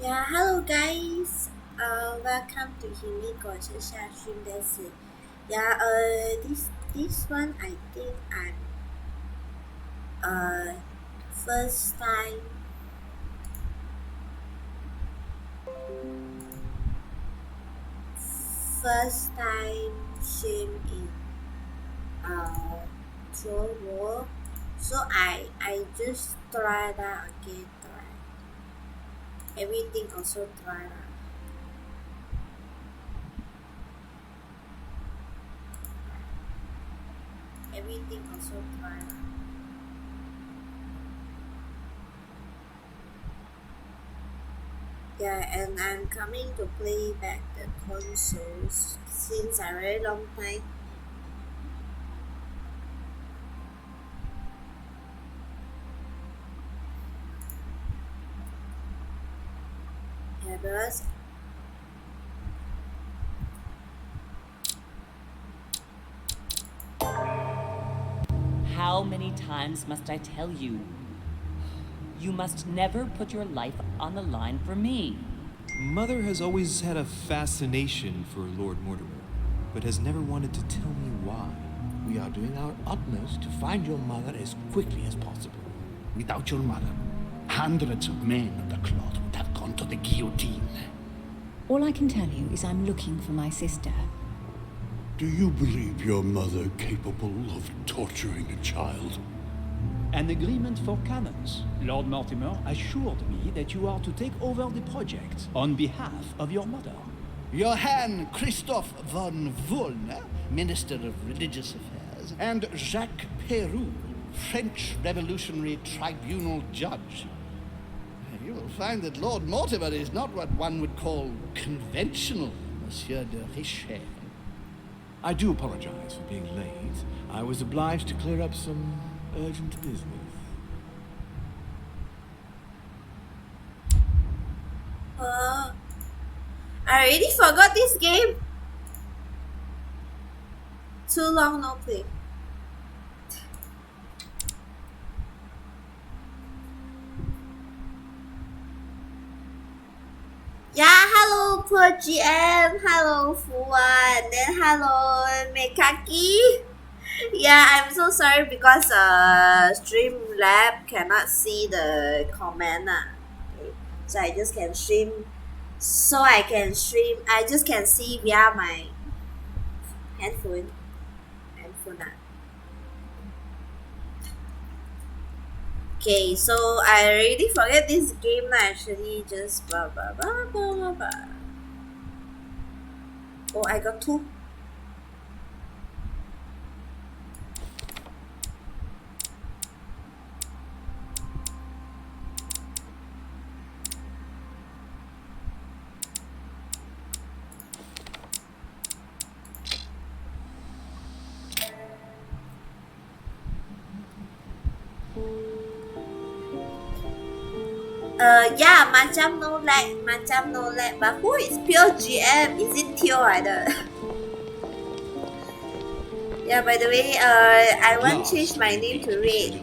Yeah, hello guys. Welcome to Himi 果汁下训的是 Yeah, this one I think I'm uh first time first time stream in uh Troll World. So I just try that again. Try everything also try that. Everything also try that. Yeah, and I'm coming to play back the consoles since a very long time. Yeah, because How many times must I tell you? You must never put your life on the line for me. Mother has always had a fascination for Lord Mortimer, but has never wanted to tell me why. We are doing our utmost to find your mother as quickly as possible. Without your mother, hundreds of men of the cloth would have gone to the guillotine. All I can tell you is I'm looking for my sister. Do you believe your mother capable of torturing a child? An agreement for cannons. Lord Mortimer assured me that you are to take over the project on behalf of your mother. Johann Christoph von Wöllner, Minister of Religious Affairs, and Jacques Peroux, French Revolutionary Tribunal Judge. You will find that Lord Mortimer is not what one would call conventional, Monsieur de Richet. I do apologize for being late. I was obliged to clear up some urgent business. uh, I already forgot this game. Too long no play. Yeah, hello poor GM, hello Fuwa, and then hello Mekaki. Yeah, I'm so sorry because Streamlab cannot see the comment. Okay. So I just can stream. So I can stream. I just can see via my handphone. Handphone. Okay, so I already forget this game lah. Actually, just blah blah blah blah blah blah. Oh, I got two. Yeah, macam no lag. But who is pure GM? Is it Tio either? Yeah, by the way, I want to change my name to Red.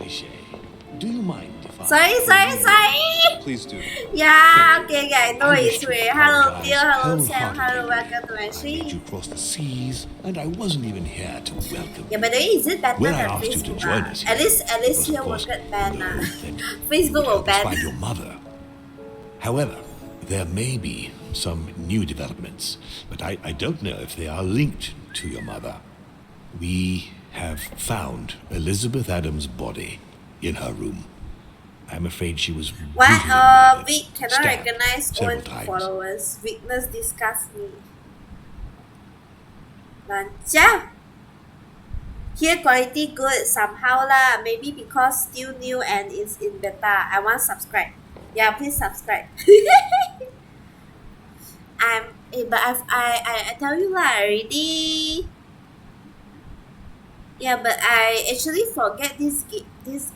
Do you mind if I... Sorry. Please do. Yeah, okay, I know I wish it's to Red. Hello, apologize Tio. Hello, Sam. wholeheartedly. Hello, welcome to my I made stream. you cross the seas, and I wasn't even here to welcome Yeah, you. by the way, is it better When I than asked you to Facebook? join us At here, least it was, here of will course, get banned. no, that Facebook will would help us ban. find your mother. However, there may be some new developments, but I don't know if they are linked to your mother. We have found Elizabeth Adams' body in her room. I'm afraid she was What? brutally murdered, Vic cannot stabbed recognize several own times. followers. Weakness disgusts me. Lanjia. Here quality good somehow lah. Maybe because still new and it's in beta. I want subscribe. Yeah, please subscribe. But I tell you lah already. Yeah, but I actually forget this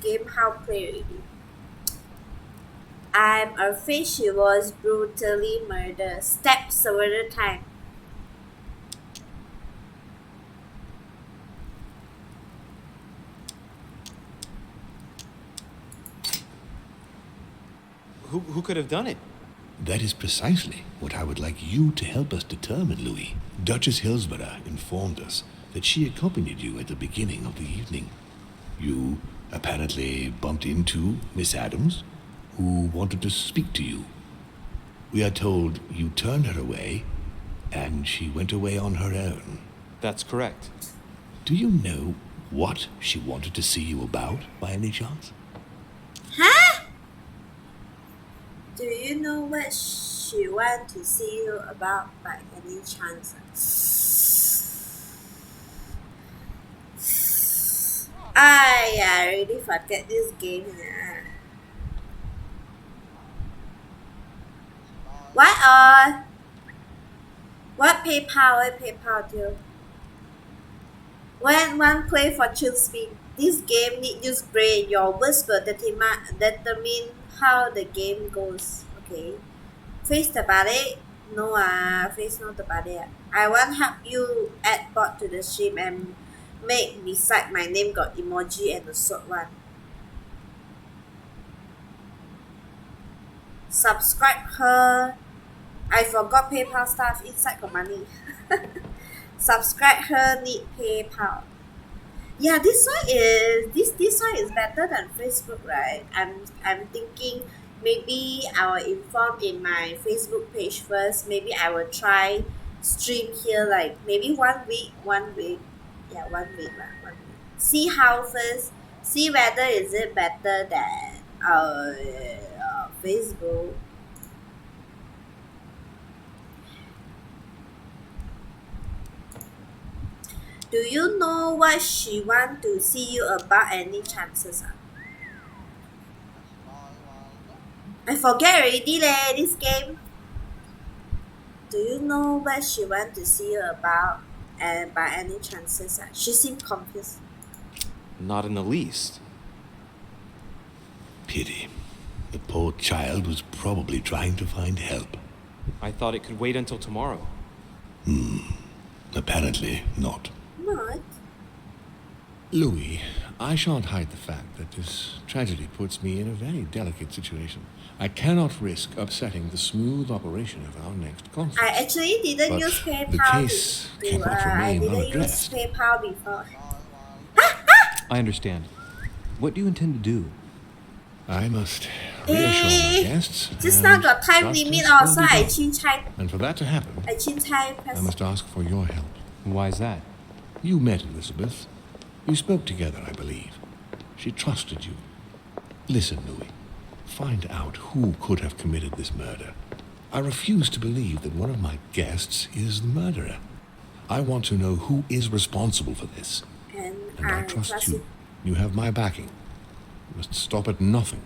game how play already. I'm afraid she was brutally murdered, stabbed several times. Who could have done it? That is precisely what I would like you to help us determine, Louis. Duchess Hillsborough informed us that she accompanied you at the beginning of the evening. You apparently bumped into Miss Adams, who wanted to speak to you. We are told you turned her away, and she went away on her own. That's correct. Do you know what she wanted to see you about, by any chance? Huh? Do you know what she want to see you about by any chance? I already forget this game. What PayPal do? When one play fortune spin, this game need use brain. Your words will determine how the game goes. Okay. Face the body. No face not the body. I want help you add bot to the stream and make beside my name got emoji and the short one. Subscribe her. I forgot PayPal stuff inside got money. Subscribe her need PayPal. Yeah, this one is better than Facebook, right? I'm thinking maybe I will inform in my Facebook page first. Maybe I will try stream here like maybe 1 week. Yeah, 1 week lah. 1 week. See how first. See whether is it better than Facebook. Do you know what she want to see you about any chances? I forget already leh, this game. Do you know what she want to see you about and by any chances? She seemed confused. Not in the least. Pity. The poor child was probably trying to find help. I thought it could wait until tomorrow. Apparently not. Not? Louis, I shan't hide the fact that this tragedy puts me in a very delicate situation. I cannot risk upsetting the smooth operation of our next conference. I actually didn't But use the PayPal case to cannot I remain didn't use unaddressed. PayPal before. I understand. What do you intend to do? I must reassure my guests. Just now and got time justice limit will also. be I done. change time. And for that to happen, I Press. must ask for your help. Why's that? You met Elizabeth. You spoke together, I believe. She trusted you. Listen, Louis. Find out who could have committed this murder. I refuse to believe that one of my guests is the murderer. I want to know who is responsible for this. And I trust you. You have my backing. You must stop at nothing.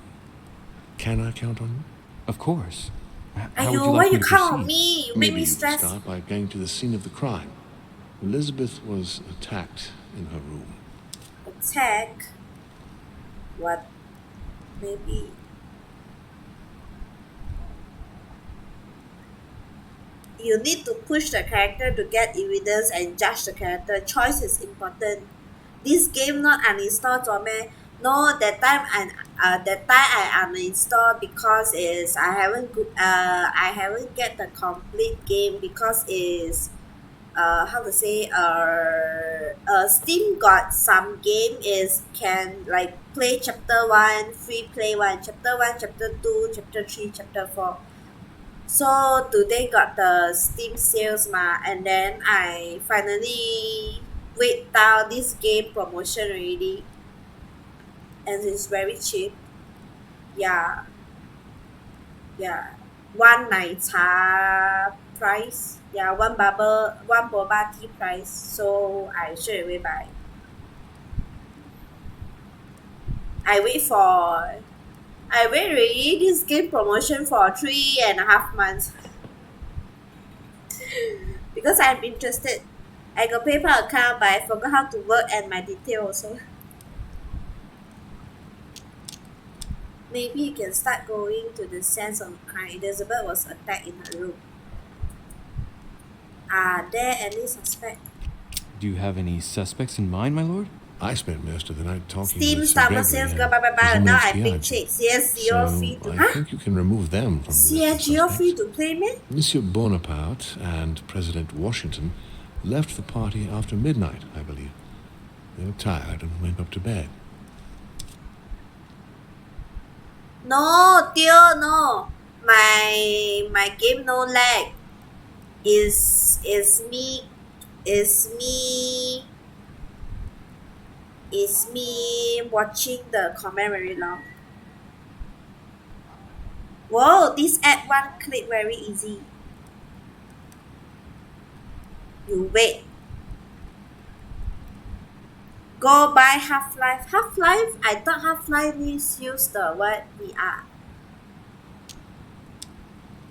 Can I count on you? Of course. How would Ayo, you why like me you to count on proceed? me? You make Maybe me you could stress. start by going to the scene of the crime. Elizabeth was attacked in her room. Attack. What? Maybe. You need to push the character to get evidence and judge the character. Choice is important. This game not uninstall meh? No, that time I uninstall because is I haven't get the complete game because is how to say Steam got some game is can like play chapter 1 free play 1 chapter 1 chapter 2 chapter 3 chapter 4. So today got the Steam sales and then I finally wait down this game promotion already and it's very cheap. Yeah. One 奶茶 price. Yeah, one boba tea price. So I straight away buy. I wait already this game promotion for 3.5 months. Because I'm interested. I got PayPal account but I forgot how to work and my detail also. Maybe you can start going to the sense of crime. Elizabeth was attacked in her room. Are there any suspects? Do you have any suspects in mind, my lord? I spent most of the night talking Steam with Sir summer Gregory sales and go bye bye bye. His Now Eminence I pick Piaggi. chicks. Yes, you're free So to. I Huh? think you can remove them from the list of CH, you're free suspects. to play me? Monsieur Bonaparte and President Washington left the party after midnight, I believe. They were tired and went up to bed. No, dear, no. My game no lag. Is me watching the comment very long. Whoa, this add one click very easy. You wait. Go buy Half-Life. Half-Life? I thought Half-Life needs use the what VR.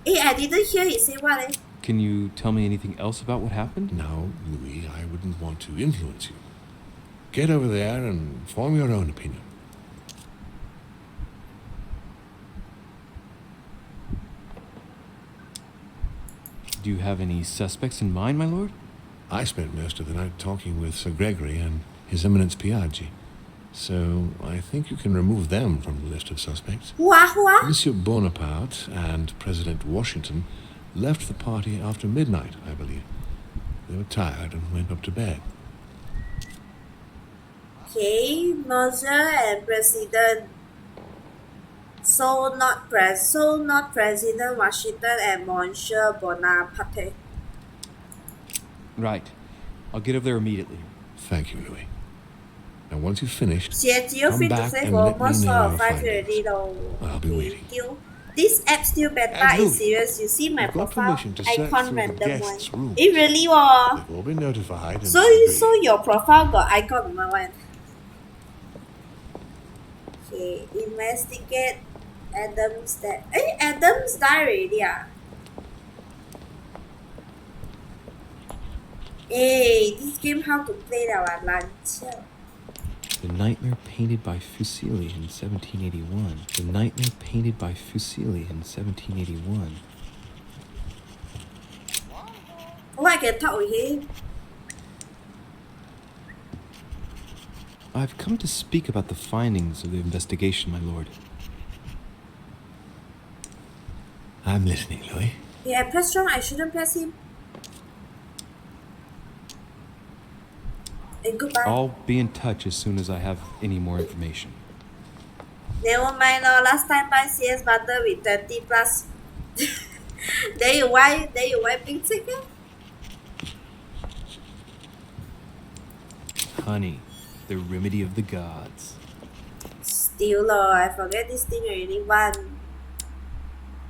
Hey, I didn't hear it say what eh? Can you tell me anything else about what happened? Now, Louis, I wouldn't want to influence you. Get over there and form your own opinion. Do you have any suspects in mind, my lord? I spent most of the night talking with Sir Gregory and His Eminence Piaggi. So I think you can remove them from the list of suspects. Hua? Monsieur Bonaparte and President Washington left the party after midnight, I believe. They were tired and went up to bed. Okay, Monsieur and President. So not President Washington and Monsieur Bonaparte. Right. I'll get over there immediately. Thank you, Louis. Now, once you've finished, You're come free to back play and for let me almost know 4 or your 5 findings. already though. I'll be waiting. Still, this app still better And is Louis, serious. You see my you've got profile permission to search icon through the random one. guests' rooms. It really was. They've all been notified. And So your profile got icon number 1. Okay, investigate Adam's death. Hey, Adam's died already ah. Hey, this game how to play that lunch. The Nightmare painted by Fuseli in 1781. The Nightmare painted by Fuseli in 1781. Oh, I can talk with him. I've come to speak about the findings of the investigation, my lord. I'm listening, Louis. Yeah, I press wrong. I shouldn't press him. And goodbye. I'll be in touch as soon as I have any more information. Never mind, no. Last time buy CS butter with 20 plus. Then you buy big chicken? Honey, the remedy of the gods. Still, I forget this thing already. 1,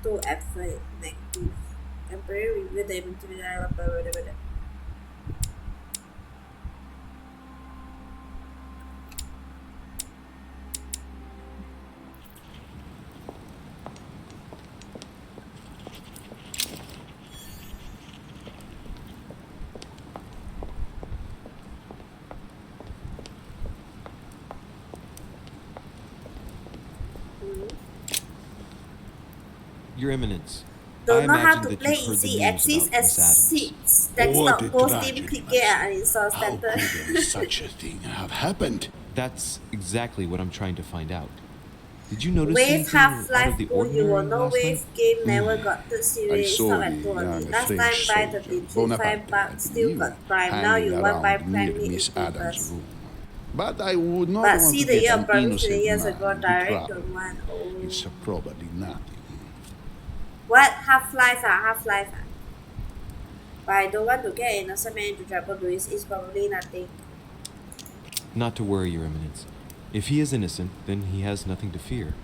2 effort negative. Temporary review the inventory. Your Eminence, Don't know how imagine to that play you've heard the easy. news Access about as Miss Adams. 6. That's What not did go that Steam you click must- it and install How standard. could such a thing have happened? That's exactly what I'm trying to find out. Did you notice Wave anything out Half-Life of the 2, you will ordinary know last Wave night? game never got the I series saw stop the at 2 only. young Last time French buy soldier, 35 Bonaparte, bucks, I still believe, got Prime. Now hanging you want buy around Prime near Miss 80 Adams' plus. room. But I would not But want see to the get year an probably 3 innocent years man ago into direct trouble. on one. Oh. It's probably nothing. What? Half-Life Half-Life But I don't want to get innocent man into trouble, Louis. It's probably nothing. Not to worry, Your Eminence. If he is innocent, then he has nothing to fear.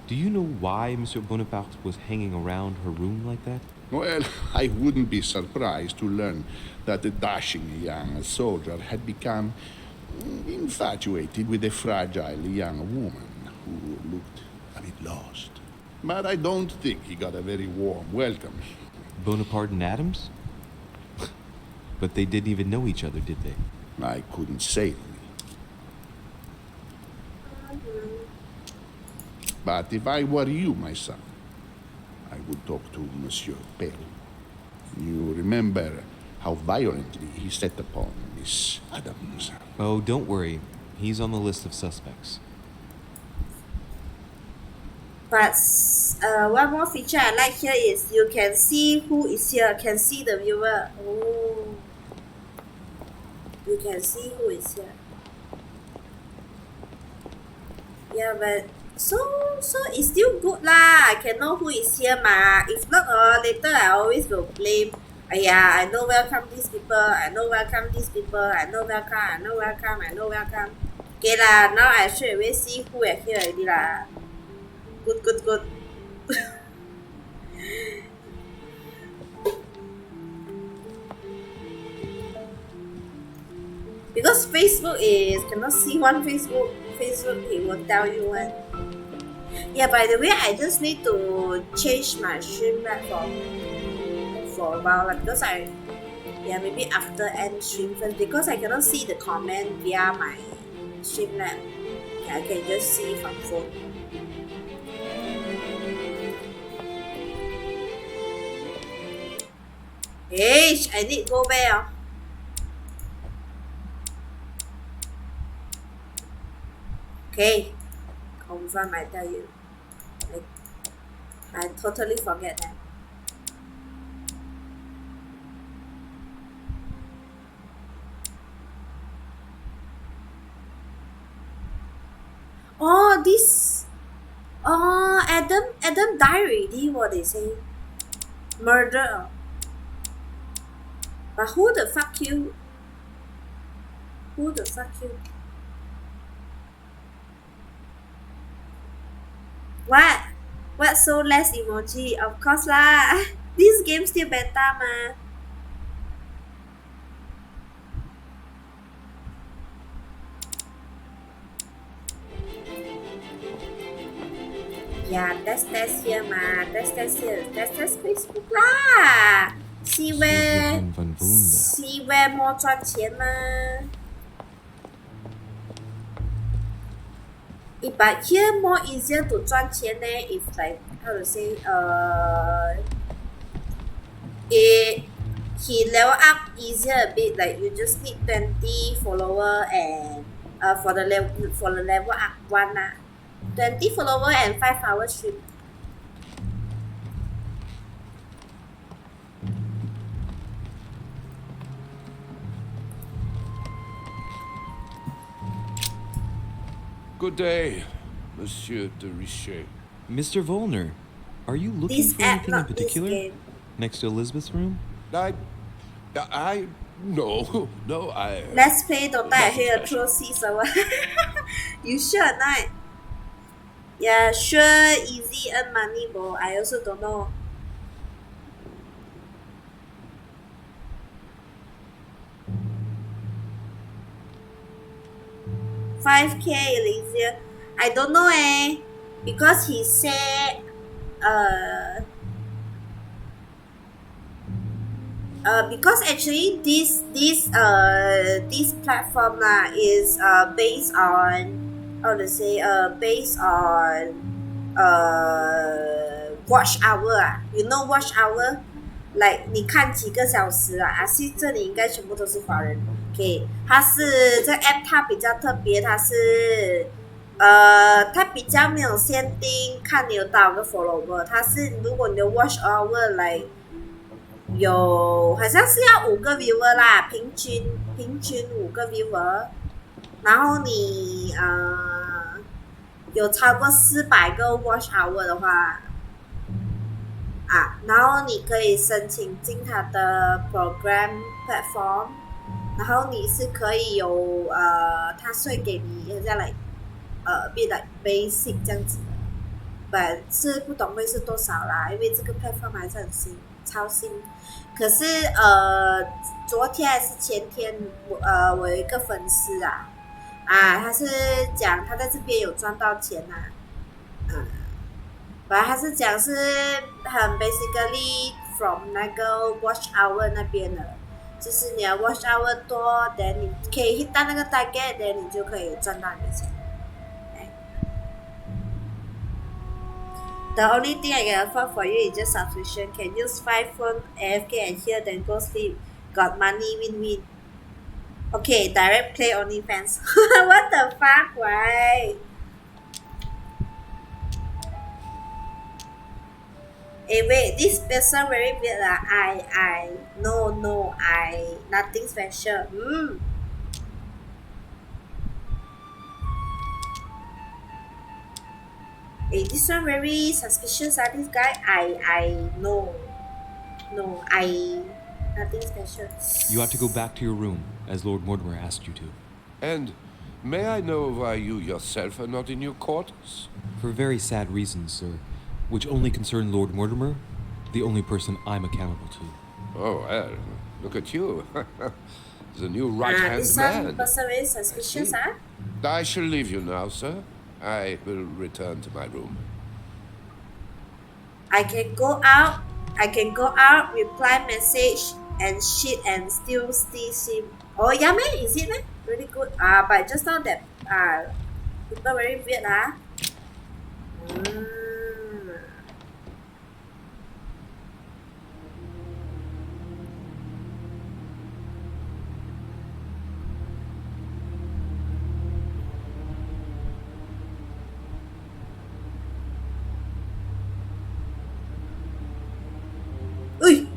Do you know why Monsieur Bonaparte was hanging around her room like that? Well, I wouldn't be surprised to learn that the dashing young soldier had become infatuated with a fragile young woman who looked a bit lost. But I don't think he got a very warm welcome. Bonaparte and Adams? But they didn't even know each other, did they? I couldn't say. But if I were you, my son, I would talk to Monsieur Perrault. You remember how violently he set upon Miss Adams. Oh, don't worry. He's on the list of suspects. But one more feature I like here is you can see who is here, can see the viewer. Oh, you can see who is here. Yeah, but so it's still good lah. I can know who is here ma. If not, later I always will blame. I know welcome these people. I know welcome these people. I know welcome. I know welcome. I know welcome. Okay lah. Now I straight away see who are here already lah. Good. Because Facebook is cannot see one Facebook it will tell you one. Yeah, by the way, I just need to change my stream platform for a while because maybe after end stream first because I cannot see the comment via my Streamlab. I can just see from phone. Hey, I need go where? Okay, confirm I tell you. I totally forget that. Oh, this. Oh, Adam died already. What they say? Murder. But who the fuck you? Who the fuck you? What? What so less emoji? Of course lah. This game still beta ma. Yeah, test here ma. Test here. Test Facebook lah. See where more 赚钱嘛。But here more easier to 赚钱呢 if like how to say he level up easier a bit like you just need 20 follower and for the level up one 20 follower and 5 hours stream. Good day, Monsieur de Richet. Mr. Volner, are you looking This for app, anything in not this particular? game. Next to Elizabeth's room? No, Let's play Dota and hear a throw seas or what? You sure or not? Yeah, sure, easy earn money, bro. I also don't know. $5K Elysia. I don't know because he said because actually this platform is based on how to say based on watch hour you know watch hour like 你看几个小时是这里应该全部都是华人 OK 它是这 app 它比较特别它是它比较没有限定看你有多少个 follower 它是如果你的 watch hour 来有好像是要5个 viewer 啦平均5个 viewer 然后你有超过400个 watch hour 的话然后你可以申请进它的 program platform 然后你是可以有它税给你好像like be like basic 这样子的 but 是不懂会是多少啦因为这个 platform 还是很新超新可是昨天还是前天我有一个粉丝他是讲他在这边有赚到钱本来他是讲是很 basically from 那个 watch hour 那边的就是你的 watch hour 多 then 你可以 hit 到那个 target then 你就可以赚到你的钱The only thing I can afford for you is just subscription. Can use 5 phone AFK and here then go sleep. Got money win-win. Okay, direct play OnlyFans. What the fuck, why? Hey, wait, this person very weird lah. No, nothing special. Hey, this one very suspicious ah, this guy. No, nothing special. You ought to go back to your room, as Lord Mortimer asked you to. And may I know why you yourself are not in your quarters? For very sad reasons, sir, which only concern Lord Mortimer, the only person I'm accountable to. Oh, well, look at you. The new right-hand This man. one person very suspicious ah. I shall leave you now, sir. I will return to my room. I can go out, reply message and shit and still see him. Oh yeah man, is it man? Really good. But just now that people very weird ah. Ui,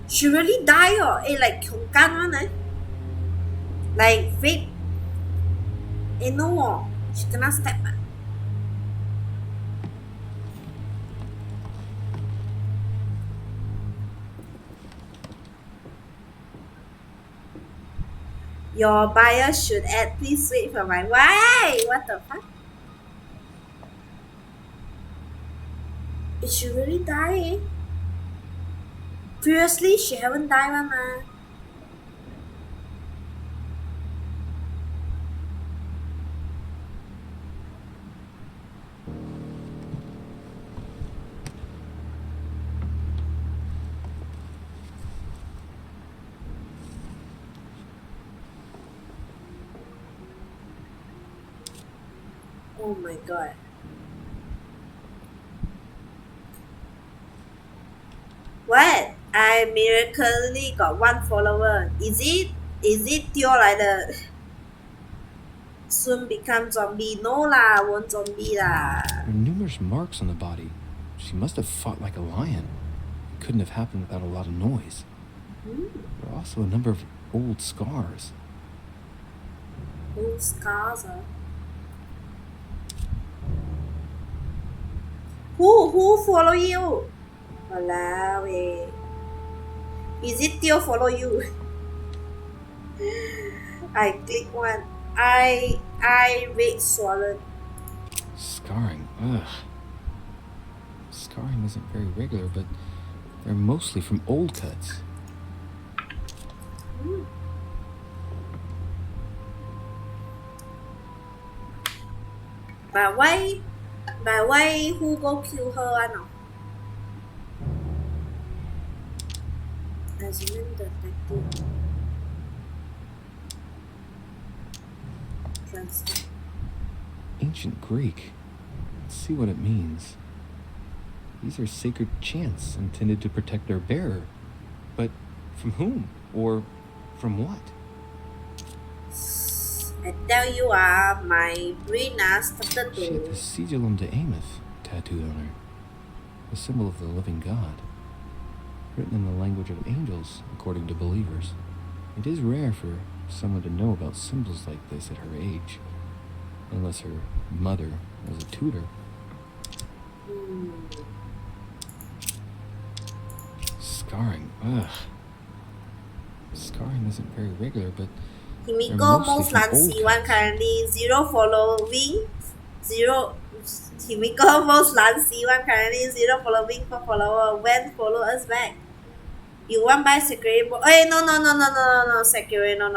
she really die oh, like 強姦 one eh? Like rape. No oh, she kena stab ah. Your buyer should add, please wait for my why? What the fuck? Is she really die eh? Previously, she haven't died one ah. Oh my god. What? I miraculously got one follower. Is it Teo like the soon become zombie? No lah, won't zombie lah. There are numerous marks on the body. She must have fought like a lion. It couldn't have happened without a lot of noise. There are also a number of old scars. Old scars ah. Who follow you? Walao eh. Is it Teo follow you? I click one. I rate swollen. Scarring. Ugh. Scarring isn't very regular, but they're mostly from old cuts. But why who go kill her one oh? Assuming the detective. Translate. Ancient Greek. Let's see what it means. These are sacred chants intended to protect their bearer. But from whom? Or from what? I tell you my brain started She had the to Sigillum de Ameth tattooed on her. The symbol of the living God. Written in the language of angels, according to believers. It is rare for someone to know about symbols like this at her age. Unless her mother was a tutor. Scarring. Ugh. Scarring isn't very regular, but Himiko mostly most from old Lancy one cuts. currently 0 following, 0 Himiko most Lancy one currently 0 following, 4 follower. When follow us back? You want buy security board? Hey, no, security, no.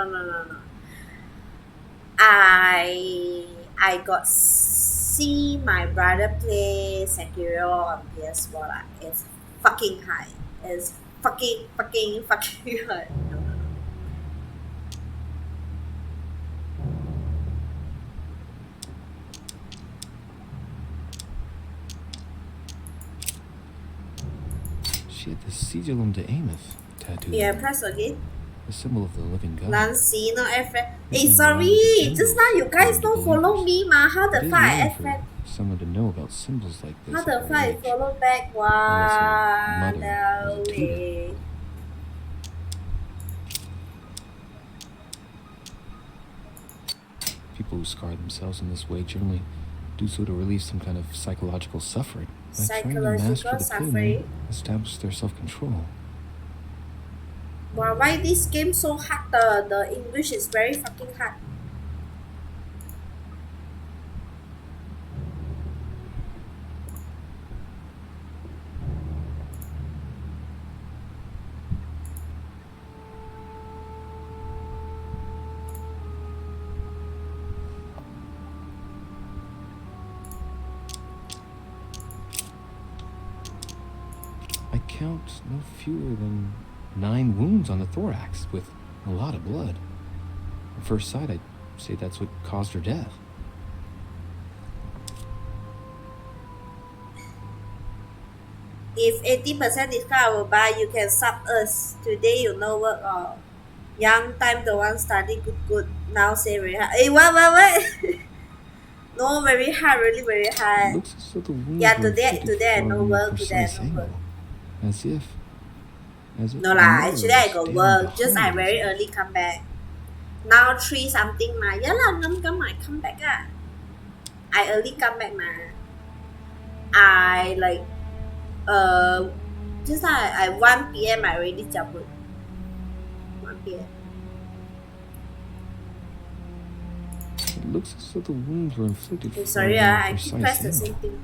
I got see my brother play Sekiro on PS4 lah. It's fucking high. It's fucking hard. No. She had the Sigillum de Ameth tattooed Yeah, on her. press again. a symbol of the living God. Nancy, not add friend. Hey, Written in the sorry, language of just now you angels, guys according to don't follow believers. me, ma. How the It is fuck I rare add friend? for someone to know about symbols like this How at the their fuck I age. follow back? Unless your Wow, mother no was a tutor. way. People who scar themselves in this way generally do so to relieve some kind of psychological suffering. By trying to master Psychological the pain, suffering. they establish their self-control. Wow, why this game so hard? The English is very fucking hard. I count no fewer than 9 wounds on the thorax, with a lot of blood. At first sight, I'd say that's what caused her death. If 80% discount I will buy, you can sub us. Today you know work or young time the one study good. Now say very hard. Hey, what? No, very hard, really very It hard. looks as though the wounds Yeah, were today inflicted I from no a work, today I precise no work. angle, as if No the lah, murderer actually I was go standing work. Just I behind very Elizabeth. early come back. Now 3 something mà. Yeah lah, ngâm I come back ah. I early come back mà. I like just I 1 p.m. I already jump. 1 p.m. It looks as though the wounds were inflicted Okay, from sorry a I keep precise press the angle, same thing.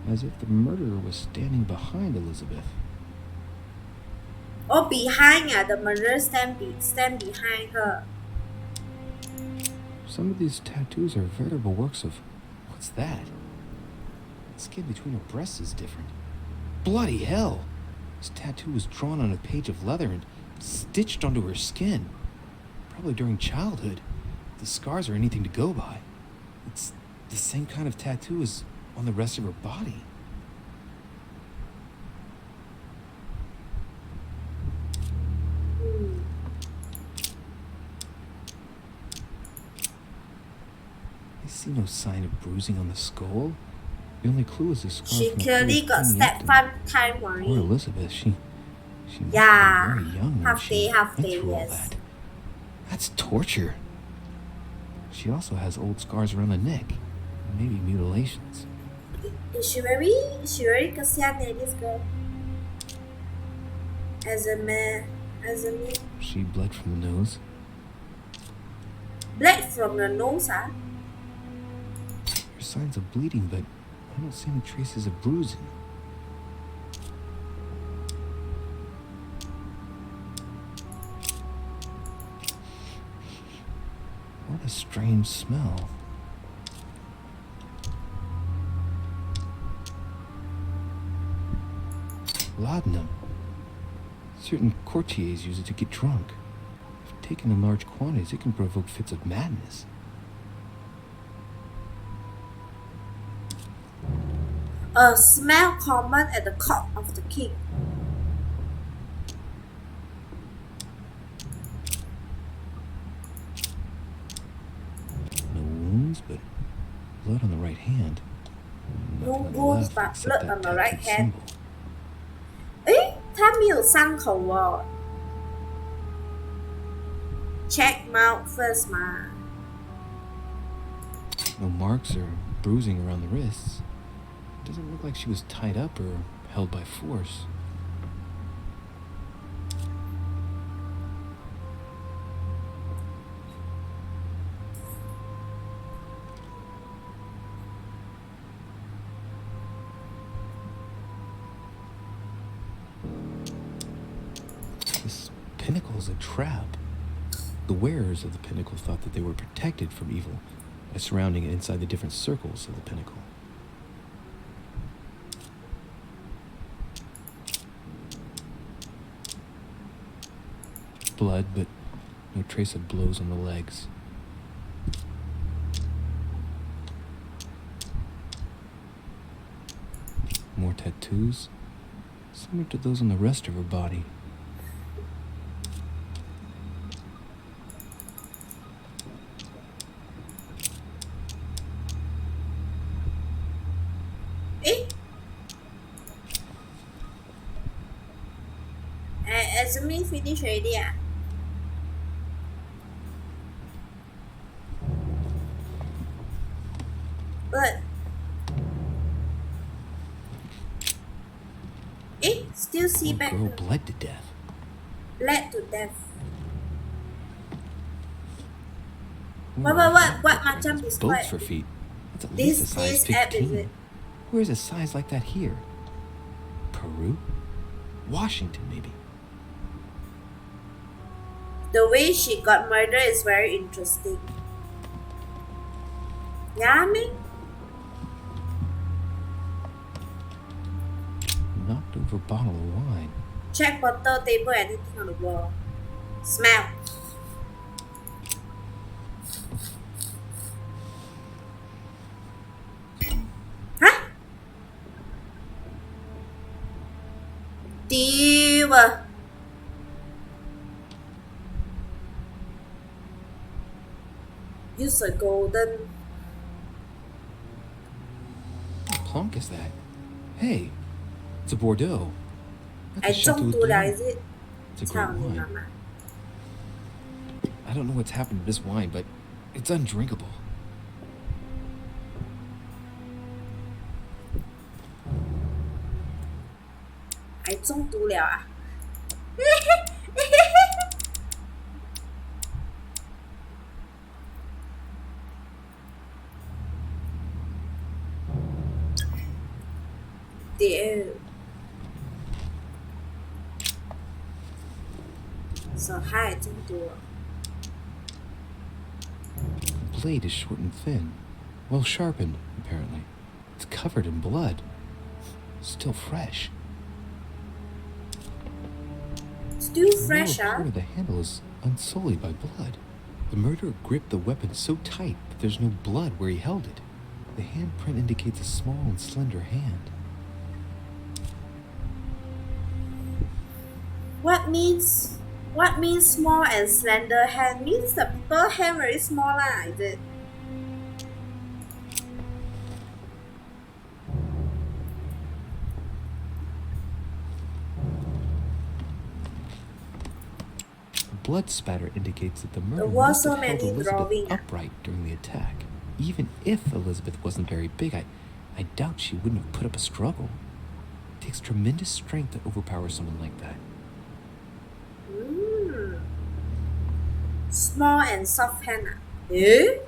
as if the murderer was standing behind Elizabeth. Oh, behind the murderer stand behind her. Some of these tattoos are veritable works of... What's that? The skin between her breasts is different. Bloody hell! This tattoo was drawn on a page of leather and stitched onto her skin. Probably during childhood. If the scars are anything to go by, it's the same kind of tattoo as on the rest of her body. I see no sign of bruising on the skull. The only clue is the scar She from a clearly bullet got in the stabbed abdomen. 5 times Poor already. Elizabeth, she must Yeah, have been very young when half she day, went through all yes. that. That's torture. She also has old scars around the neck, and maybe mutilations. Is she very kasihan this girl? As a me. She bled from the nose. Blood from the nose, ah? There's signs of bleeding, but I don't see any traces of bruising. What a strange smell. Laudanum. Certain courtiers use it to get drunk. If taken in large quantities, it can provoke fits of madness. A smell common at the court of the king. No wounds, but blood on the right hand. No Nothing on the wounds, left but except blood that on the right tattooed hand. symbol. 他没有伤口哦。Check mouth first 嘛。 No marks or bruising around the wrists. It doesn't look like she was tied up or held by force. This pinnacle is a trap. The wearers of the pinnacle thought that they were protected from evil by surrounding it inside the different circles of the pinnacle. Blood, but no trace of blows on the legs. More tattoos, similar to those on the rest of her body. examine finish already ah? But still see Poor back girl bled to death. bled to death. Ooh, What macam boats describe? for feet. That's at least a size This app is 15. it? Where's a size like that here? Peru? Washington, maybe. The way she got murdered is very interesting. Yeah, I mean, Knocked over a bottle of wine. check bottle, table, anything on the wall. Smell. Huh? Diva. Use a golden. What plonk is that? Hey, it's a Bordeaux. That's a 哎，中 Chateau 毒了 d'Or. is it？ It's a 操 great 你妈 wine. 妈！ I don't know what's happened to this wine, but it's undrinkable. 哎，中毒了啊！屌！手嗨中毒了。 The blade is short and thin. Well sharpened, apparently. It's covered in blood. Still fresh. Still The fresh lower ah！ part of the handle is unsullied by blood. The murderer gripped the weapon so tight that there's no blood where he held it. The handprint indicates a small and slender hand. What means small and slender hand? Means the people hand very small lah, is it? The blood spatter indicates that the murderer was must so have held many Elizabeth drawing. upright during the attack. Even if Elizabeth wasn't very big, I doubt she wouldn't have put up a struggle. It takes tremendous strength to overpower someone like that. Small and soft hand ah? Eh?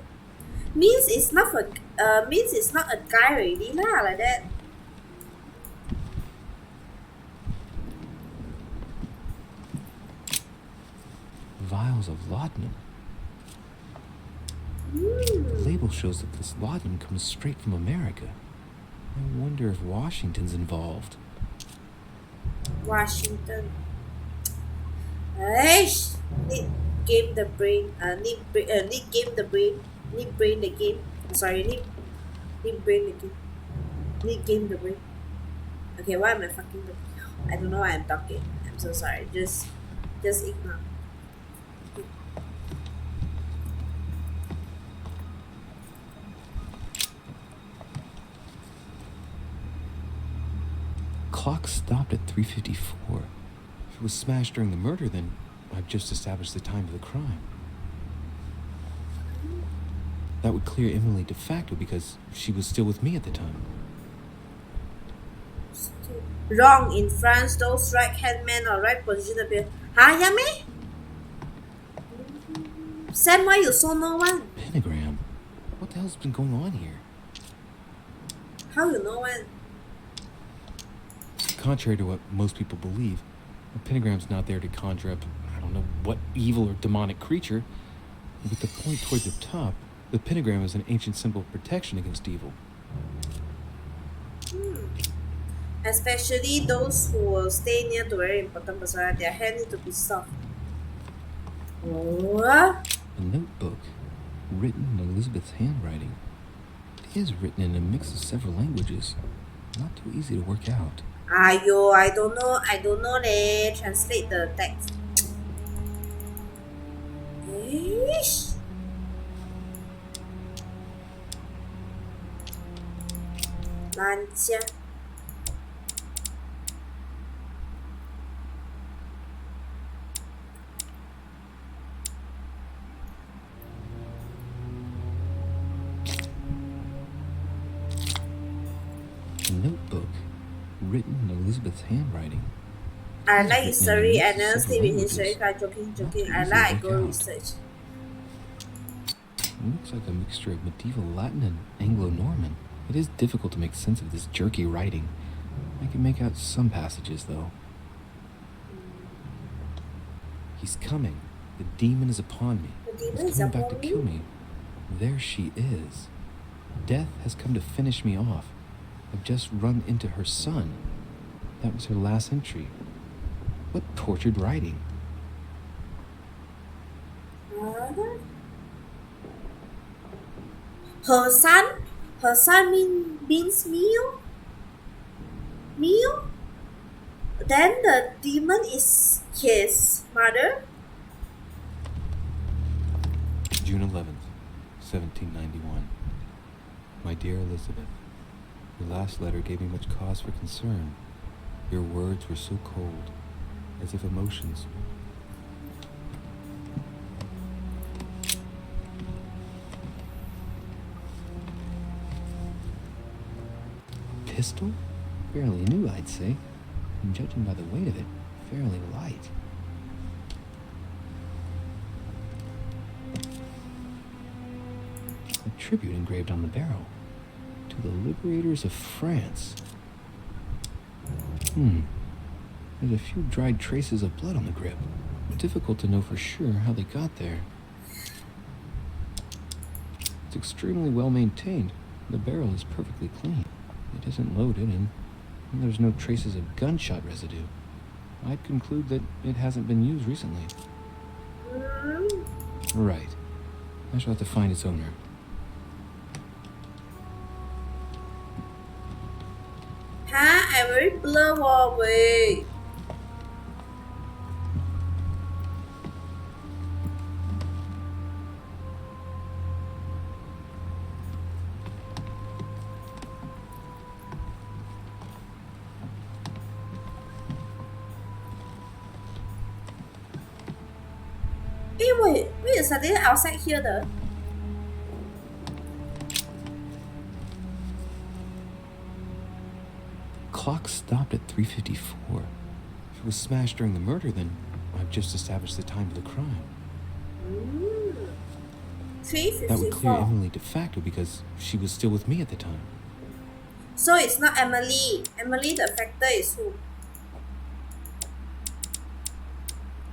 Means it's not a guy already lah like that. Vials of laudanum. The label shows that this laudanum comes straight from America. I wonder if Washington's involved. Washington. Aish, need game the brain. Need game the brain. Need brain the game. Sorry, need brain the game. Need game the brain. Okay, why am I fucking talking? I don't know why I'm talking. I'm so sorry. Just ignore. Clock stopped at 3:54. If it was smashed during the murder, then I've just established the time of the crime. That would clear Emily de facto because she was still with me at the time. Wrong in France, those right hand men or right position appear. Huh, Yummy? Sam, why you saw no one? Pentagram? What the hell's been going on here? How you know one? Contrary to what most people believe, the pentagram's not there to conjure up, I don't know what evil or demonic creature. With the point toward the top, the pentagram is an ancient symbol of protection against evil. Especially those who will stay near to very important person, their hand need to be soft. Oh, A notebook, written in Elizabeth's handwriting. It is written in a mix of several languages. Not too easy to work out. Ayo, I don't know leh. Translate the text. Ish. Lancia. A notebook written in Elizabeth's handwriting. I It's like written in history and several then stay with languages. history card. Joking. Not too I easy to like work go out. research. It looks like a mixture of medieval Latin and Anglo-Norman. It is difficult to make sense of this jerky writing. I can make out some passages, though. He's coming. The demon is upon me. The demon He's is coming back to upon kill me? me. There she is. Death has come to finish me off. I've just run into her son. That was her last entry. What tortured writing. Uh-huh. Her son? Her son means meal? Meal? Then the demon is his mother? June 11th, 1791. My dear Elizabeth, your last letter gave me much cause for concern. Your words were so cold, as if emotions. Pistol? Fairly new, I'd say. And judging by the weight of it, fairly light. A tribute engraved on the barrel. To the liberators of France. There's a few dried traces of blood on the grip. Difficult to know for sure how they got there. It's extremely well maintained. The barrel is perfectly clean. It isn't loaded, and there's no traces of gunshot residue. I'd conclude that it hasn't been used recently. Right. I shall have to find its owner. Huh? I very blur away. Wait, is suddenly outside here though? Clock stopped at 3:54. If it was smashed during the murder, then I've just established the time of the crime. 3:54. That would clear Emily de facto because she was still with me at the time. So it's not Emily. Emily the factor is who?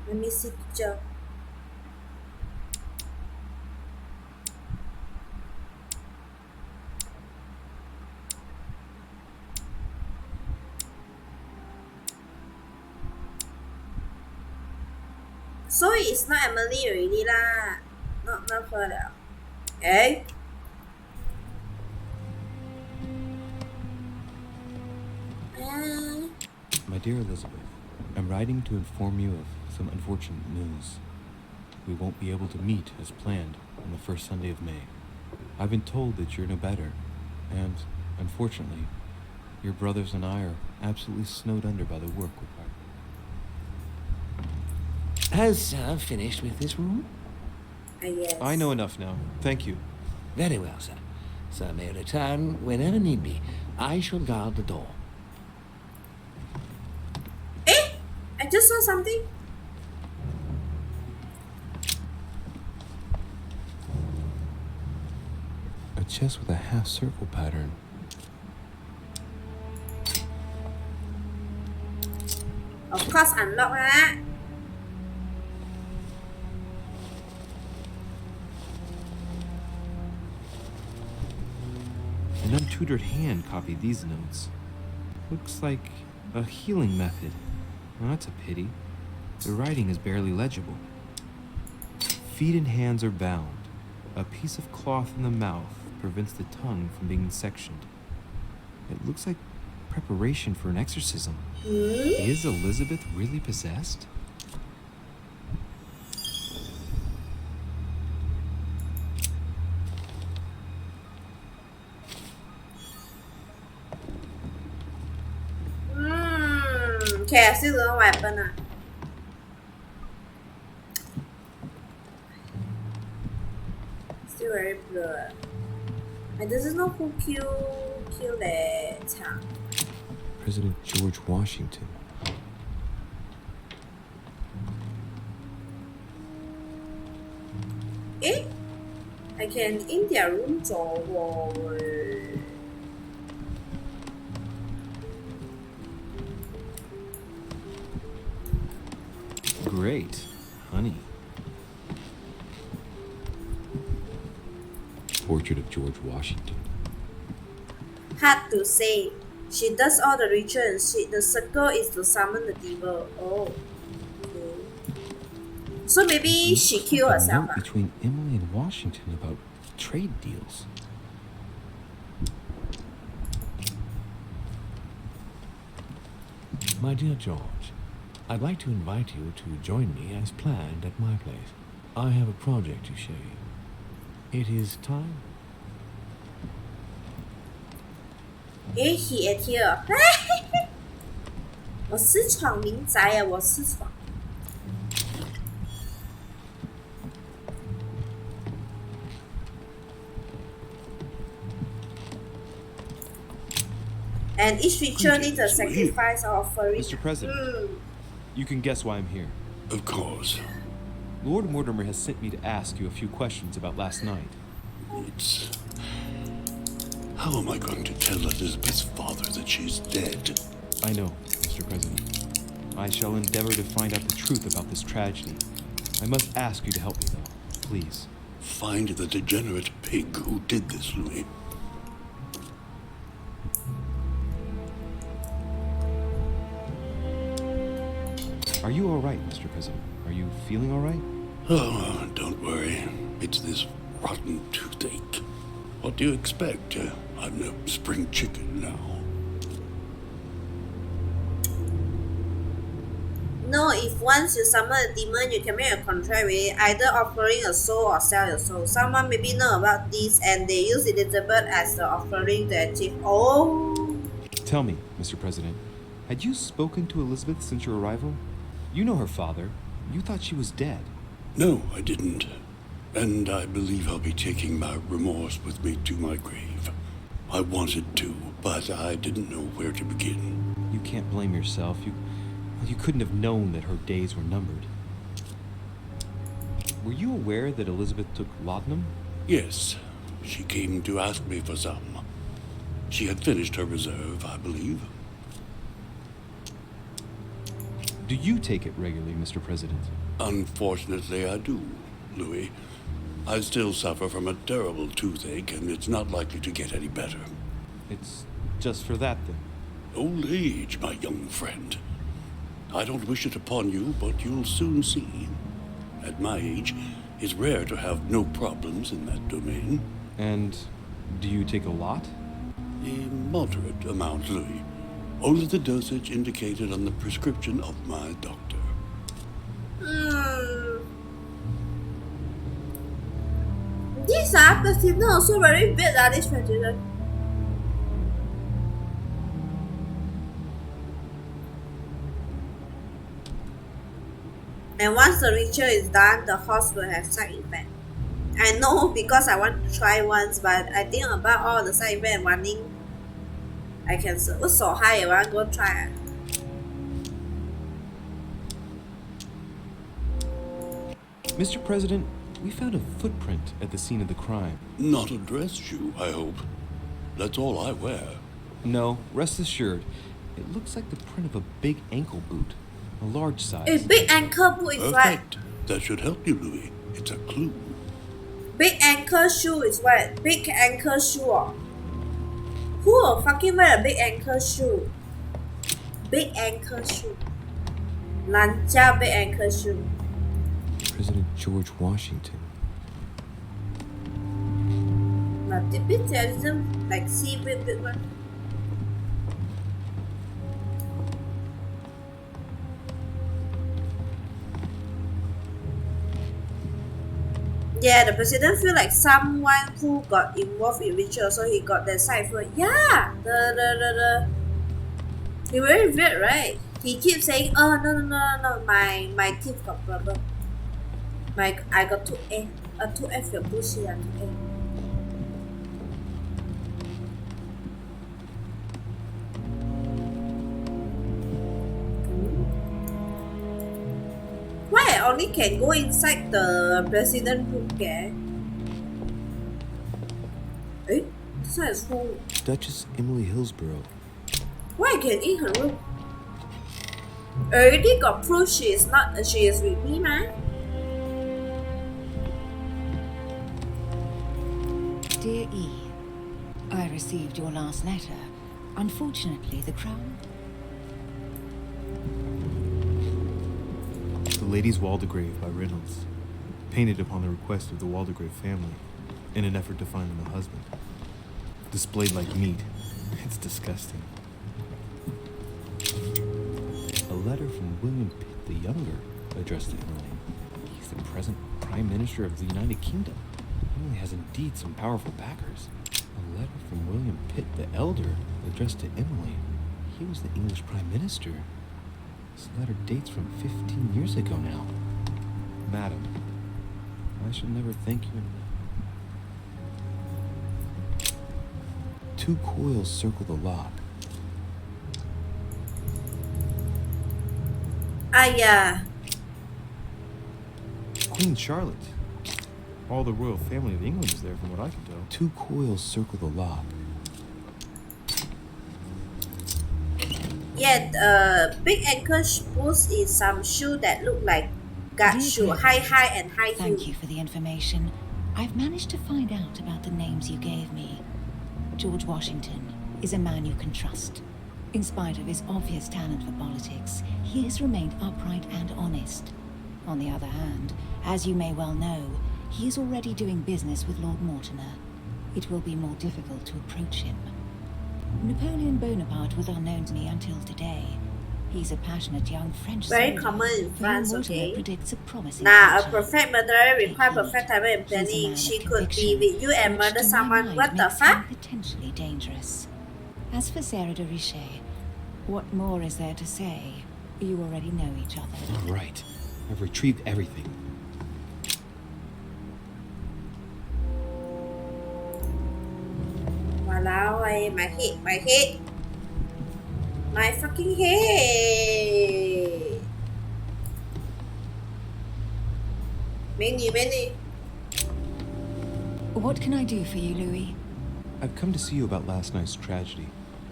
Let me see picture. So it's not Emily already lah. Not her lah. Eh? My dear Elizabeth, I'm writing to inform you of some unfortunate news. We won't be able to meet as planned on the first Sunday of May. I've been told that you're no better, and, unfortunately, your brothers and I are absolutely snowed under by the work required. Has Sir finished with this room? Yes. I know enough now. Thank you. Very well, sir. Sir may return whenever need be. I shall guard the door. Eh? I just saw something. A chest with a half-circle pattern. Of course, unlock lah. An untutored hand copied these notes. Looks like a healing method. Well, that's a pity. The writing is barely legible. Feet and hands are bound. A piece of cloth in the mouth prevents the tongue from being sectioned. It looks like preparation for an exorcism. Is Elizabeth really possessed? Okay, I still don't know what happened. Still very blur. I doesn't know who killed kill the town. President George Washington. Eh? I can in their room or Great. Honey. Portrait of George Washington. hard to say. She does all the rituals. The circle is to summon the devil. Oh. Okay. So maybe she Looks killed like a herself. note between Emily and Washington about trade deals. My dear George, I'd like to invite you to join me as planned at my place. I have a project to show you. It is time. Eh, he ate here. 我私闯民宅啊，我私闯。And each ritual needs a sacrifice or offering. Mr. President, you can guess why I'm here. Of course. Lord Mortimer has sent me to ask you a few questions about last night. It's... How am I going to tell Elizabeth's father that she's dead? I know, Mr. President. I shall endeavor to find out the truth about this tragedy. I must ask you to help me, though. Please. Find the degenerate pig who did this, Louis. Are you all right, Mr. President? Are you feeling all right? Oh, don't worry. It's this rotten toothache. What do you expect? I'm no spring chicken now. No, if once you summon a demon, you can make a contract with it, either offering a soul or sell your soul. Someone maybe know about this and they use Elizabeth as the offering to achieve. Oh! Tell me, Mr. President, had you spoken to Elizabeth since your arrival? You know her father. You thought she was dead. No, I didn't. And I believe I'll be taking my remorse with me to my grave. I wanted to, but I didn't know where to begin. You can't blame yourself. You couldn't have known that her days were numbered. Were you aware that Elizabeth took laudanum? Yes, she came to ask me for some. She had finished her reserve, I believe. Do you take it regularly, Mr. President? Unfortunately, I do, Louis. I still suffer from a terrible toothache, and it's not likely to get any better. It's just for that, then? Old age, my young friend. I don't wish it upon you, but you'll soon see. At my age, it's rare to have no problems in that domain. And do you take a lot? A moderate amount, Louis. Only the dosage indicated on the prescription of my doctor. These are president also very big, this president. And once the ritual is done, the horse will have side effect. I know because I want to try once, but I think about all the side effect and running, I cancel. What's so high? I want to go try. Mr. President, we found a footprint at the scene of the crime. Not a dress shoe, I hope. That's all I wear. No, rest assured. It looks like the print of a big ankle boot. A large size. A big ankle boot is what? Perfect. That should help you, Louis. It's a clue. Big ankle shoe is what? Big ankle shoe. Oh. Who will fucking wear a big ankle shoe? Big ankle shoe. 人家 big ankle shoe. President George Washington. Now, did we tell them like see big one? Yeah, the president feel like someone who got involved in ritual, so he got that side for yeah. He very weird, right? He keeps saying, "Oh no, my teeth got problem. I got 2A, a 2F 有不是啊 2A." I only can go inside the president room kìa. Eh? This one is who? Duchess Emily Hillsborough. Why I can in her room? I already got proof she is with me, man. Dear E, I received your last letter. Unfortunately, the Crown... The Lady's Waldegrave by Reynolds, painted upon the request of the Waldegrave family, in an effort to find them a husband. Displayed like meat. It's disgusting. A letter from William Pitt the Younger, addressed to Emily. He's the present Prime Minister of the United Kingdom. Emily has indeed some powerful backers. A letter from William Pitt the Elder, addressed to Emily. He was the English Prime Minister. This letter dates from 15 years ago now. Madam, I shall never thank you enough. 2 coils circle the lock. Yeah. Queen Charlotte. All the royal family of England is there from what I can tell. 2 coils circle the lock. Yeah, big ankle boots is some shoe that look like guard shoe, high and high heel. Thank you for the information. I've managed to find out about the names you gave me. George Washington is a man you can trust. In spite of his obvious talent for politics, he has remained upright and honest. On the other hand, as you may well know, he is already doing business with Lord Mortimer. It will be more difficult to approach him. Napoleon Bonaparte was unknown to me until today. He's a passionate young French Very soldier common in for whom France, Mortimer okay? predicts a promising Nah, a future. perfect murderer requires perfect timing and planning. She could be with you and murder someone. What the fuck? Potentially dangerous. As for Sarah de Richet, what more is there to say? You already know each other. All right. I've retrieved everything. Walao, my head. My fucking head. Many. What can I do for you, Louis? I've come to see you about last night's tragedy.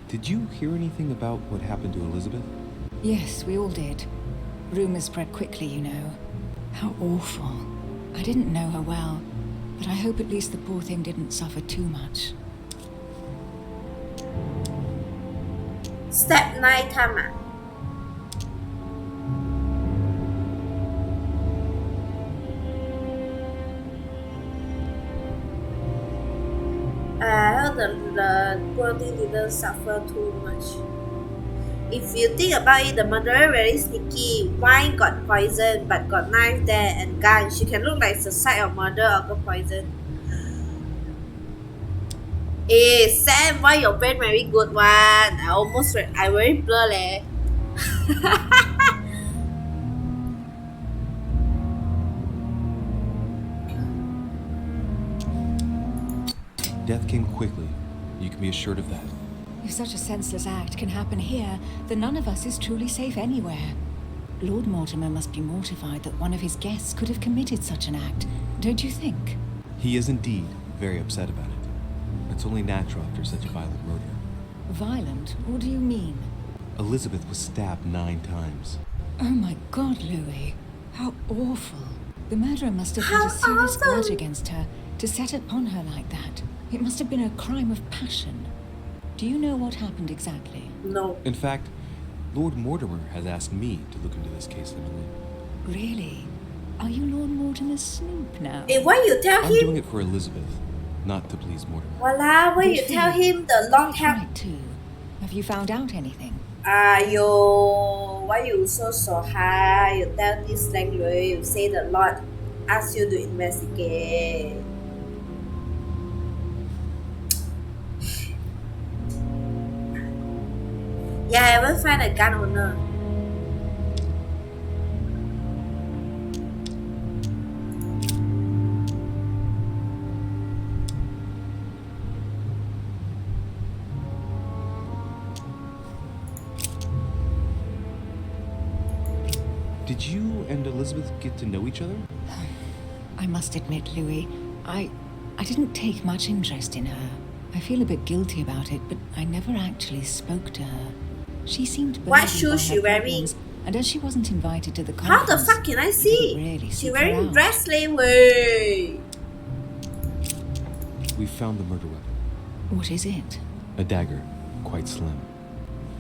Did you hear anything about what happened to Elizabeth? Yes, we all did. Rumors spread quickly, you know. How awful. I didn't know her well, but I hope at least the poor thing didn't suffer too much. Step 9 time ah. I heard the poor thing didn't suffer too much. If you think about it, the murderer very sneaky. Wine got poison, but got knife there and gun. She can look like it's a site of murder or got poison. Eh, Sam, why your brain very good one? I very blur leh. Death came quickly. You can be assured of that. If such a senseless act can happen here, then none of us is truly safe anywhere. Lord Mortimer must be mortified that one of his guests could have committed such an act, don't you think? He is indeed very upset about it. It's only natural after such a violent murder. Violent? What do you mean? Elizabeth was stabbed 9 times. Oh my God, Louis. How awful. The murderer must have had a serious grudge against her to set upon her like that. It must have been a crime of passion. Do you know what happened exactly? No. In fact, Lord Mortimer has asked me to look into this case, Emily. Really? Are you Lord Mortimer's snoop now? Eh, why you tell I'm him? doing it for Elizabeth, not to please Mortimer. Walao, why you Good for tell you. him the long hair? Right too. Have you found out anything? Yo, why you so high? You tell this language, you say the Lord ask you to investigate. Yeah, I haven't find a gun owner. Did you and Elizabeth get to know each other? I must admit, Louis, I didn't take much interest in her. I feel a bit guilty about it, but I never actually spoke to her. She seemed What burdened shoes by she her wearing? problems, and as she wasn't invited to the How conference, the fuck can I I see? didn't really She seek her wearing out. dress leh, way. We found the murder weapon. What is it? A dagger, quite slim.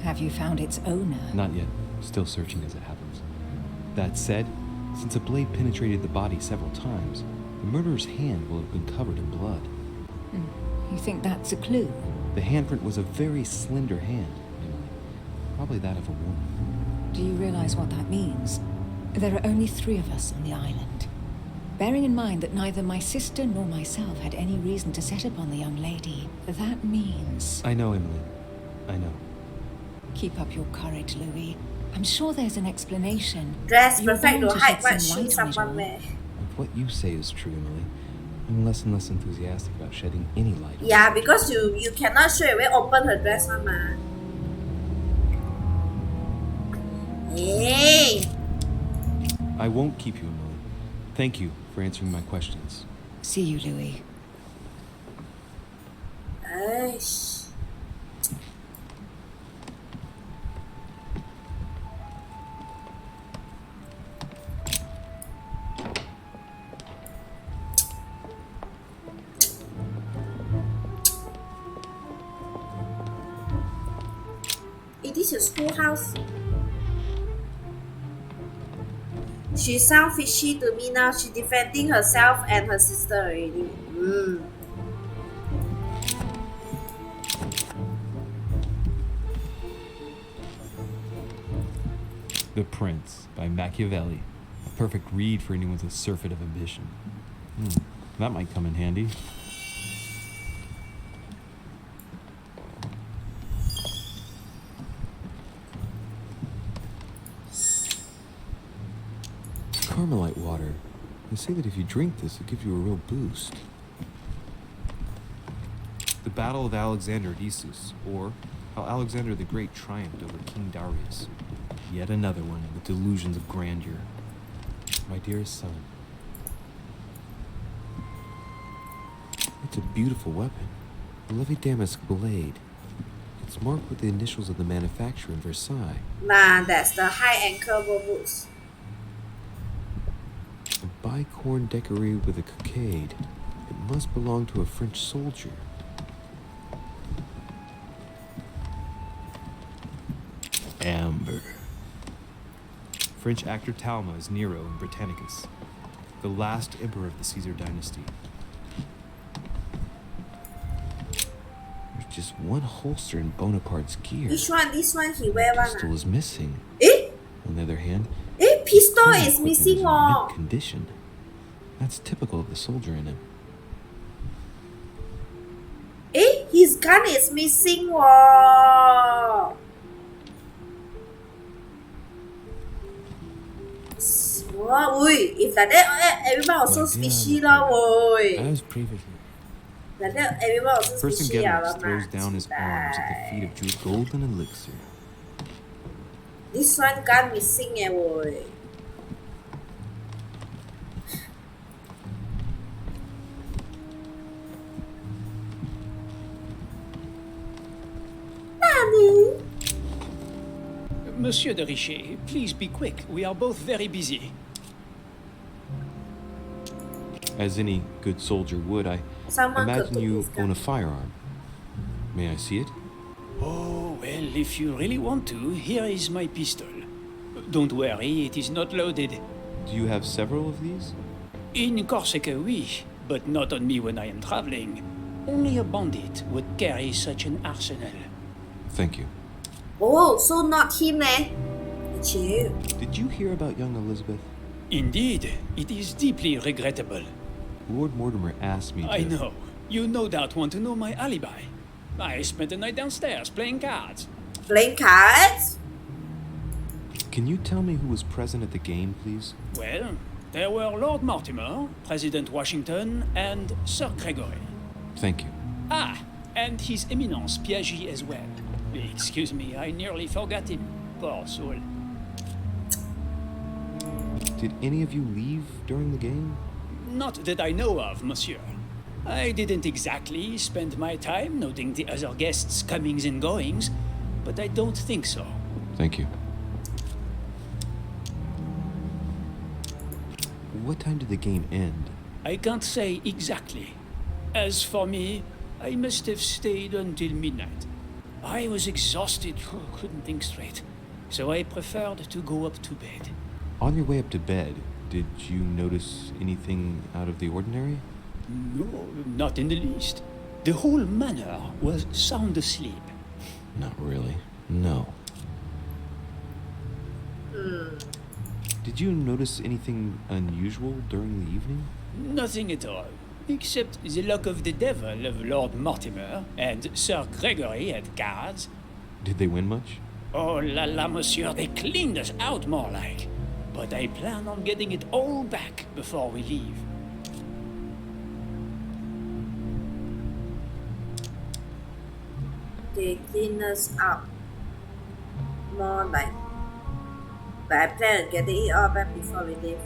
Have you found its owner? Not yet. Still searching as it happens. That said, since a blade penetrated the body several times, the murderer's hand will have been covered in blood. You think that's a clue? The handprint was a very slender hand, Emily. Probably that of a woman. Do you realize what that means? There are only 3 of us on the island. Bearing in mind that neither my sister nor myself had any reason to set upon the young lady, that means... I know, Emily. I know. Keep up your courage, Louis. I'm sure there's an explanation. Dress You're perfect bound to to hide shed what some shoes light on it someone all. wear. If what you say is true, Emily, I'm less and less enthusiastic about shedding any light on Yeah, because you cannot straight away open her dress, mama. Hey, I won't keep you, Emily. Thank you for answering my questions. See you, Louis. Aish. It is your schoolhouse. She sound fishy to me now. She defending herself and her sister already. The Prince by Machiavelli. A perfect read for anyone with a surfeit of ambition. That might come in handy. Carmelite water. They say that if you drink this, it gives you a real boost. The Battle of Alexander at Issus, or how Alexander the Great triumphed over King Darius. Yet another one with delusions of grandeur. My dearest son. It's a beautiful weapon. A lovely damask blade. It's marked with the initials of the manufacturer in Versailles. Nah, that's the high ankle boots. A bicorn decorated with a cockade. It must belong to a French soldier. Amber. French actor Talma is Nero in Britannicus, the last emperor of the Caesar dynasty. There's just one holster in Bonaparte's gear. Which one? This one he wear The one. pistol is missing. Eh? On the other hand, Pistol gun is equipment missing in oh. mint condition. That's typical of the soldier in him. His gun is missing oh. Wow, ui, if like that, everyone also My dear fishy Anna, lah, oi. As previously. Like that, everyone also Person fishy lah, Geddes throws down his arms at the feet of Jude Golden Elixir. This one gun missing eh, oi. Nani? Monsieur de Richet, please be quick. We are both very busy. As any good soldier would, I Someone could imagine put you this gun. own a firearm. May I see it? Oh, well, if you really want to, here is my pistol. Don't worry, it is not loaded. Do you have several of these? In Corsica, oui, but not on me when I am traveling. Only a bandit would carry such an arsenal. Thank you. Oh, so not him eh? Chill. Did you hear about young Elizabeth? Indeed, it is deeply regrettable. Lord Mortimer asked me to... I know. You no doubt want to know my alibi. I spent the night downstairs playing cards. Playing cards? Can you tell me who was present at the game, please? Well, there were Lord Mortimer, President Washington, and Sir Gregory. Thank you. Ah, and His Eminence Piaget as well. Excuse me, I nearly forgot him. Poor soul. Did any of you leave during the game? Not that I know of, monsieur. I didn't exactly spend my time noting the other guests' comings and goings, but I don't think so. Thank you. What time did the game end? I can't say exactly. As for me, I must have stayed until midnight. I was exhausted, couldn't think straight, so I preferred to go up to bed. On your way up to bed, did you notice anything out of the ordinary? No, not in the least. The whole manor was sound asleep. Not really. No. Did you notice anything unusual during the evening? Nothing at all, except the luck of the devil of Lord Mortimer and Sir Gregory at cards. Did they win much? Oh la la, monsieur, they cleaned us out more like. But I plan on getting it all back before we leave. They clean us up more like, but I plan on getting it all back before we leave.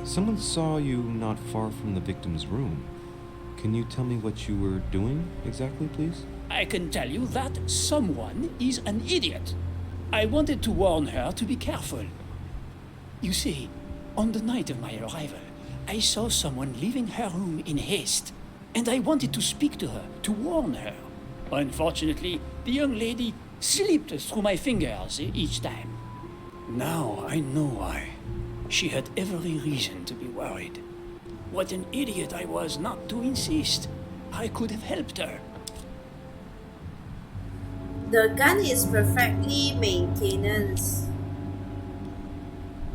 Someone saw you not far from the victim's room. Can you tell me what you were doing exactly, please? I can tell you that someone is an idiot. I wanted to warn her to be careful. You see, on the night of my arrival, I saw someone leaving her room in haste, and I wanted to speak to her, to warn her. Unfortunately, the young lady slipped through my fingers each time. Now I know why. She had every reason to be worried. What an idiot I was not to insist. I could have helped her. The gun is perfectly maintained.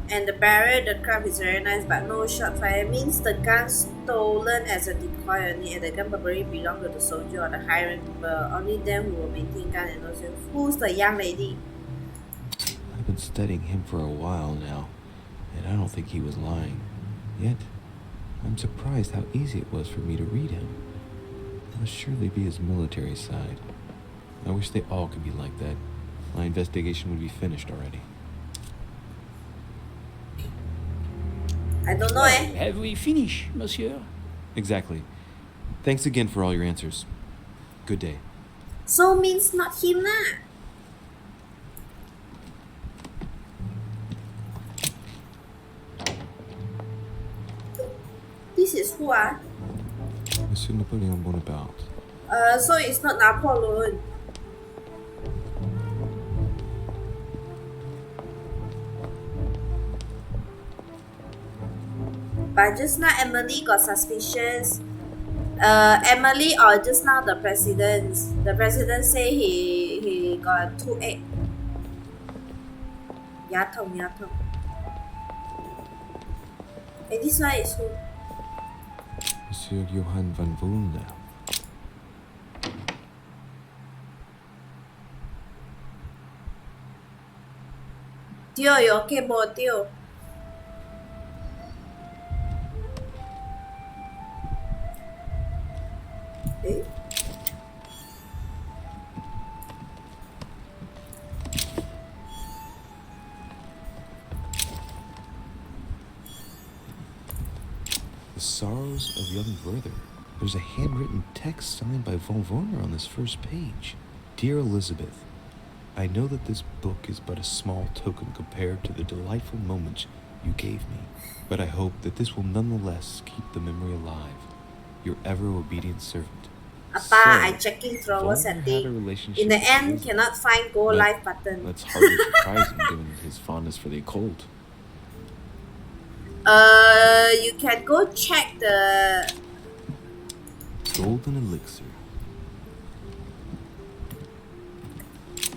And the barrel, the craft is very nice, but no shot fire. Means the gun stolen as a decoy only, and the gun probably belong to the soldier or the high rank people. Only them who will maintain gun and also. Who's the young lady? I've been studying him for a while now, and I don't think he was lying. Yet, I'm surprised how easy it was for me to read him. It must surely be his military side. I wish they all could be like that. My investigation would be finished already. I don't know, eh? Have we finished, monsieur? Exactly. Thanks again for all your answers. Good day. So means not him lah. This is who ah? Monsieur Napoleon Bonaparte. So it's not Napoleon. But just now Emily got suspicions. Emily or just now the president. The president say he got toothache. 牙痛牙痛. And this one is who? Monsieur Johann van Vulner. Tio, you okay, bo, Tio? Eh? The Sorrows of Young Werther. There's a handwritten text signed by von Werner on this first page. Dear Elizabeth, I know that this book is but a small token compared to the delightful moments you gave me, but I hope that this will nonetheless keep the memory alive. Your ever obedient servant. Appa, I checking drawer setting. In the end, cannot find go live button. That's hardly surprising given his fondness for the occult. You can go check the Golden Elixir.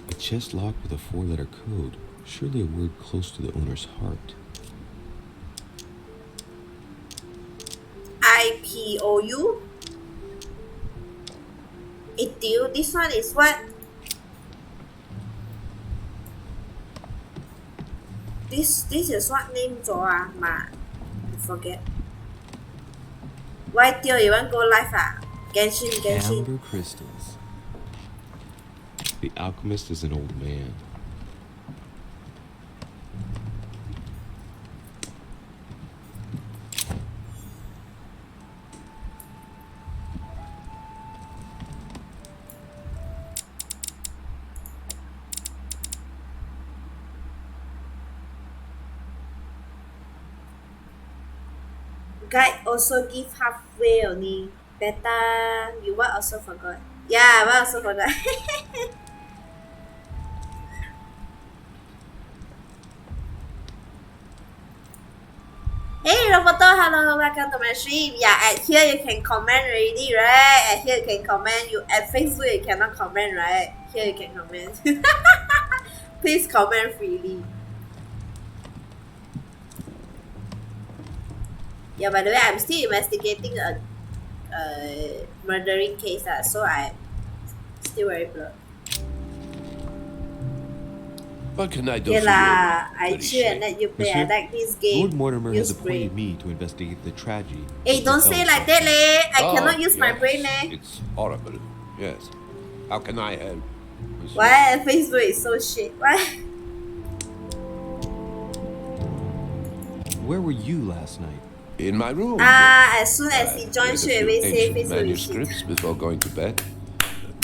A chest locked with a 4-letter code. Surely a word close to the owner's heart. IPOU. Itiu. This one is what? This is what name ah? Ma, I forget. Why Tio, you want go live ah? Genshin. Amber crystals. The alchemist is an old man. Guide also give halfway only. Beta, you what also forgot? Yeah, what also forgot? Hey Roboto, hello, welcome to my stream. Yeah, at here you can comment already, right? At here you can comment. You at Facebook you cannot comment, right? Here you can comment. Please comment freely. Yeah, by the way, I'm still investigating a murdering case, so I'm still very blurred. What can I do Okay for lah, you? I chill and let you play. I like this game. Lord Mortimer has Use brain. appointed me to investigate the tragedy. Hey, that don't befell say like that, leh. I Oh, cannot use my yes. brain, leh. It's horrible. Yes. How can I help? monsieur? Why Facebook is so shit? Why? Where were you last night? In my room. As soon as he Read joins, a straight few away say ancient Facebook is shit. manuscripts before going to bed.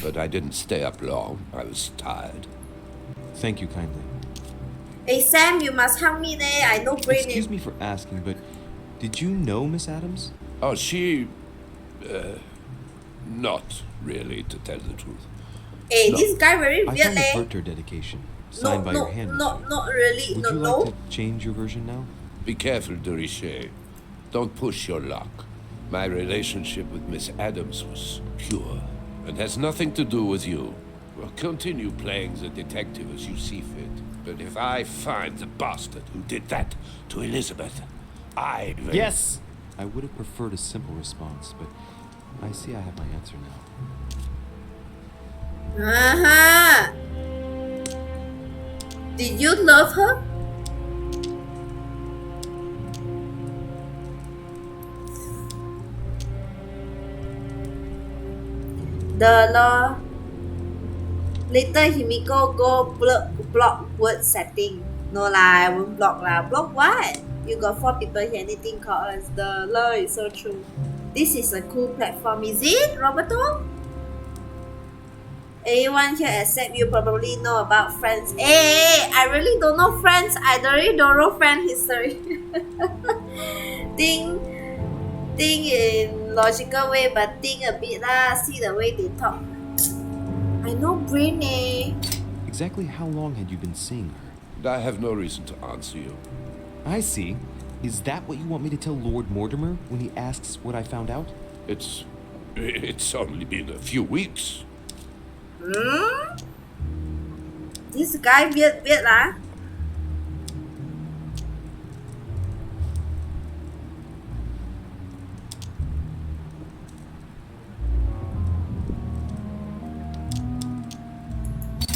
But I didn't stay up long. I was tired. Thank you kindly. Hey Sam, you must help me, leh. I no brain. Excuse me for asking, but did you know Miss Adams? Oh, she... not really, to tell the truth. Hey, No. this guy very I weird, found a leh. Werther dedication, signed by your hand. Not really. Would No, you no. like to change your version now? Be careful, de Richet. Don't push your luck. My relationship with Miss Adams was pure and has nothing to do with you. Well, continue playing the detective as you see fit. But if I find the bastard who did that to Elizabeth, I will... Yes! I would have preferred a simple response, but I see I have my answer now. Uh-huh. Did you love her? The law. Later Himiko go block word setting. No lah, I won't block lah. Block what? You got 4 people here, anything called us. The law is so true. This is a cool platform, is it, Roberto? Everyone here except you probably know about Friends. Hey, I really don't know Friends. I really don't know Friend history. think in logical way, but think a bit lah. See the way they talk. I know brain, eh. Exactly how long had you been seeing her? I have no reason to answer you. I see. Is that what you want me to tell Lord Mortimer when he asks what I found out? It's only been a few weeks. Hmm? This guy weird lah.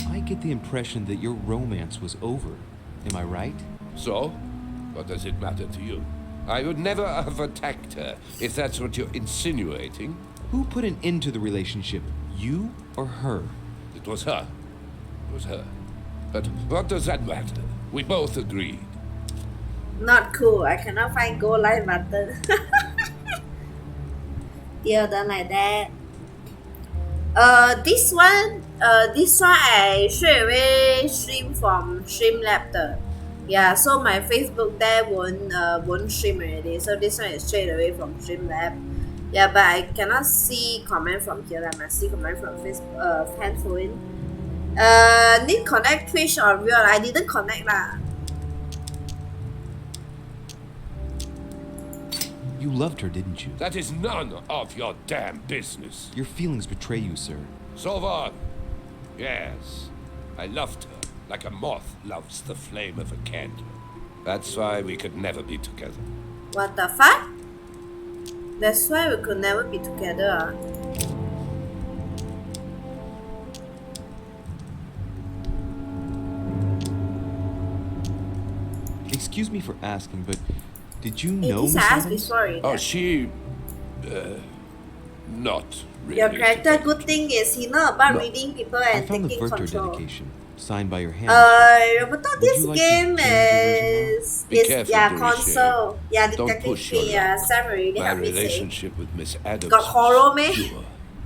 I get the impression that your romance was over. Am I right? So? What does it matter to you? I would never have attacked her, if that's what you're insinuating. Who put an end to the relationship? You or her? It was her. It was her. But what does that matter? We both agreed. Not cool. I cannot find go live button. Yeah, done like that. This one I straight away stream from Streamlabs. Yeah, so my Facebook there won't stream already. So this one is straight away from Streamlabs. Yeah, but I cannot see comment from here. I must see comment from Facebook, handphone. Need connect Twitch or real? I didn't connect lah. You loved her, didn't you? That is none of your damn business. Your feelings betray you, sir. So what? Yes, I loved her like a moth loves the flame of a candle. That's why we could never be together. What the fuck? That's why we could never be together. Excuse me for asking, but did you Hey, know this Miss I asked Adams? before already. Oh, she... not really. Your character to good thing is he know about No. reading people I and found the taking Werther control. dedication, signed by your hand. Roberto, Would this you like to game change your version is Be careful, yeah Doris console. Yeah, Don't Detective push your Fee. Yeah, luck. Sam already My helped me say. relationship with Miss Adams Got horror, is meh? pure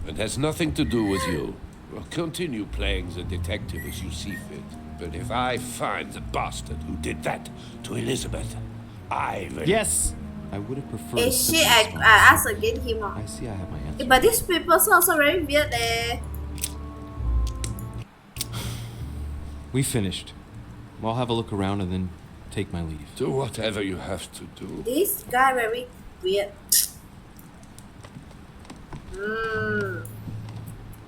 and has nothing to do with you. Well, continue playing the detective as you see fit. But if I find the bastard who did that to Elizabeth, I will... Yes! I would have preferred a Shit, simple I response. ask again him. I see I have my answer. But these people also very weird eh. We finished. I'll have a look around and then take my leave. Do whatever you have to do. This guy very weird.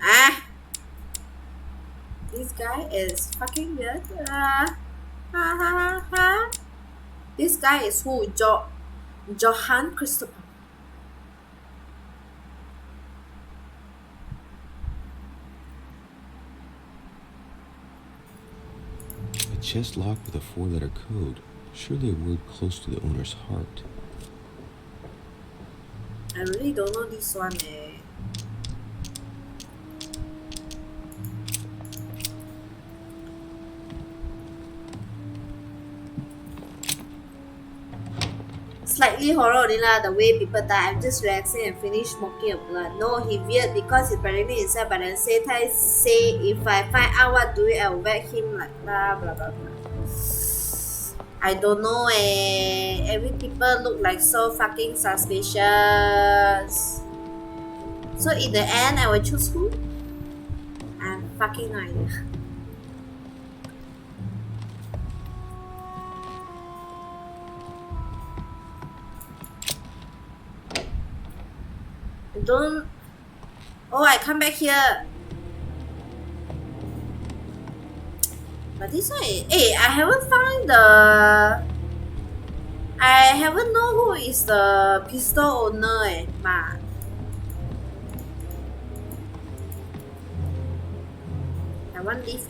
Ah. This guy is fucking weird. This guy is who? Johann Christopher. A chest locked with a 4-letter code. Surely a word close to the owner's heart. I really don't know this one eh. Slightly horror only lah, the way people die. I'm just relaxing and finish smoking a blunt. No, he weird because he's pregnant himself, but then say if I find out what do it, I will whack him like blah blah blah blah. I don't know eh. Every people look like so fucking suspicious. So in the end, I will choose who? I'm fucking no idea. Don't. Oh, I come back here. But this one, hey, I haven't found the. I haven't know who is the pistol owner, eh, ma. I want this.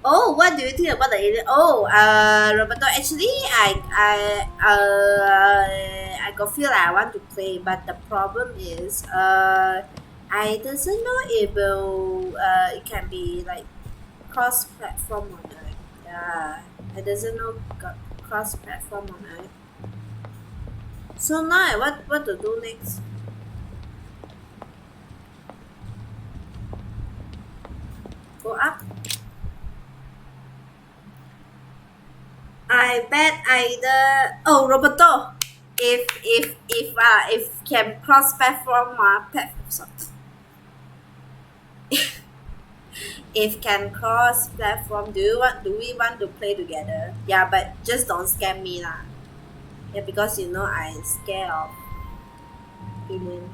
Oh, what do you think about the alien? Oh, Roberto, actually, I got feel like I want to play, but the problem is, I doesn't know it will, it can be like cross-platform or not. Yeah, I doesn't know got cross-platform or not. So now, what to do next? Go up. I bet either Roberto, if can cross platform if can cross platform, do we want to play together? Yeah, but just don't scam me lah. Yeah, because you know I'm scared of alien.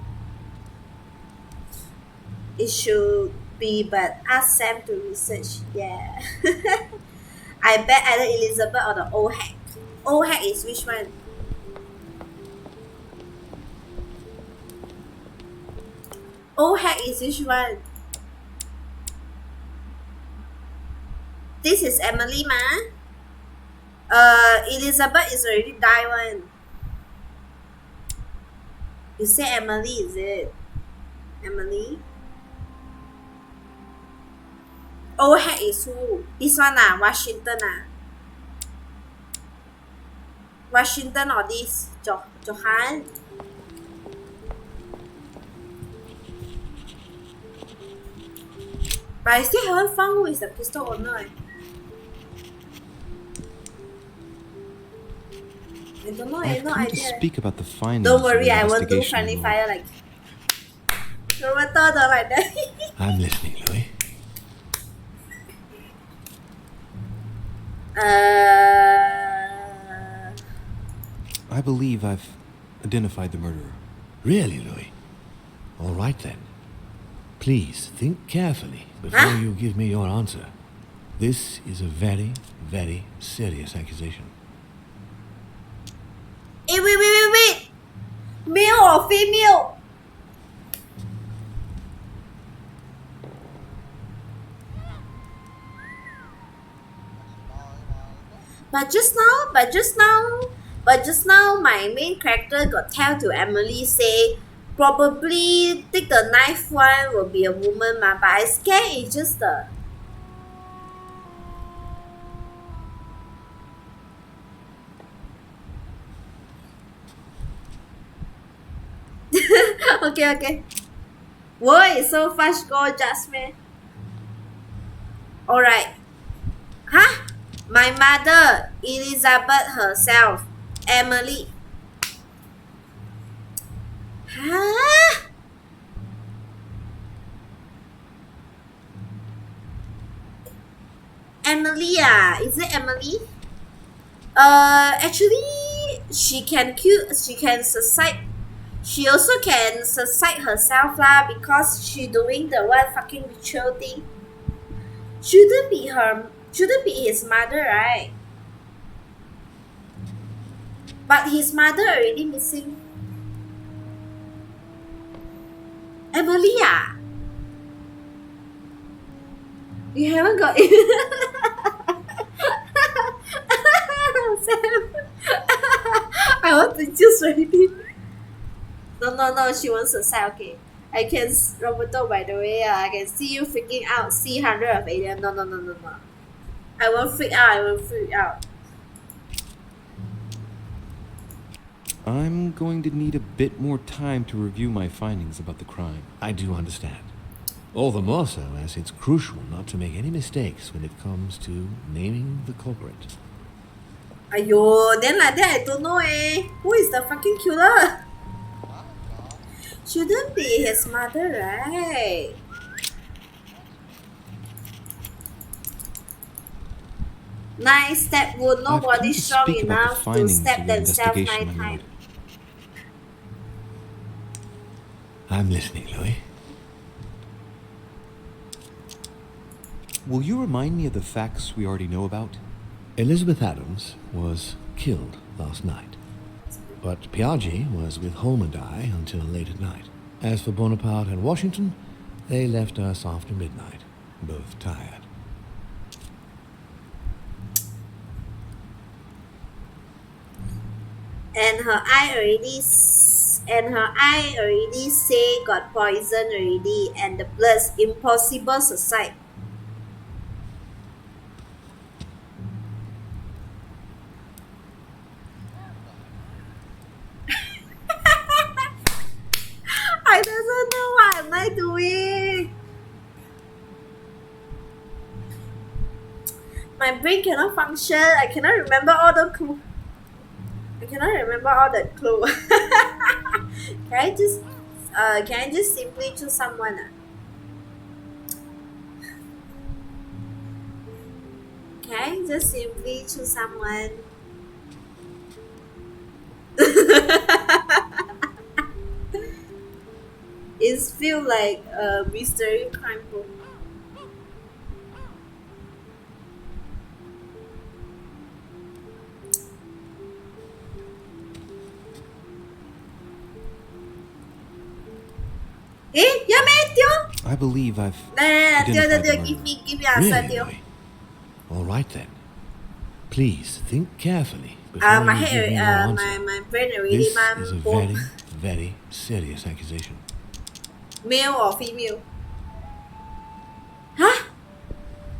It should be, but ask Sam to research. Yeah. I bet either Elizabeth or the old hack. Old hack is which one? Old hack is which one? This is Emily ma. Elizabeth is already died one. You say Emily, is it? Emily? Old hack is who? This one ah, Washington ah. Washington or this? Johan? But I still haven't found who is the pistol owner eh. I don't know, I have I've no come to idea. speak about the findings. Don't of the worry, I won't do investigation friendly report. fire like Roberto don't like that. I'm listening, Louis. I believe I've identified the murderer. Really, Louis? All right then. Please think carefully before you give me your answer. This is a very, very serious accusation. Hey, wait. Male or female? But just now, But just now, my main character got tell to Emily say, probably take the knife one will be a woman, but I scared it's just the. Okay. Why so fast go adjustment? Alright. Huh? My mother, Elizabeth herself, Emily. Huh? Emily, is it Emily? Actually, she can suicide. She also can suicide herself lah because she doing the one fucking ritual thing. Shouldn't be his mother, right? But his mother already missing. Emily, you haven't got it. Sam. I want to choose already. No, she wants to say, okay. I can, Roberto, by the way, I can see you freaking out, see 100 of alien. No. I won't freak out. I'm going to need a bit more time to review my findings about the crime. I do understand. All the more so as it's crucial not to make any mistakes when it comes to naming the culprit. Aiyo, then like that I don't know Who is the fucking killer? Shouldn't be his mother, right? Nice step wood, nobody strong enough to step themselves 9 times. I'm listening, Louis. Will you remind me of the facts we already know about? Elizabeth Adams was killed last night, but Piaggi was with Holm and I until late at night. As for Bonaparte and Washington, they left us after midnight, both tired. And her eye already say got poison already, and the blood's impossible suicide. I don't know what am I doing. My brain cannot function. I cannot remember all the clues. Can I just simply choose someone? Can I just simply choose someone? It feels like a mystery crime book. I believe I've Give identified me answer, Really, Teo. Louis? All right then. Please think carefully before My you give head, me your answer. my brain already This is a both very, very serious accusation. male or female. Huh?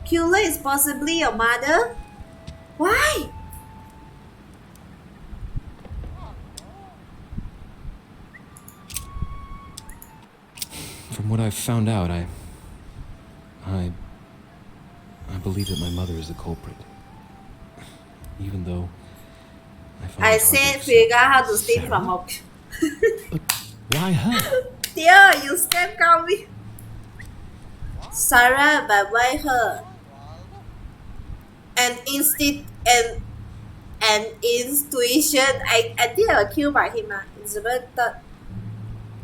Killer is possibly your mother? Why? From what I've found out, I believe that my mother is the culprit. Even though I find I it hard to said accept. figure how to steal from a Why her? Dear, you scam call me. Sarah, but why her? An intuition. I think I was killed by him. Elizabeth thought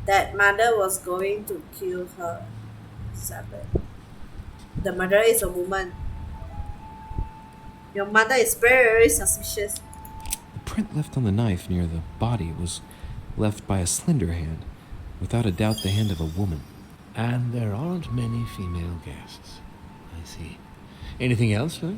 that mother was going to kill her. Elizabeth. The mother is a woman. Your mother is very, very suspicious. The print left on the knife near the body was left by a slender hand, without a doubt the hand of a woman. And there aren't many female guests. I see. Anything else, sir?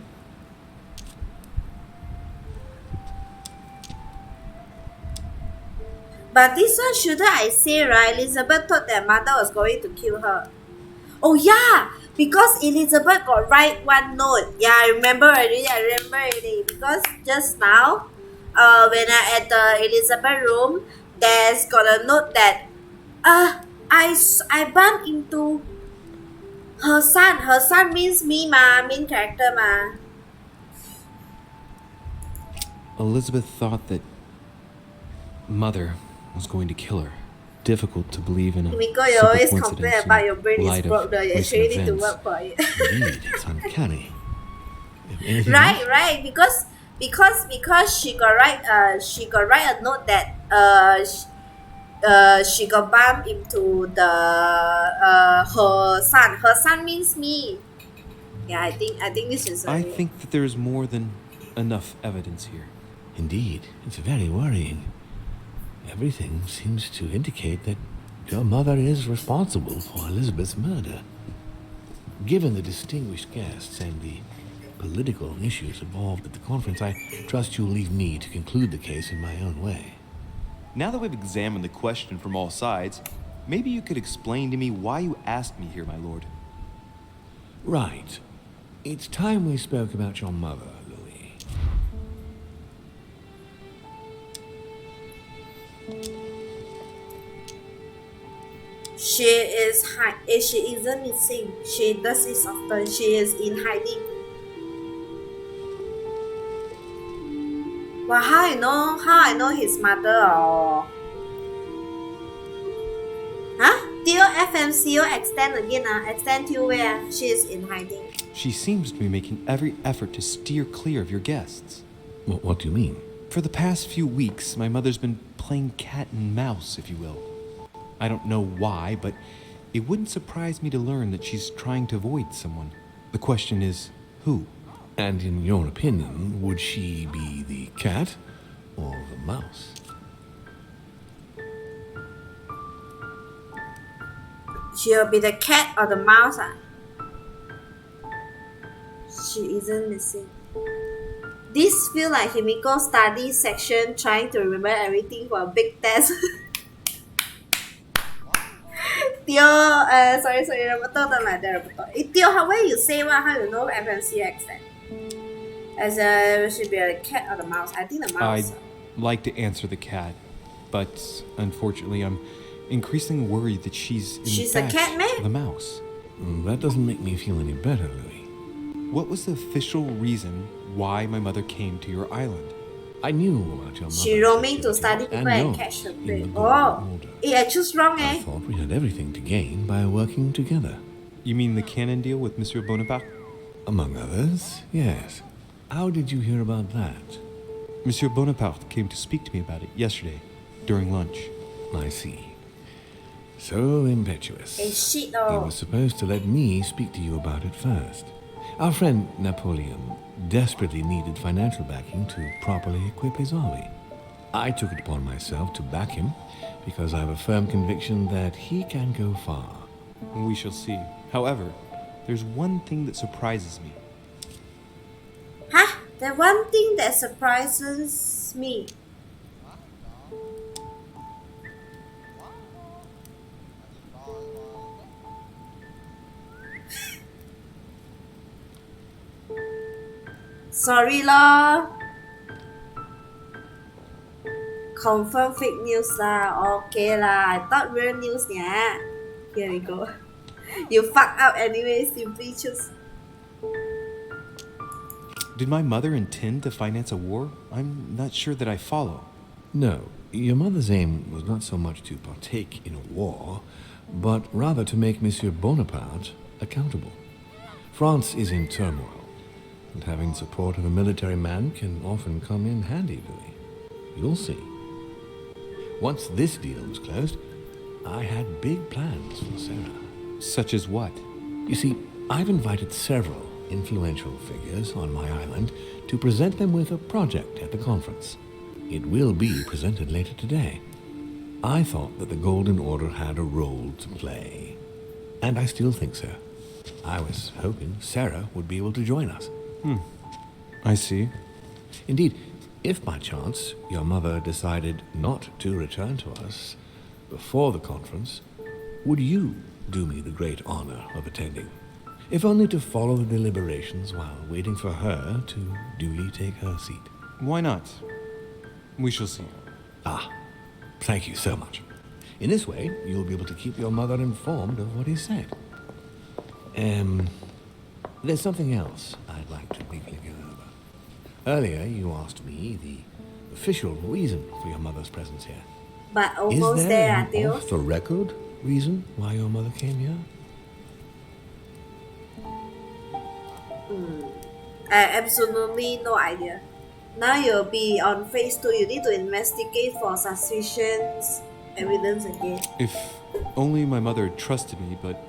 But this one, shouldn't I say, right? Elizabeth thought that mother was going to kill her. Oh yeah, because Elizabeth got write one note. Yeah, I remember already. Because just now, when I at the Elizabeth room, there's got a note that, I bumped into her son. Her son means me, main character, ma. Elizabeth thought that Mother was going to kill her. Difficult to believe in a Himiko, you simple always coincidence complain in about your brain is light of broke, though. You recent actually need to events. work for it. Indeed, it's uncanny. Anything Right, else? right. Because she got write a note that she got bumped into the her son. Her son means me. Yeah, I think this is. I think that there's more than enough evidence here. Indeed, it's very worrying. Everything seems to indicate that your mother is responsible for Elizabeth's murder. Given the distinguished guests and the political issues involved at the conference, I trust you'll leave me to conclude the case in my own way. Now that we've examined the question from all sides, maybe you could explain to me why you asked me here, my lord. Right. It's time we spoke about your mother, Louis. She isn't missing. She does this often. She is in hiding. Well, how I know his mother or Theo FMCO extend again extend to where she is in hiding. She seems to be making every effort to steer clear of your guests. What do you mean? For the past few weeks, my mother's been playing cat and mouse, if you will. I don't know why, but it wouldn't surprise me to learn that she's trying to avoid someone. The question is, who? And in your opinion, would she be the cat or the mouse? She'll be the cat or the mouse. She isn't missing. This feel like Himiko study section trying to remember everything for a big test. Theo, sorry, betul lah, betul. Theo, how will you say what? How you know FMC accent? As should be a cat or the mouse. I think the mouse. I'd like to answer the cat, but unfortunately, I'm increasingly worried that she's in fact a cat, man? the mouse. That doesn't make me feel any better, Louis. What was the official reason why my mother came to your island? I knew about your mother. She roaming to study people and yours catch the in prey. the Golden Oh, Order. I choose wrong, I thought we had everything to gain by working together. You mean the canon deal with Monsieur Bonaparte? Among others, yes. How did you hear about that? Monsieur Bonaparte came to speak to me about it yesterday, during lunch. I see. So impetuous. Shit, He oh. was supposed to let me speak to you about it first. Our friend Napoleon desperately needed financial backing to properly equip his army. I took it upon myself to back him because I have a firm conviction that he can go far. We shall see. However, there's one thing that surprises me. Huh? The one thing that surprises me. Sorry lah. Confirm fake news lah. Okay lah. I thought real news nya. Here we go. You fuck up anyway. Simply choose. Did my mother intend to finance a war? I'm not sure that I follow. No, your mother's aim was not so much to partake in a war, but rather to make Monsieur Bonaparte accountable. France is in turmoil, and having the support of a military man can often come in handy, Louis. You'll see. Once this deal was closed, I had big plans for Sarah. Such as what? You see, I've invited several influential figures on my island to present them with a project at the conference. It will be presented later today. I thought that the Golden Order had a role to play, and I still think so. I was hoping Sarah would be able to join us. I see. Indeed, If by chance your mother decided not to return to us before the conference, would you do me the great honor of attending? If only to follow the deliberations while waiting for her to duly take her seat. Why not? We shall see. Ah, thank you so much. In this way, you'll be able to keep your mother informed of what is said. There's something else I'd like to briefly go over. Earlier, you asked me the official reason for your mother's presence here. But almost Is there, there an Theo. off-the-record reason why your mother came here? I have absolutely no idea. Now you'll be on phase 2. You need to investigate for suspicions, evidence again. If only my mother trusted me, but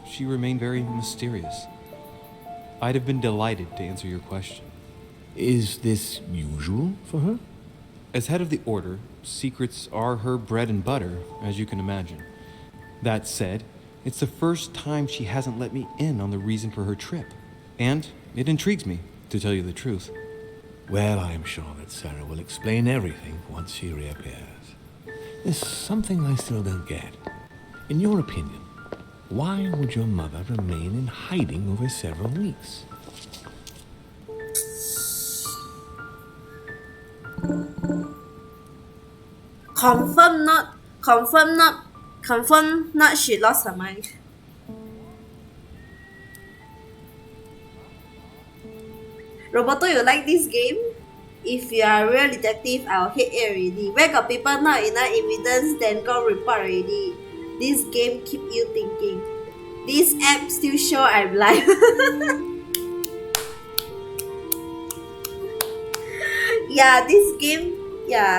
she remained very mysterious. I'd have been delighted to answer your question. Is this usual for her? As head of the Order, secrets are her bread and butter, as you can imagine. That said, it's the first time she hasn't let me in on the reason for her trip. And it intrigues me, to tell you the truth. Well, I am sure that Sarah will explain everything once she reappears. There's something I still don't get. In your opinion, why would your mother remain in hiding over several weeks? Confirm not she lost her mind. Roboto, you like this game? If you are a real detective, I'll hate it already. Where got people not enough evidence, then go report already. This game keep you thinking. This app still show I'm live. Yeah, this game,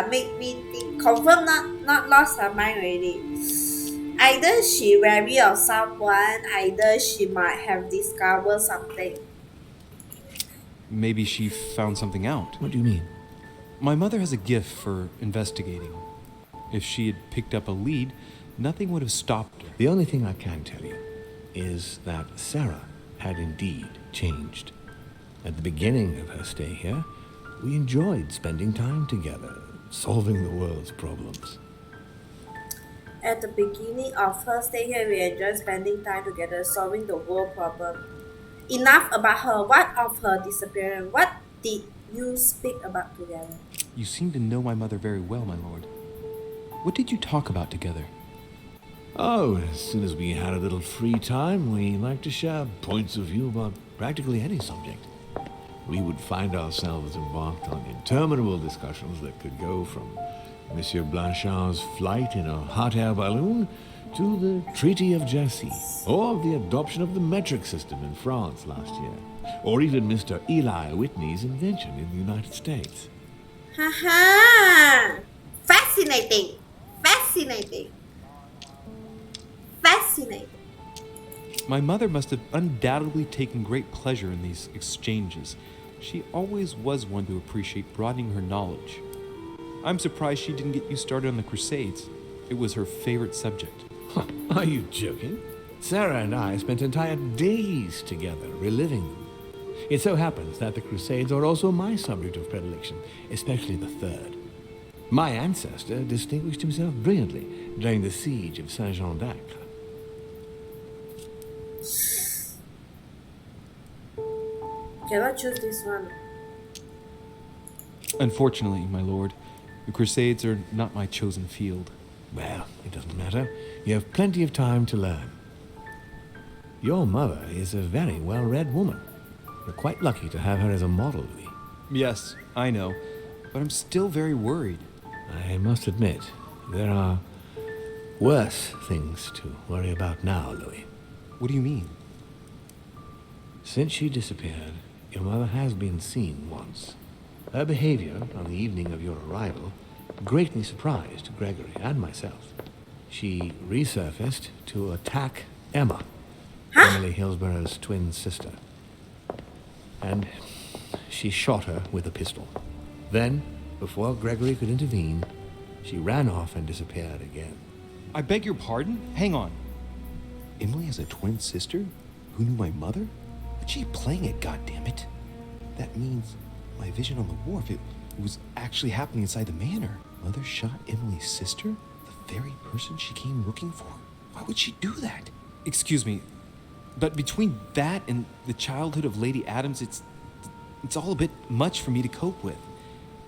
make me think. Confirm not lost her mind already. Either she wary of someone, either she might have discovered something. Maybe she found something out. What do you mean? My mother has a gift for investigating. If she had picked up a lead, nothing would have stopped her. The only thing I can tell you is that Sarah had indeed changed. At the beginning of her stay here, we enjoyed spending time together, solving the world's problems. At the beginning of her stay here, we enjoyed spending time together, solving the world problem. Enough about her. What of her disappearance? What did you speak about together? You seem to know my mother very well, my lord. What did you talk about together? Oh, as soon as we had a little free time, we liked to share points of view about practically any subject. We would find ourselves embarked on interminable discussions that could go from Monsieur Blanchard's flight in a hot air balloon to the Treaty of Jassy, or the adoption of the metric system in France last year, or even Mr. Eli Whitney's invention in the United States. Haha! Fascinating! Fascinating! Fascinating! My mother must have undoubtedly taken great pleasure in these exchanges. She always was one to appreciate broadening her knowledge. I'm surprised she didn't get you started on the Crusades. It was her favorite subject. Are you joking? Sarah and I spent entire days together reliving them. It so happens that the Crusades are also my subject of predilection, especially the third. My ancestor distinguished himself brilliantly during the siege of Saint-Jean d'Acre. Cannot choose this one. Unfortunately, my lord, the Crusades are not my chosen field. Well, it doesn't matter. You have plenty of time to learn. Your mother is a very well-read woman. We're quite lucky to have her as a model, Louis. Yes, I know, but I'm still very worried. I must admit, there are worse things to worry about now, Louis. What do you mean? Since she disappeared, your mother has been seen once. Her behavior on the evening of your arrival greatly surprised Gregory and myself. She resurfaced to attack Emma, Emily Hillsborough's twin sister. And she shot her with a pistol. Then, before Gregory could intervene, she ran off and disappeared again. I beg your pardon? Hang on. Emily has a twin sister who knew my mother? What's she playing at, goddammit? That means my vision on the wharf, it was actually happening inside the manor. Mother shot Emily's sister? The very person she came looking for? Why would she do that? Excuse me, but between that and the childhood of Lady Adams, it's all a bit much for me to cope with.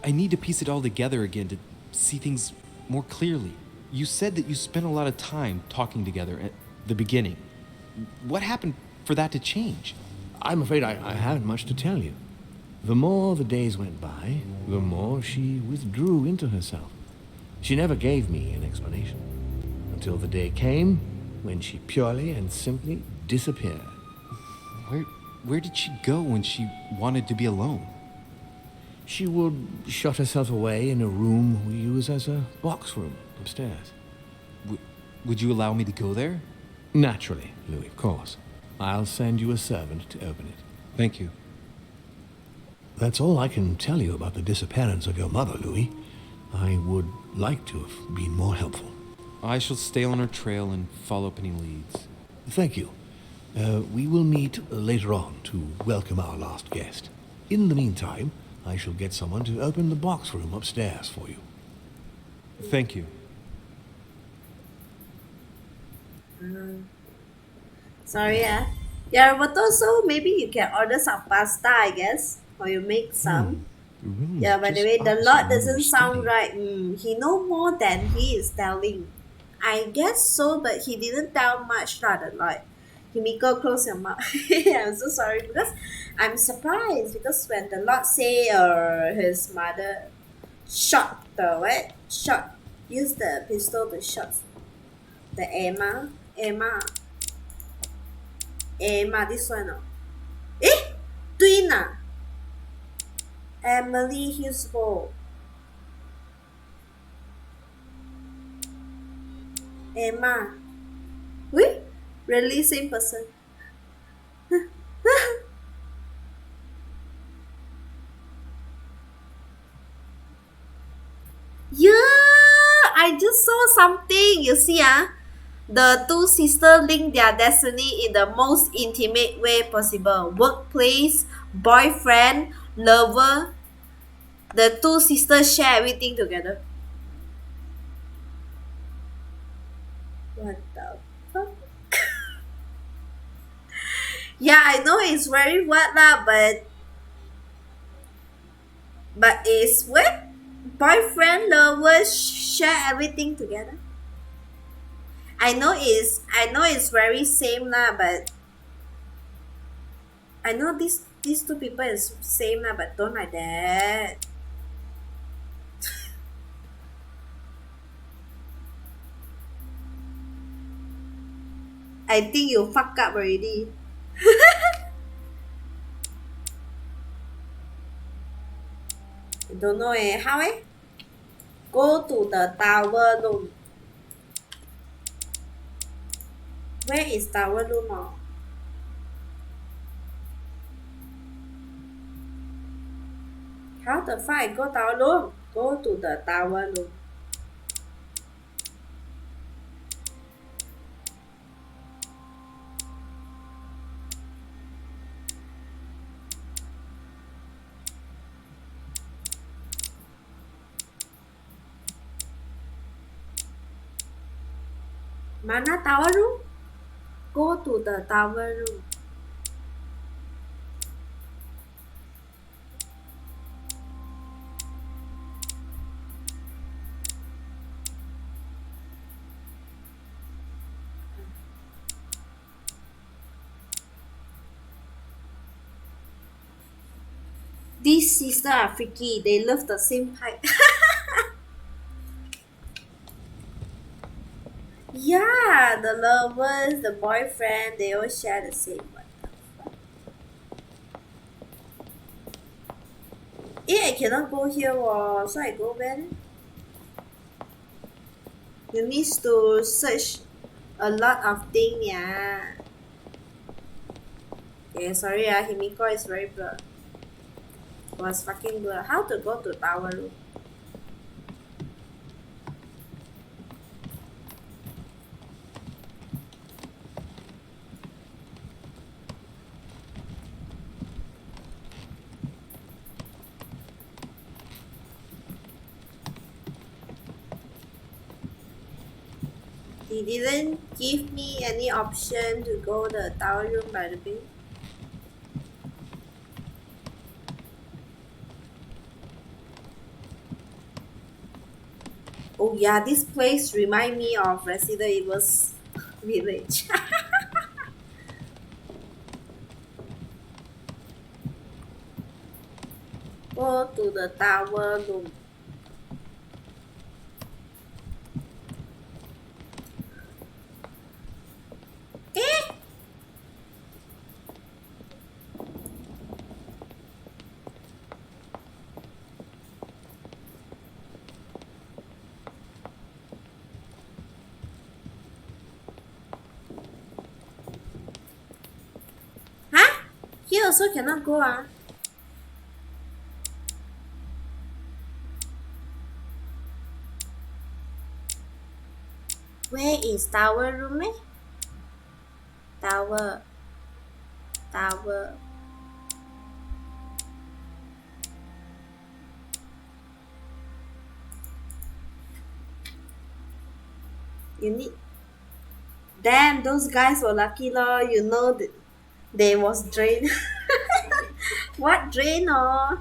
I need to piece it all together again to see things more clearly. You said that you spent a lot of time talking together at the beginning. What happened for that to change? I'm afraid I haven't much to tell you. The more the days went by, the more she withdrew into herself. She never gave me an explanation. Until the day came when she purely and simply disappeared. Where did she go when she wanted to be alone? She would shut herself away in a room we use as a box room upstairs. Would you allow me to go there? Naturally, Louis, of course. I'll send you a servant to open it. Thank you. That's all I can tell you about the disappearance of your mother, Louis. I would like to have been more helpful. I shall stay on her trail and follow up any leads. Thank you. We will meet later on to welcome our last guest. In the meantime, I shall get someone to open the box room upstairs for you. Thank you. Sorry, yeah, Roberto, so maybe you can order some pasta, I guess, or you make some. Yeah, by the way, the Lord doesn't sound right. He know more than he is telling. I guess so, but he didn't tell much, the Lord. Himiko, close your mouth. I'm so sorry because I'm surprised because when the Lord say his mother shot the what? Use the pistol to shot the Emma, this one. Twin Emily Hillsborough. Emma. Wait, really same person. Yeah, I just saw something. You see, the two sisters link their destiny in the most intimate way possible. Workplace, boyfriend, lover. The two sisters share everything together. What the fuck? Yeah, I know it's very what lah, but it's what? Boyfriend, lovers share everything together. I know it's very same lah, but I know these two people is same lah, but don't like that. I think you fuck up already. I don't know how go to the tower room. Where is tower room? How the fuck I go tower room? Go to the tower room. Mana tower room? Go to the tower room. These sisters are freaky. They love the same height. Yeah, the lovers, the boyfriend, they all share the same one. I cannot go here, so I go where? You need to search a lot of things, yeah. Yeah, sorry, Himiko is very blurred. Was fucking blurred. How to go to tower room? He didn't give me any option to go the tower room by the way. Oh yeah, this place remind me of Resident Evil's village. Go to the tower room. Eh? Huh? Here also cannot go ah. Where is tower room eh? Tower. Tower. You need. Damn, those guys were lucky lor. You know they was drain. What drain oh?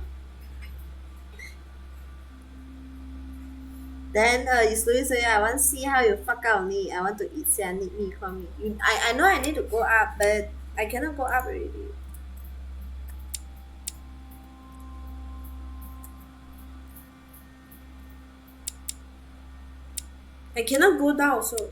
Then you slowly say I want to see how you fuck out me. I want to eat sia need me call me. I know I need to go up, but I cannot go up already. I cannot go down also.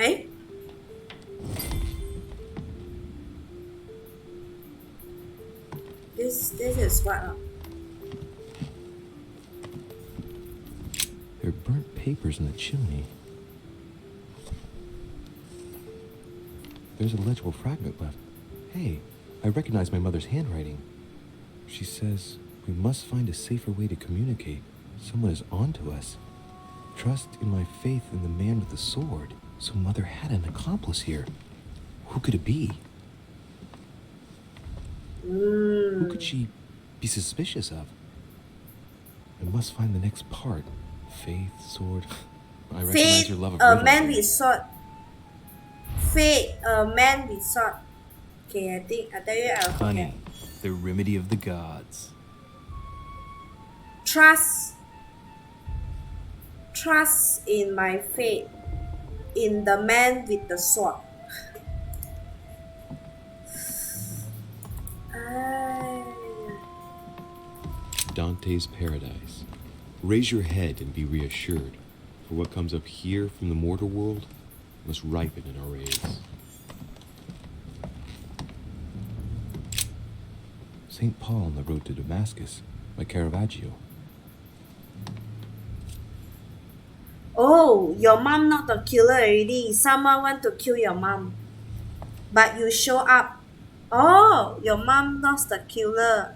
Eh? This is what? There are burnt papers in the chimney. There's a legible fragment left. Hey, I recognize my mother's handwriting. She says we must find a safer way to communicate. Someone is onto us. Trust in my faith in the man with the sword. So Mother had an accomplice here. Who could it be? Who could she be suspicious of? I must find the next part. Faith, sword. I recognize Faith, your love of a riddles. man with sword. Faith, a man with sword. Okay, I tell you I'll Honey, the remedy of the gods. Trust in my faith in the man with the sword. Dante's paradise. Raise your head and be reassured, for what comes up here from the mortal world must ripen in our raids. St. Paul on the road to Damascus by Caravaggio. Oh, your mom not the killer already. Someone want to kill your mom. But you show up. Oh, your mom not the killer.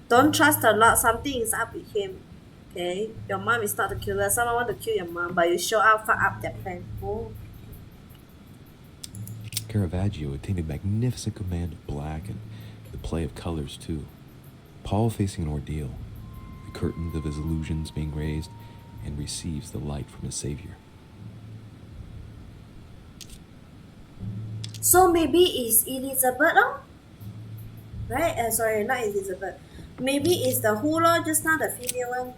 Don't trust the Lord. Something is up with him. Okay? Your mom is not the killer. Someone want to kill your mom, but you show up, fuck up their plan. Oh. Caravaggio attained a magnificent command of black and the play of colors too. Paul facing an ordeal, the curtains of his illusions being raised, and receives the light from his Savior. So maybe it's Elizabeth lor? Right? Sorry, not Elizabeth. Maybe it's the who lor, just now the female one.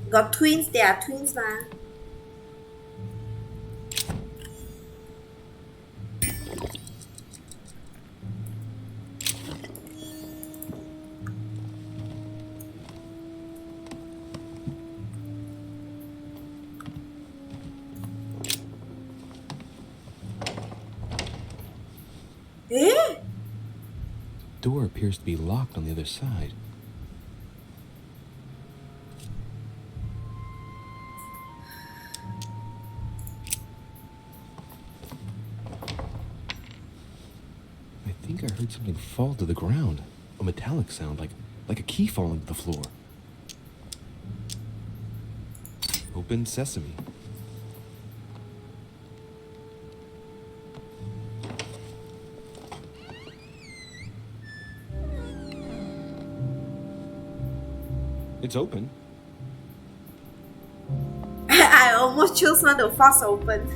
Got twins, they are twins ma. Eh? The door appears to be locked on the other side. think I heard something fall to the ground. A metallic sound, like a key falling to the floor. Open sesame. It's open. I almost chose one to force open.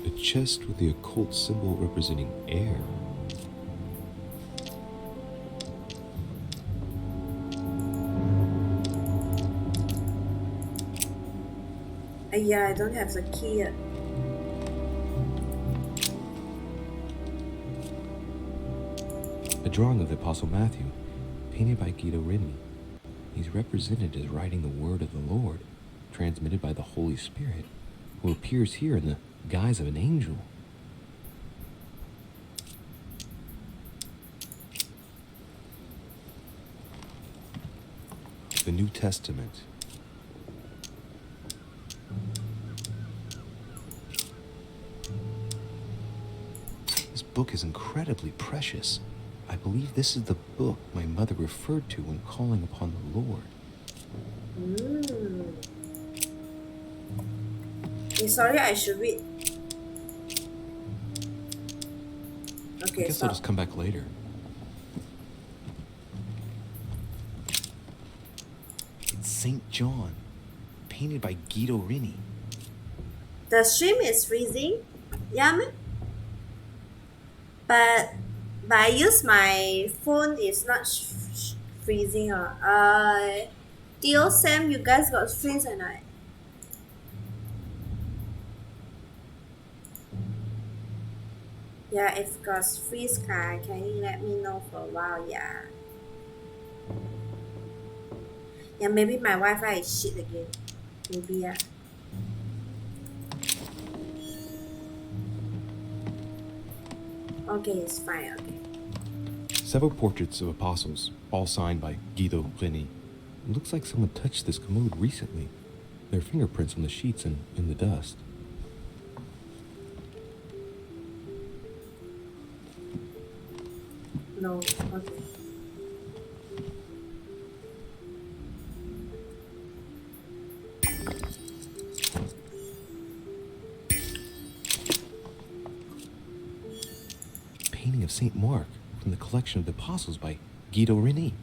A chest with the occult symbol representing air. Yeah, I don't have the key yet. A drawing of the Apostle Matthew, painted by Guido Reni. He's represented as writing the word of the Lord, transmitted by the Holy Spirit, who appears here in the guise of an angel. The New Testament. This book is incredibly precious. I believe this is the book my mother referred to when calling upon the Lord. Sorry, I should read. Okay, I guess stop. I'll just come back later. It's St. John, painted by Guido Reni. The stream is freezing. Yeah, man. But I use my phone, it's not freezing. Theo, Sam, you guys got freeze or not? Yeah, if got freeze, can you let me know for a while? Yeah. Yeah, maybe my Wi-Fi is shit again. Maybe, yeah. Okay, it's fine, okay. Several portraits of apostles, all signed by Guido Reni. It looks like someone touched this commode recently. There are fingerprints on the sheets and in the dust. No, okay. Painting of St. Mark from the collection of the apostles by Guido Reni.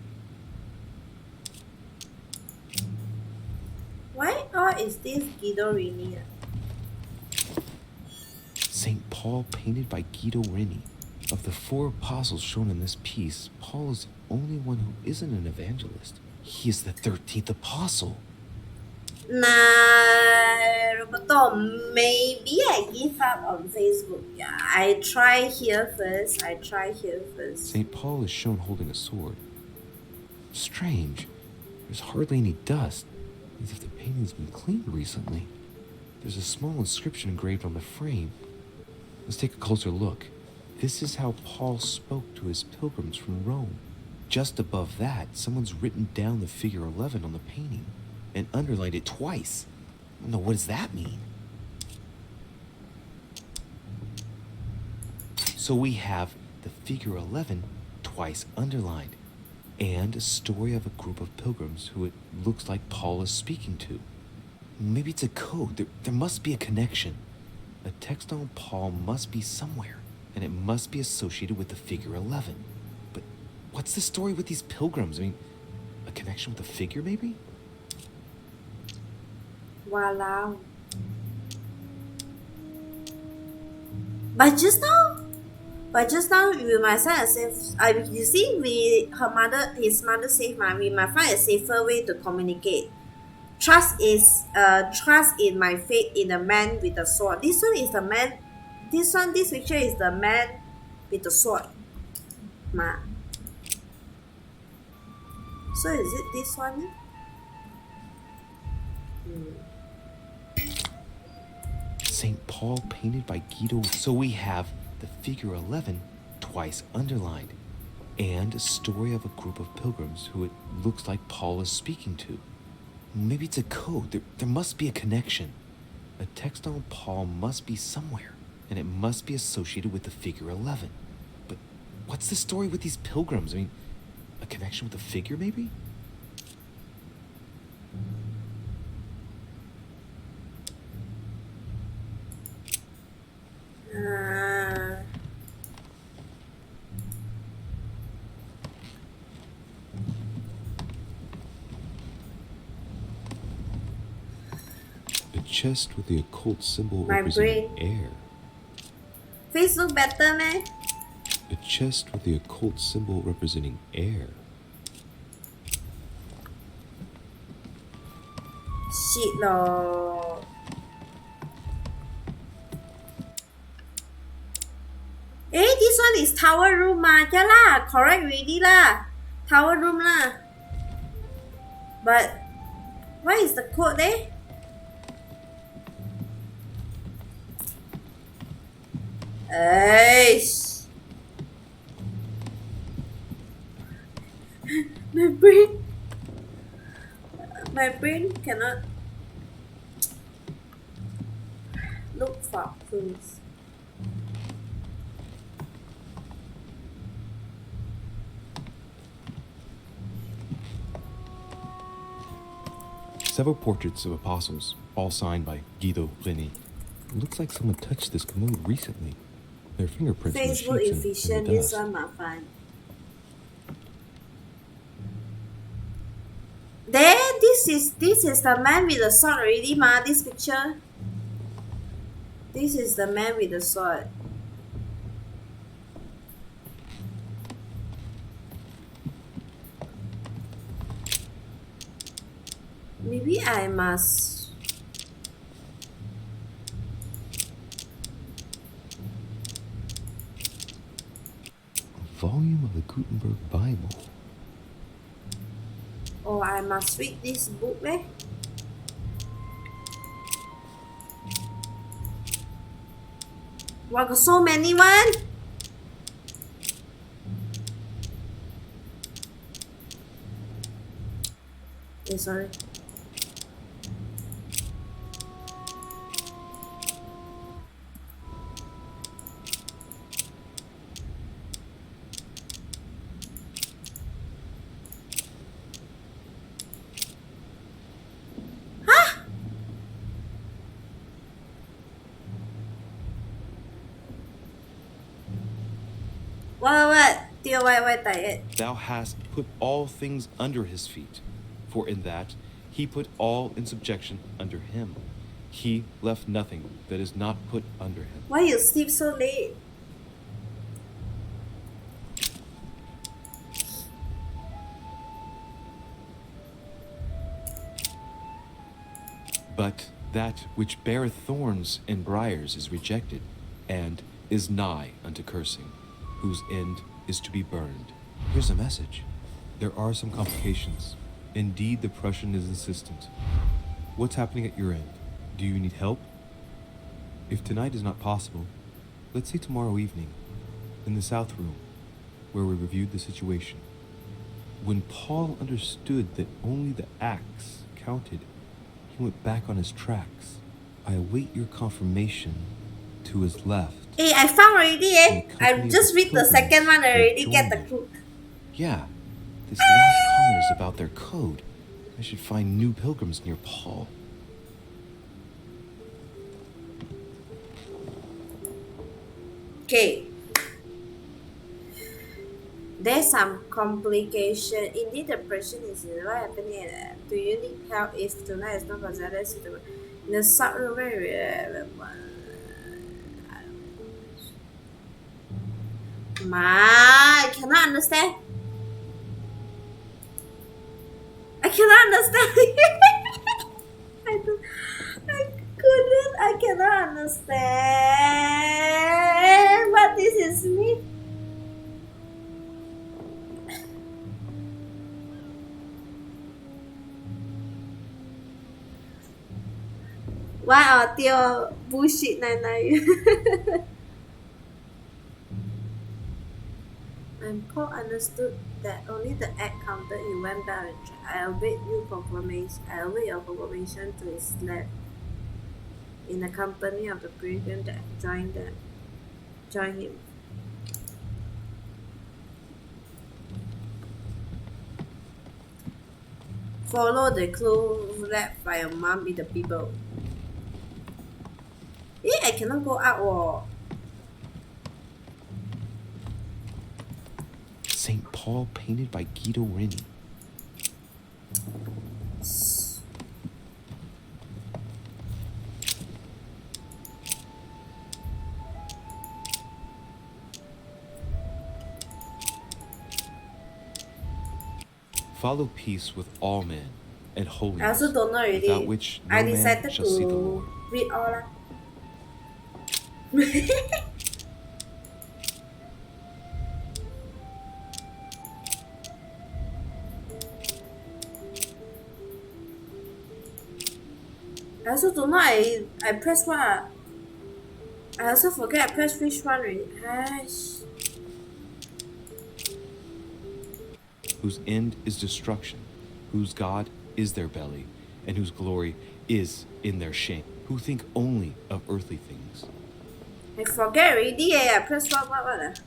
Why is this Guido Reni? St. Paul painted by Guido Reni. Of the 4 apostles shown in this piece, Paul is the only one who isn't an evangelist. He is the 13th apostle. Nah, Roberto, maybe I give up on Facebook. Yeah, I try here first. St. Paul is shown holding a sword. Strange. There's hardly any dust, as if the painting's been cleaned recently. There's a small inscription engraved on the frame. Let's take a closer look. This is how Paul spoke to his pilgrims from Rome. Just above that, someone's written down the figure 11 on the painting and underlined it twice. No, what does that mean? So we have the figure 11 twice underlined and a story of a group of pilgrims who it looks like Paul is speaking to. Maybe it's a code. There must be a connection. A text on Paul must be somewhere, and it must be associated with the figure 11. But what's the story with these pilgrims? I mean, a connection with the figure, maybe? Wow. But just now we might find a safe. You see, his mother said, we might find a safer way to communicate. Trust in my faith in the man with the sword. This one is the man. This picture is the man with the sword. Ma. So is it this one? St. Paul painted by Guido. So we have the figure 11 twice underlined and a story of a group of pilgrims who it looks like Paul is speaking to. Maybe it's a code. There must be a connection. A text on Paul must be somewhere, and it must be associated with the figure 11. But what's the story with these pilgrims? I mean, a connection with the figure, maybe? A chest with the occult symbol My representing brain. air. Face look better, man. A chest with the occult symbol representing air. Shit lor. This one is tower room ma. Yeah lah, correct already lah. Tower room lah. But what is the code there? Aish. My brain cannot look for clues. Several portraits of apostles, all signed by Guido Reni. It looks like someone touched this commode recently. Their fingerprints on the Facebook sheets and efficient, the this dust. one 麻烦. There, this is the man with the sword already ma, this picture. This is the man with the sword. Maybe I must A volume of the Gutenberg Bible. Oh, I must read this book eh? Wow, got so many one. Sorry. What? Dear, why tired? Thou hast put all things under his feet, for in that he put all in subjection under him. He left nothing that is not put under him. Why you sleep so late? But that which beareth thorns and briars is rejected, and is nigh unto cursing, whose end is to be burned. Here's a message. There are some complications. Indeed, the Prussian is insistent. What's happening at your end? Do you need help? If tonight is not possible, let's say tomorrow evening, in the South Room, where we reviewed the situation. When Paul understood that only the axe counted, he went back on his tracks. I await your confirmation to his left. Hey, I found already eh. In the I company just of read the pilgrims second one who already, joined get the me. clue. Yeah, this last column is about their code. I should find new pilgrims near Paul. Okay. There's some complication. Indeed, the person is what happening. Do you need help if tonight is not considered suitable? In the sub room, Ma, I cannot understand. I cannot understand. I cannot understand what this is mean. Why are Theo bullshit 99? I'm Paul understood that only the egg counted. He went back and tried. I await your confirmation to his lab in the company of the brilliant that joined him. Follow the clue left by your mom in the Bible. I cannot go out. St. Paul painted by Guido Reni. Follow peace with all men and I holiness, also don't know already. without which no I man decided shall see the to Lord. read all lah. I also don't know I press what. I also forget I pressed which one already. Gosh. Whose end is destruction, whose God is their belly, and whose glory is in their shame, who think only of earthly things. I forget already. I pressed what.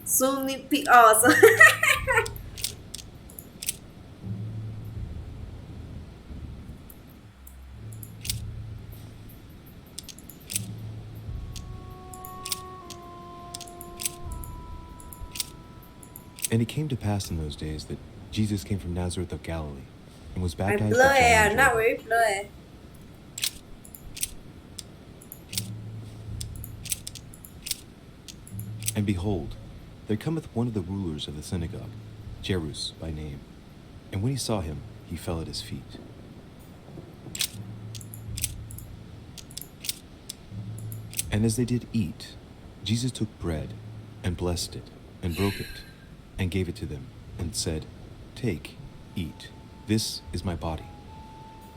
So nitpick also. And it came to pass in those days that Jesus came from Nazareth of Galilee and was I'm baptized blur by John in I'm not Jordan. very blur And behold, there cometh one of the rulers of the synagogue, Jairus by name. And when he saw him, he fell at his feet. And as they did eat, Jesus took bread and blessed it and broke it and gave it to them and said, Take, eat. This is my body.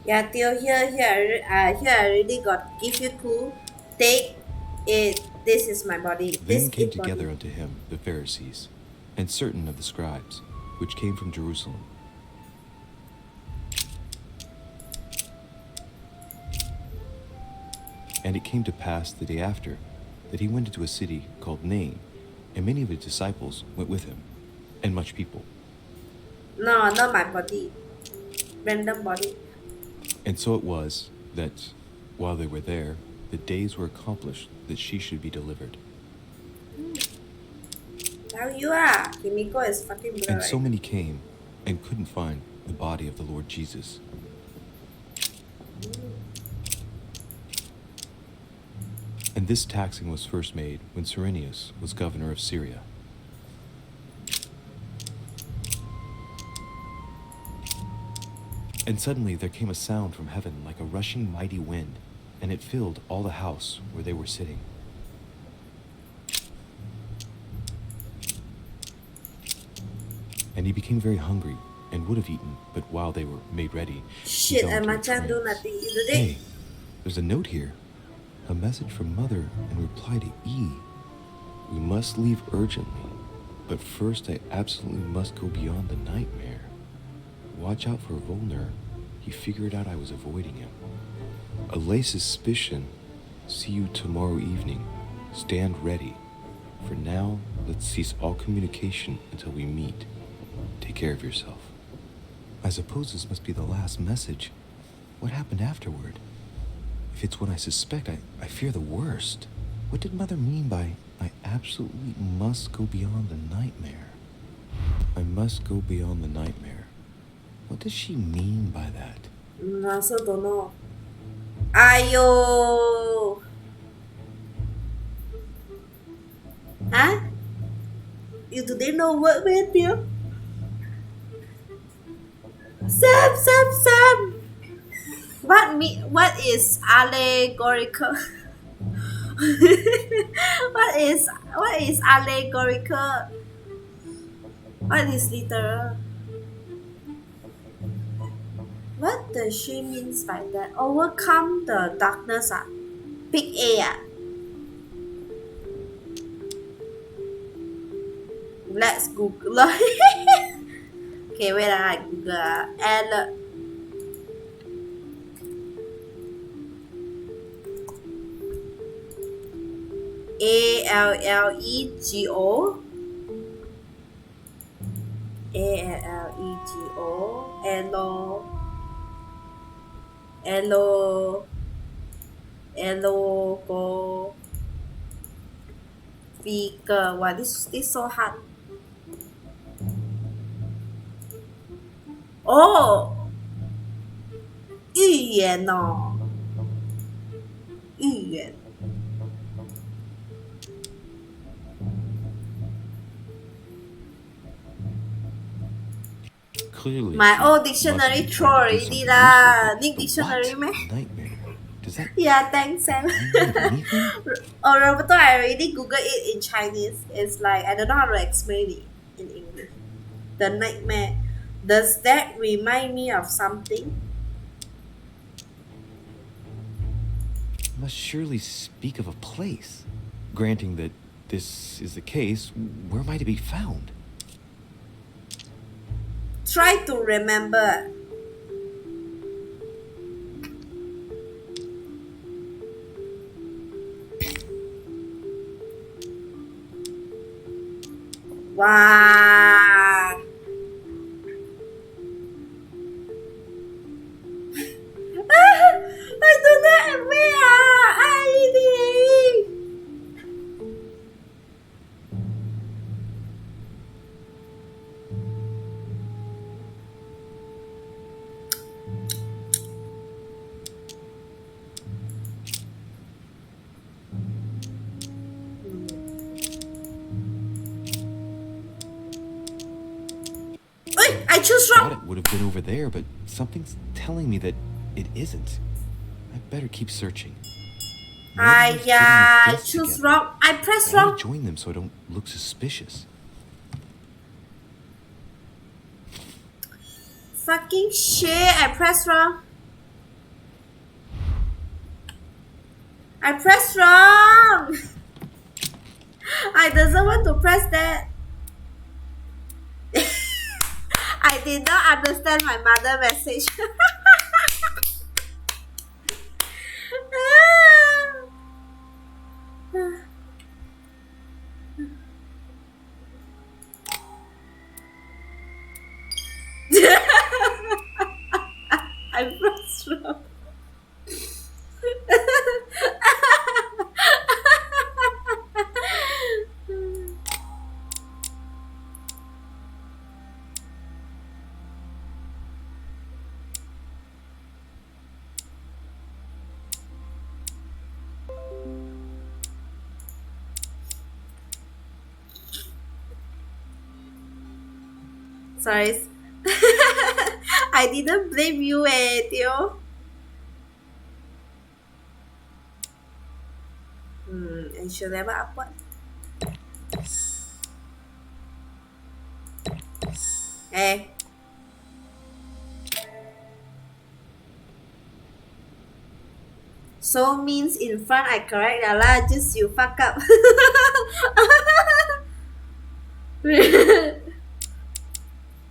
Yeah, till here I already got give you clue. Take it. This is my body. This Then came is body. together unto him the Pharisees and certain of the scribes, which came from Jerusalem. And it came to pass the day after that he went into a city called Nain, and many of his disciples went with him, and much people. No, not my body. Random body. And so it was that, while they were there, the days were accomplished that she should be delivered. Now you are. Kimiko is fucking blur. And so many came and couldn't find the body of the Lord Jesus. And this taxing was first made when Cyrenius was governor of Syria. And suddenly there came a sound from heaven like a rushing mighty wind, and it filled all the house where they were sitting. And he became very hungry and would have eaten, but while they were made ready, he Shit, fell I into a macam do trance. nothing. You do Hey, there's a note here. A message from Mother in reply to E. We must leave urgently, but first I absolutely must go beyond the nightmare. Watch out for Volner. He figured out I was avoiding him. Allay suspicion. See you tomorrow evening. Stand ready. For now, let's cease all communication until we meet. Take care of yourself. I suppose this must be the last message. What happened afterward? If it's what I suspect, I fear the worst. What did Mother mean by, I absolutely must go beyond the nightmare? I must go beyond the nightmare. What does she mean by that? I also don't know. Ayo. Huh? You do they know what with you? Sam. What is allegorical? what is allegorical? What is literal? What does she means by that? Overcome the darkness ah. Pick A ah. Let's Google. Okay, wait I Google L ALLEGO ALLEGO Elogo figure. Wow, this so hard. Oh, 预言哦，预言。Clearly. My she old must dictionary be throw trying to do already something lah. useful. Need dictionary What? meh? Nightmare. Does that Yeah, thanks Sam. mean anything? Oh, Roberto, I already Googled it in Chinese. It's like I don't know how to explain it in English. The nightmare. Does that remind me of something? Must surely speak of a place. Granting that this is the case, where am I to be found? Try to remember. Wow. I don't know where I I choose Thought wrong. it would have been over there, but something's telling me that it isn't. I better keep searching. Ah, Maybe yeah, I those kids choose together. wrong. I press I need wrong. to join them so I don't look suspicious. Fucking shit, I press wrong. I press wrong. I doesn't want to press that. I did not understand my mother message. I pressed wrong. Sorry. I didn't blame you, Theo. And should level up what? Hey. So means in front I correct lah, just you fuck up.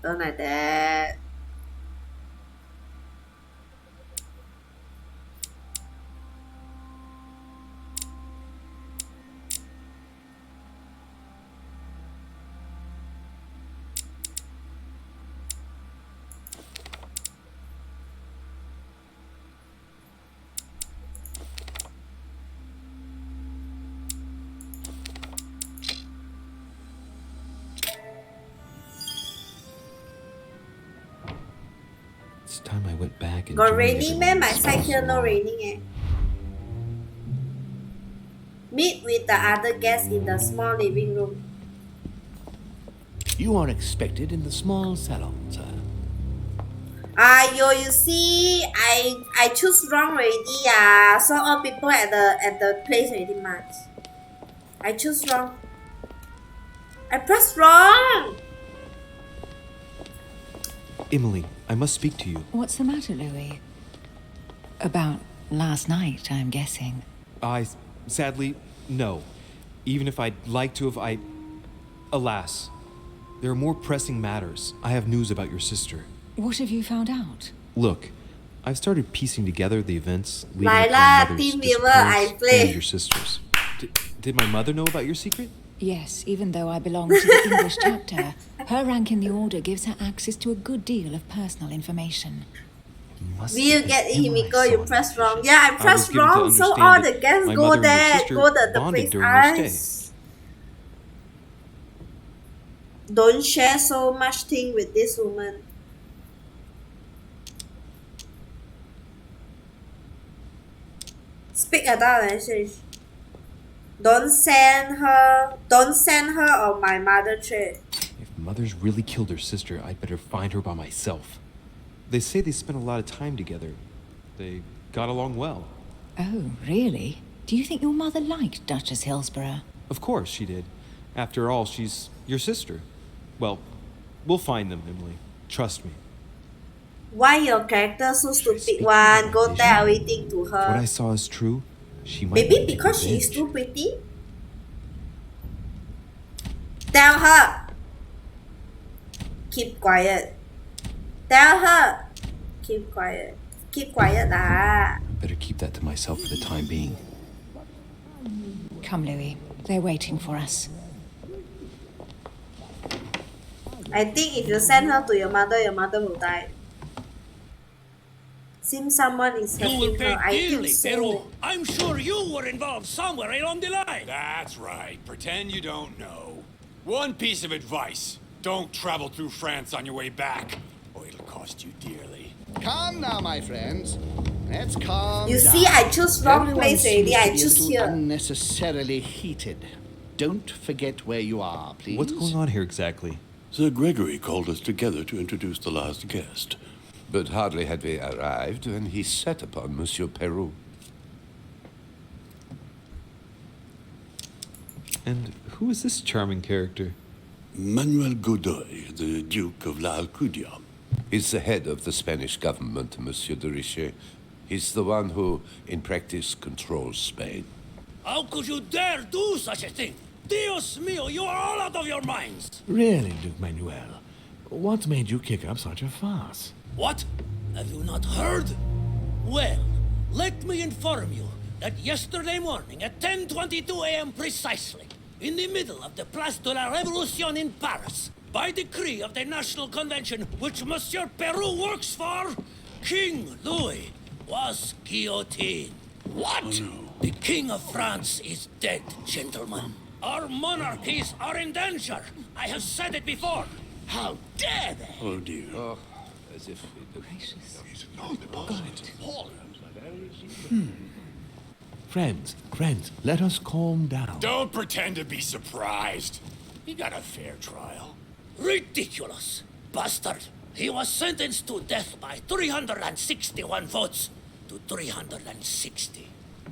Don't like that. It's time I went back and Got joined raining everyone man, my in side here no small raining eh. Meet with the other guests in the small living room. You are expected in the small salon, sir. Yo, you see, I choose wrong already, so all people at the place already much. I choose wrong. I pressed wrong. Emily, I must speak to you. What's the matter, Louis? About last night, I'm guessing. Sadly, no. Even if I'd like to have, alas. There are more pressing matters. I have news about your sister. What have you found out? Look, I've started piecing together the events leading Lila, up to my mother's Team Viewer, I disappearance play. and your sister's. Did my mother know about your secret? Yes, even though I belong to the English chapter, her rank in the Order gives her access to a good deal of personal information. Will you get it, Himiko? You press wrong. Yeah, I was pressed given to wrong, so understand all that the guests my go mother and your there, sister go the bonded place during your eyes. Don't share so much thing with this woman. Speak about message. Don't send her or my mother trade. If mother's really killed her sister, I'd better find her by myself. They say they spent a lot of time together. They got along well. Oh, really? Do you think your mother liked Duchess Hillsborough? Of course she did. After all, she's your sister. Well, we'll find them, Emily. Trust me. Why your character so stupid speak one? to Go her, tell vision? everything to If what I her. saw is true, she might Maybe want to take because she is revenge. too pretty? Tell her. Keep quiet. Tell her. Keep quiet. Keep quiet lah. Better keep that to myself for the time being. Come, Louis. They're waiting for us. I think if you send her to your mother will die. Seems someone is You will helping pay her. I think dearly, so. Peru. I'm sure you were involved somewhere along the line. That's right. Pretend you don't know. One piece of advice. Don't travel through France on your way back, or it'll cost you dearly. Calm now, my friends. Let's calm You down. see, I choose wrong Everyone place already. seems to I be a choose little here. unnecessarily heated. Don't forget where you are, please. What's going on here exactly? Sir Gregory called us together to introduce the last guest. But hardly had we arrived when he set upon Monsieur Peru. And who is this charming character? Manuel Godoy, the Duke of La Alcudia. He's the head of the Spanish government, Monsieur de Richet. He's the one who, in practice, controls Spain. How could you dare do such a thing? Dios mío, you are all out of your minds. Really, Duke Manuel? What made you kick up such a fuss? What? Have you not heard? Well, let me inform you that yesterday morning at 10:22 a.m. precisely, in the middle of the Place de la Révolution in Paris, by decree of the National Convention which Monsieur Peru works for, King Louis was guillotined. What? The King of France is dead, gentlemen. Our monarchies are in danger. I have said it before. How dare they? Oh dear. Oh, as if we did. Friends, let us calm down. Don't pretend to be surprised. He got a fair trial. Ridiculous! Bastard! He was sentenced to death by 361 votes to 360.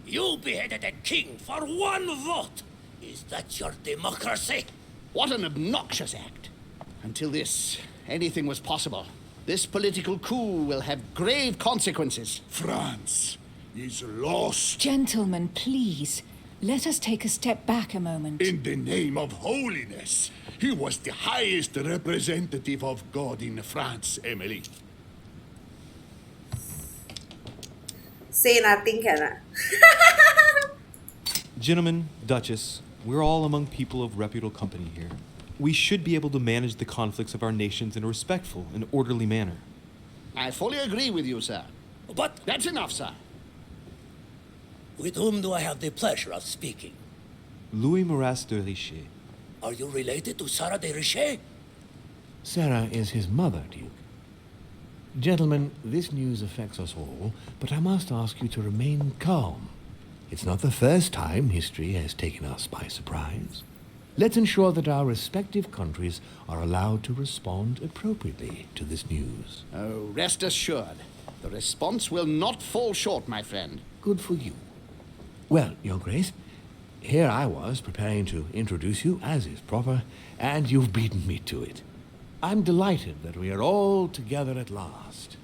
You beheaded a king for one vote! Is that your democracy? What an obnoxious act. Until this, anything was possible. This political coup will have grave consequences. France is lost. Gentlemen, please. Let us take a step back a moment. In the name of holiness. He was the highest representative of God in France, Emily. Say nothing cannot. Gentlemen, Duchess, we're all among people of reputable company here. We should be able to manage the conflicts of our nations in a respectful and orderly manner. I fully agree with you, sir. But That's enough, sir. with whom do I have the pleasure of speaking? Louis Maras de Richet. Are you related to Sarah de Richet? Sarah is his mother, Duke. Gentlemen, this news affects us all, but I must ask you to remain calm. It's not the first time history has taken us by surprise. Let's ensure that our respective countries are allowed to respond appropriately to this news. Oh, rest assured. The response will not fall short, my friend. Good for you. Well, Your Grace, here I was preparing to introduce you as is proper, and you've beaten me to it. I'm delighted that we are all together at last.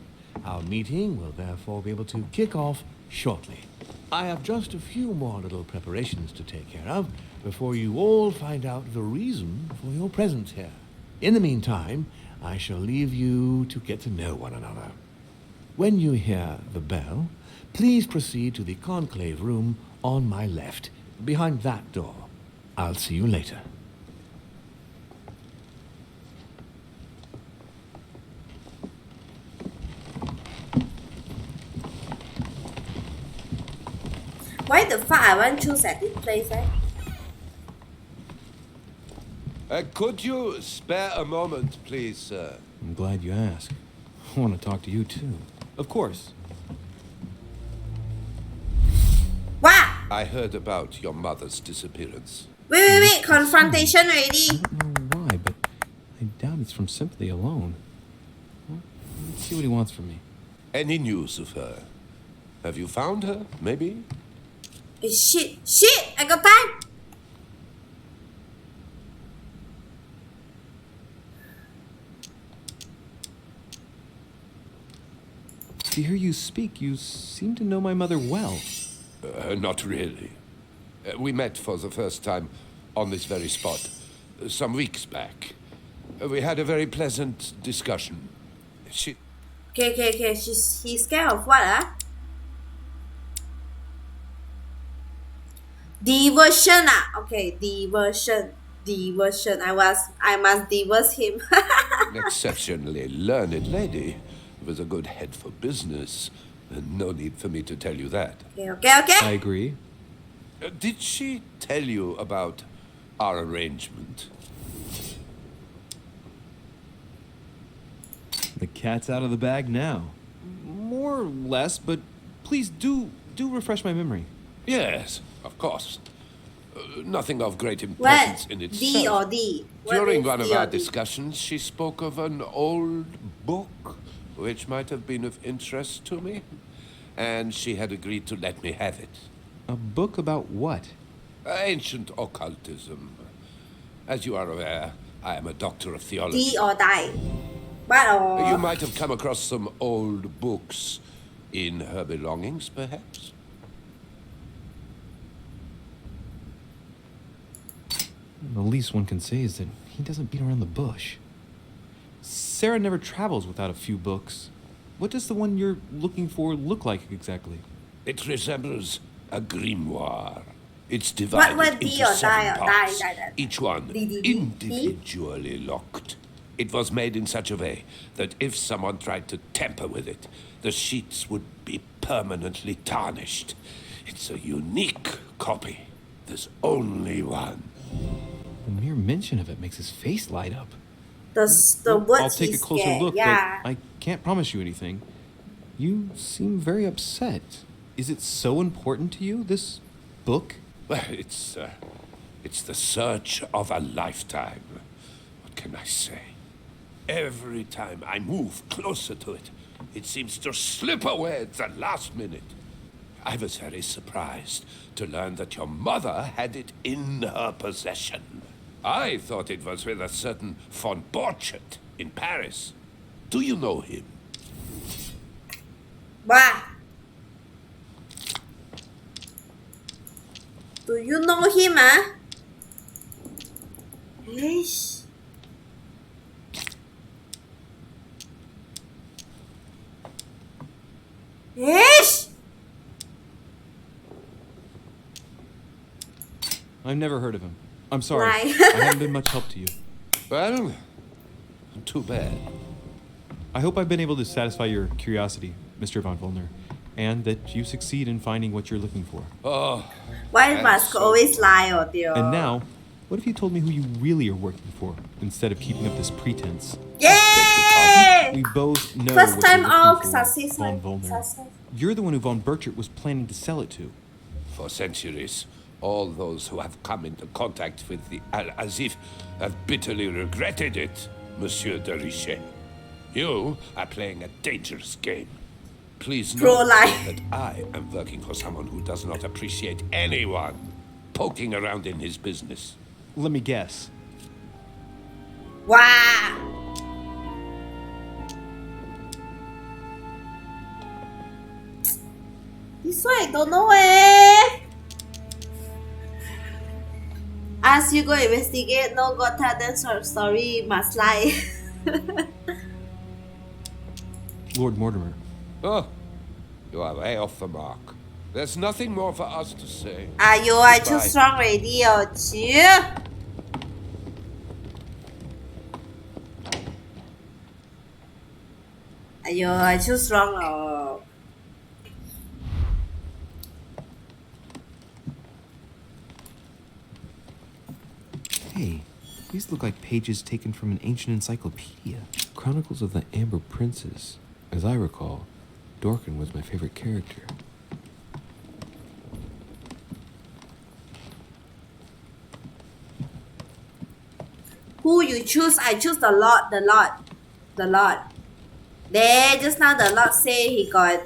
Our meeting will therefore be able to kick off shortly. I have just a few more little preparations to take care of before you all find out the reason for your presence here. In the meantime, I shall leave you to get to know one another. When you hear the bell, please proceed to the conclave room on my left, behind that door. I'll see you later. Why the fuck I want to choose at this place, eh? Could you spare a moment, please, sir? I'm glad you asked. I want to talk to you too. Of course. Wow! I heard about your mother's disappearance. Wait, confrontation already. I don't know why, but I doubt it's from sympathy alone. Well, let's see what he wants from me. Any news of her? Have you found her, maybe? Shit, I got time. To hear you speak, you seem to know my mother well. Not really. We met for the first time on this very spot some weeks back. We had a very pleasant discussion. She... Okay. He's scared of what, ah? Diversion, ah? Okay, diversion. I must divorce him. An exceptionally learned lady with a good head for business. No need for me to tell you that. Okay. I agree. Did she tell you about our arrangement? The cat's out of the bag now. More or less, but please do refresh my memory. Yes, of course. Nothing of great importance in itself. D or D? During one of our discussions, she spoke of an old book which might have been of interest to me, and she had agreed to let me have it. A book about what? Ancient occultism. As you are aware, I am a doctor of theology. D or die? What or... You might have come across some old books in her belongings, perhaps? The least one can say is that he doesn't beat around the bush. Sarah never travels without a few books. What does the one you're looking for look like exactly? It resembles a grimoire. It's divided What into D or 7 die or parts, die? each one D? individually locked. It was made in such a way that if someone tried to tamper with it, the sheets would be permanently tarnished. It's a unique copy. There's only one. The mere mention of it makes his face light up. The words I'll take a he's closer scared. look, Yeah. but I can't promise you anything. You seem very upset. Is it so important to you, this book? Well, it's the search of a lifetime. What can I say? Every time I move closer to it, it seems to slip away at the last minute. I was very surprised to learn that your mother had it in her possession. I thought it was with a certain von Borchardt in Paris. Do you know him? Wow. Do you know him, ah? Ish. I've never heard of him. I'm sorry. Right. I haven't been much help to you. Well, too bad. I hope I've been able to satisfy your curiosity, Mr. von Wollner, and that you succeed in finding what you're looking for. Oh. Why must always lie, oh dear? And now, what if you told me who you really are working for, instead of keeping up this pretense? Yay! We both know First what time you're all looking for, success. von Wollner. You're the one who von Borchardt was planning to sell it to. For centuries, all those who have come into contact with the Al-Azif have bitterly regretted it, Monsieur de Richet. You are playing a dangerous game. Please know that I am working for someone who does not appreciate anyone poking around in his business. Let me guess. Wow! This one I don't know eh. Ask you go investigate, no go tell them sort of story, must lie. Lord Mortimer. Oh, you are way off the mark. There's nothing more for us to say. Ayo, I too Goodbye. strong already, oh chill. Ayo, I too strong oh. Hey, these look like pages taken from an ancient encyclopedia. Chronicles of the Amber Princes. As I recall, Dorkin was my favorite character. Who you choose? I choose the Lord. There, just now the Lord say he got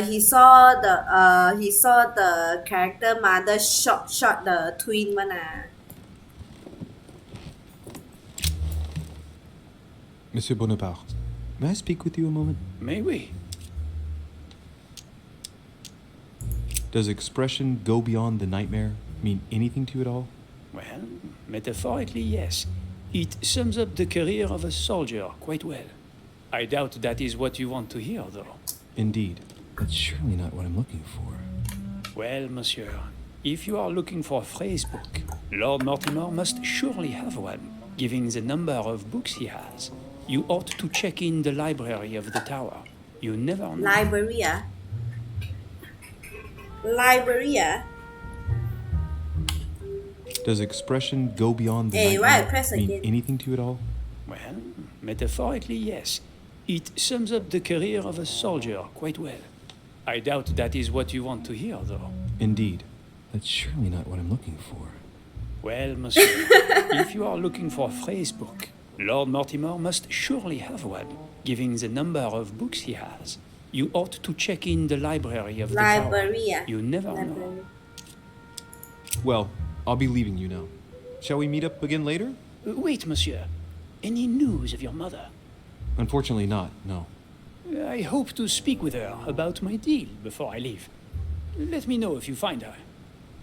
he saw the character mother shot the twin one ah. Monsieur Bonaparte, may I speak with you a moment? May we? Does expression "go beyond the nightmare" mean anything to you at all? Well, metaphorically, yes. It sums up the career of a soldier quite well. I doubt that is what you want to hear, though. Indeed. That's surely not what I'm looking for. Well, monsieur, if you are looking for a phrase book, Lord Mortimer must surely have one, given the number of books he has. You ought to check in the library of the tower. You never know. Library ah. Library ah. Does expression "go beyond the Hey, why I nightmare" press mean again? anything to you at all? Well, metaphorically, yes. It sums up the career of a soldier quite well. I doubt that is what you want to hear, though. Indeed. That's surely not what I'm looking for. Well, monsieur, if you are looking for a phrase book, Lord Mortimer must surely have one, given the number of books he has. You ought to check in the library of the tower. Library ah. You never know. Library. Well, I'll be leaving you now. Shall we meet up again later? Wait, monsieur. Any news of your mother? Unfortunately not, no. I hope to speak with her about my deal before I leave. Let me know if you find her.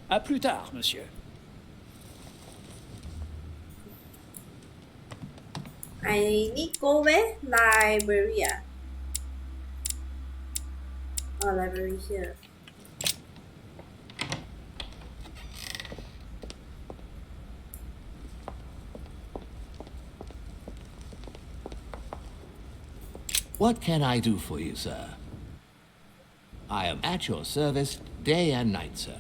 À plus tard, monsieur. I need go where? Library ah. Oh, library here. What can I do for you, sir? I am at your service day and night, sir.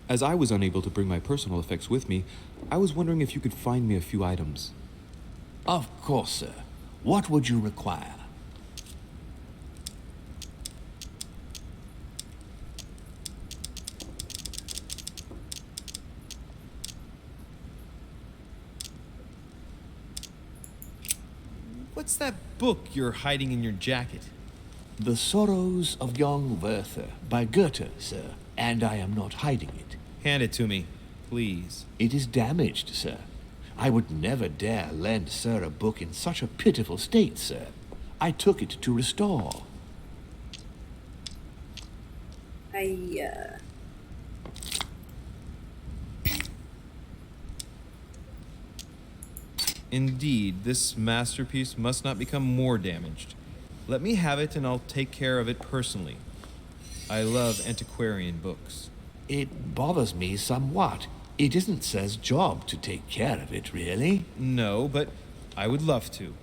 As I was unable to bring my personal effects with me, I was wondering if you could find me a few items. Of course, sir. What would you require? What's that book you're hiding in your jacket? The Sorrows of Young Werther by Goethe, sir. And I am not hiding it. Hand it to me, please. It is damaged, sir. I would never dare lend sir a book in such a pitiful state, sir. I took it to restore. Indeed, this masterpiece must not become more damaged. Let me have it and I'll take care of it personally. I love antiquarian books. It bothers me somewhat. It isn't sir's job to take care of it, really. No, but I would love to.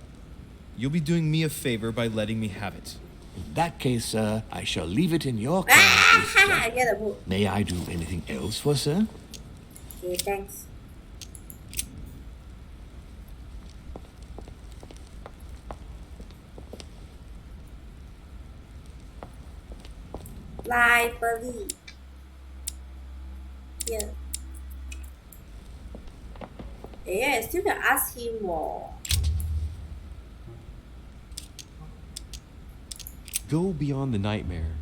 You'll be doing me a favor by letting me have it. In that case, sir, I shall leave it in your care. I get a book. May I do anything else for sir? Okay, thanks. Library. Here. Yeah, I still can ask him more. Go beyond the nightmare.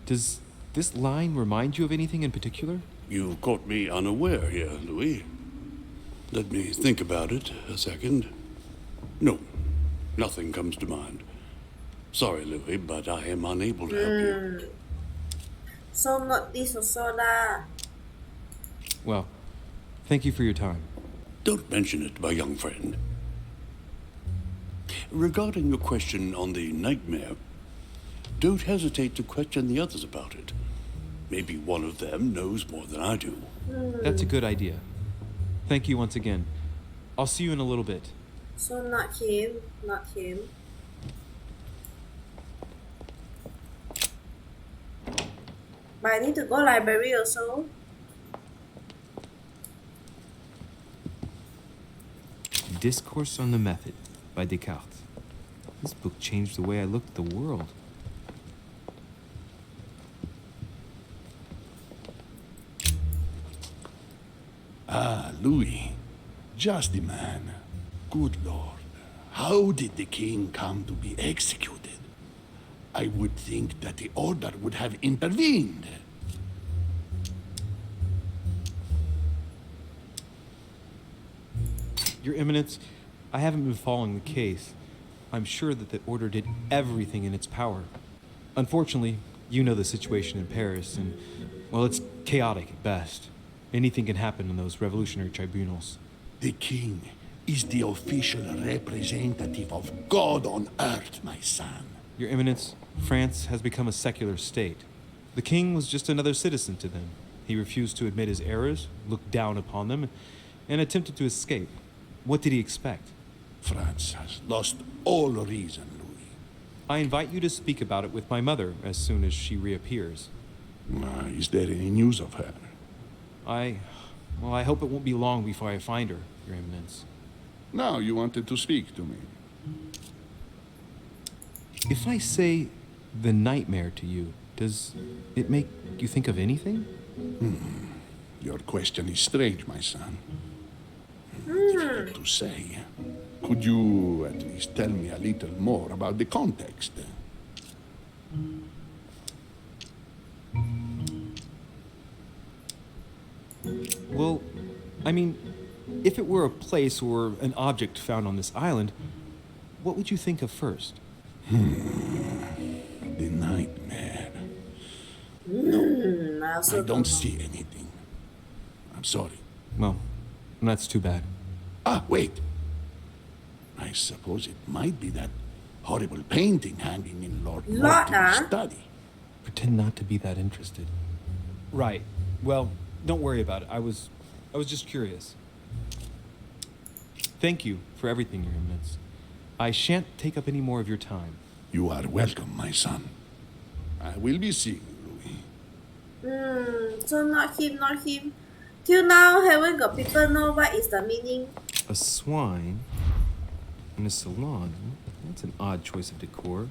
Does this line remind you of anything in particular? You caught me unaware here, Louis. Let me think about it a second. No, Nothing comes to mind. Sorry, Louis, but I am unable to help you. So not this also lah. Well, thank you for your time. Don't mention it, my young friend. Regarding your question on the nightmare, don't hesitate to question the others about it. Maybe one of them knows more than I do. That's a good idea. Thank you once again. I'll see you in a little bit. So not him, not him. But I need to go library also. Discourse on the Method by Descartes. This book changed the way I looked at the world. Ah, Louis. Just the man. Good Lord. How did the king come to be executed? I would think that the order would have intervened. Your Eminence, I haven't been following the case. I'm sure that the Order did everything in its power. Unfortunately, you know the situation in Paris, and, well, it's chaotic at best. Anything can happen in those revolutionary tribunals. The king is the official representative of God on earth, my son. Your Eminence, France has become a secular state. The king was just another citizen to them. He refused to admit his errors, looked down upon them, and attempted to escape. What did he expect? France has lost all reason, Louis. I invite you to speak about it with my mother as soon as she reappears. Is there any news of her? I hope it won't be long before I find her, Your Eminence. Now you wanted to speak to me. If I say the nightmare to you, does it make you think of anything? Your question is strange, my son. Difficult to say. Could you at least tell me a little more about the context? Well, I mean, if it were a place or an object found on this island, what would you think of first? The nightmare. I don't see anything. I'm sorry. Well, that's too bad. Ah, wait. I suppose it might be that horrible painting hanging in Lord Mortimer's study. Pretend not to be that interested. Right. Well, don't worry about it. I was just curious. Thank you for everything, Your Eminence. I shan't take up any more of your time. You are welcome, my son. I will be seeing you, Louis. So not him, not him. Till now, haven't got people know what is the meaning. A swine in a salon? That's an odd choice of decor.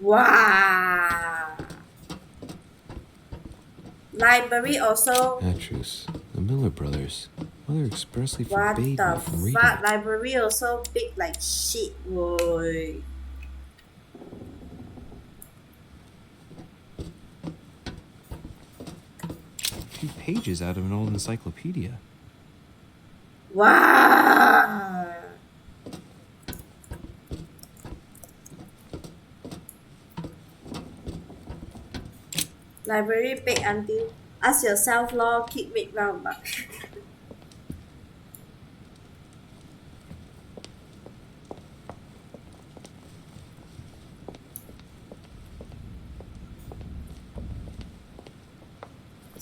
Wow. Library also. Petrus, the Miller brothers. Mother expressly What forbade the me from reading. fuck? Library also big like shit, boy. A few pages out of an old encyclopedia. Wow. Library big until ask yourself lor, keep make round back.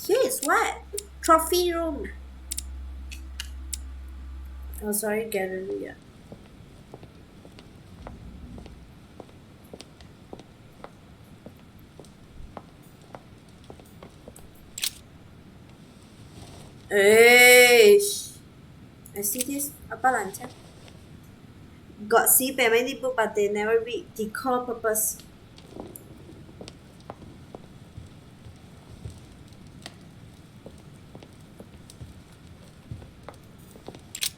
Here is what? Trophy room. Oh, sorry, gallery. Yeah. Eish. I see this. Apa lancar? Got see many book, but they never read. Decor purpose.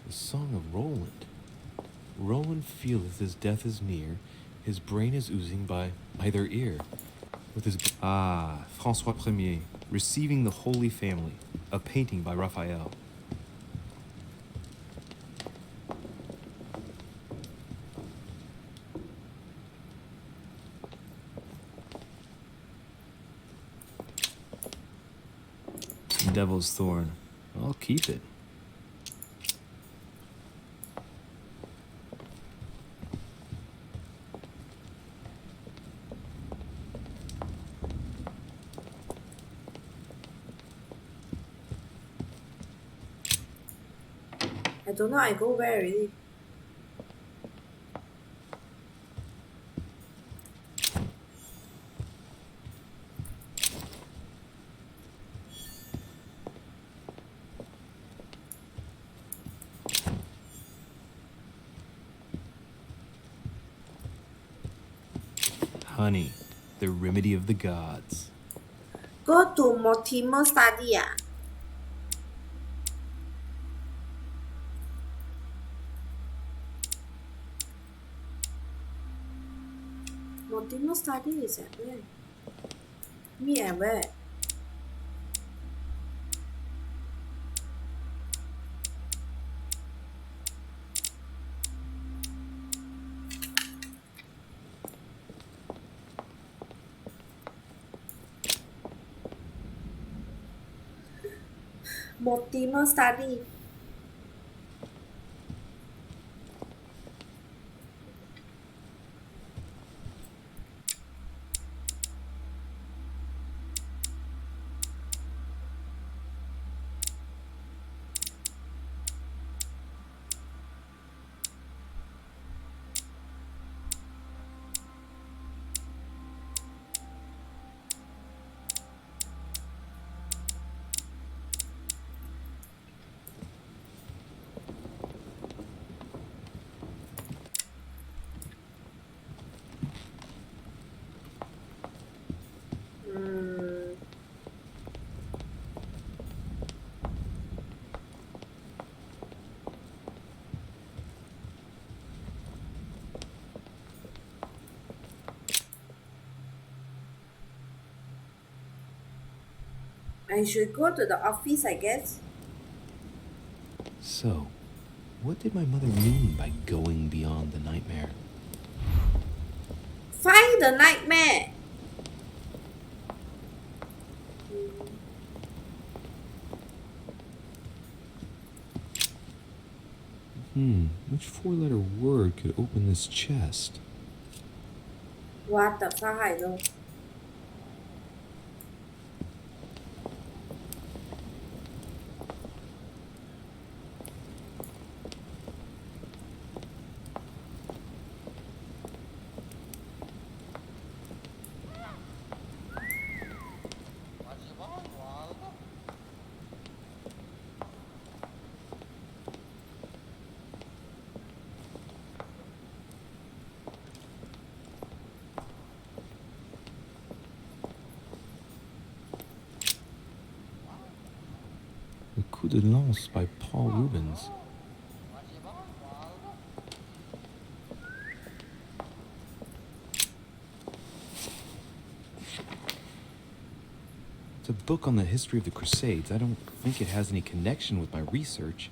The Song of Roland. Roland feeleth his death is near. His brain is oozing by either ear. With his François Ier, Receiving the Holy Family, a painting by Raphael. Devil's Thorn. I'll keep it. I don't know, I go where already. Honey, the remedy of the gods. Go to Mortimer study ah. Mortimer study is at where? Me at where? Mortimer study. I should go to the office, I guess. So, what did my mother mean by going beyond the nightmare? Find the nightmare. Which four-letter word could open this chest? What the fuck, I know. Le Coup de Lance by Paul Rubens. It's a book on the history of the Crusades. I don't think it has any connection with my research.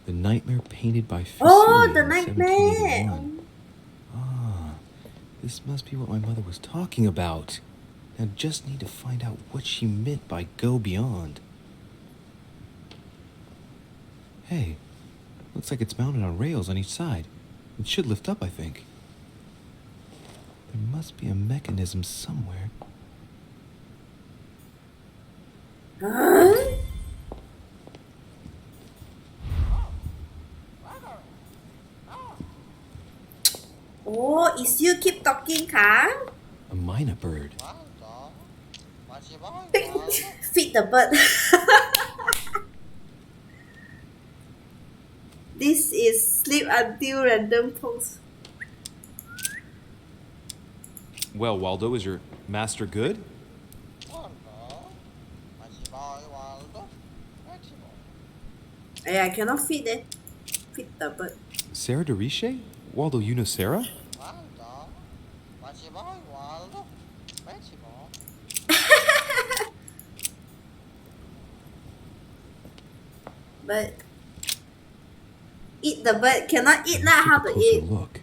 The Nightmare painted by Fuseli Oh, the in nightmare. 1781. This must be what my mother was talking about. I just need to find out what she meant by go beyond. Hey, looks like it's mounted on rails on each side. It should lift up, I think. There must be a mechanism somewhere. Huh? Oh, is you keep talking, car? A mynah bird. Feed the bird. This is sleep until random post. Well, Waldo, is your master good? Yeah, I cannot feed it. Feed the bird. Sarah de Riche? Waldo, you know Sarah? But eat the bird. Cannot eat lah. Let's How take a to closer eat? look.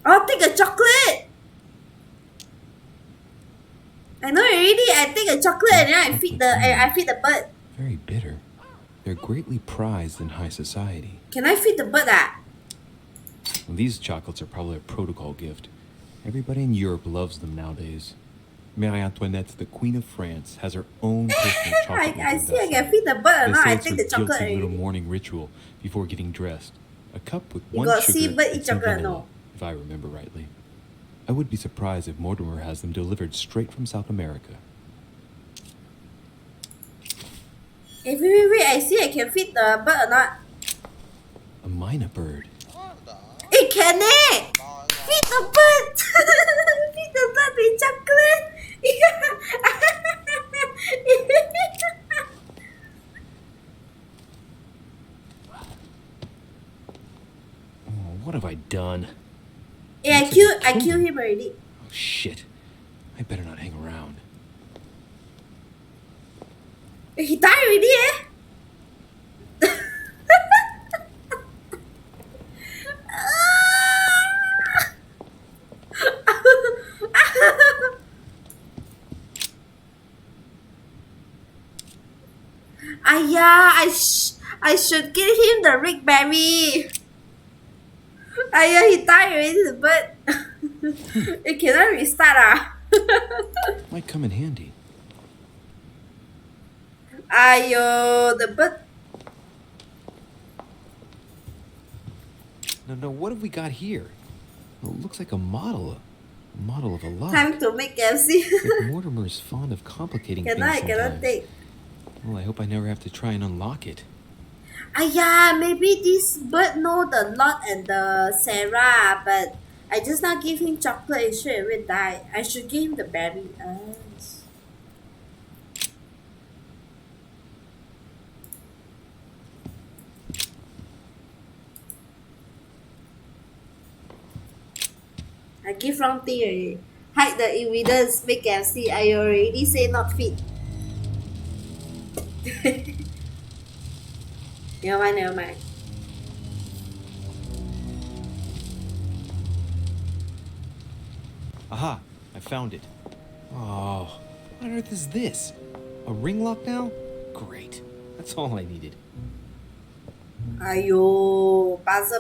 Oh, take a chocolate. I know already. I take a chocolate and then I feed the bird. Very bitter. They're greatly prized in high society. Can I feed the bird? Well, these chocolates are probably a protocol gift. Everybody in Europe loves them nowadays. Marie Antoinette, the Queen of France, has her own personal chocolate I maker see. I vessel. can feed the bird or They not. say I it's take her the chocolate guilty little already. morning ritual before getting dressed. A cup with You one got sugar see bird eat and some chocolate, vanilla, no? if I remember rightly. I would be surprised if Mortimer has them delivered straight from South America. Hey, wait. I see. I can feed the bird or not? A mynah bird. Hey, can it? Feed the bird. Feed the bird with chocolate. Oh, what have I done? Hey, I killed him already. Oh, shit. I better not hang around. He died already, eh? I should give him the Rick Berry. He died already, the bird. It cannot restart. Might come in handy. The bird. No, what have we got here? Well, it looks like a model. A model of a lock. Time to make KFC. Yet Mortimer's fond of complicating things Cannot sometimes. take. Well, I hope I never have to try and unlock it. Maybe this bird know the Lot and the Sarah, but I just not give him chocolate and straight away die. I should give him the berry. I give wrong thing already. Hide the evidence, make KFC. I already say not fit. Never mind. Aha! I found it. Oh, what on earth is this? A ring lock now? Great. That's all I needed.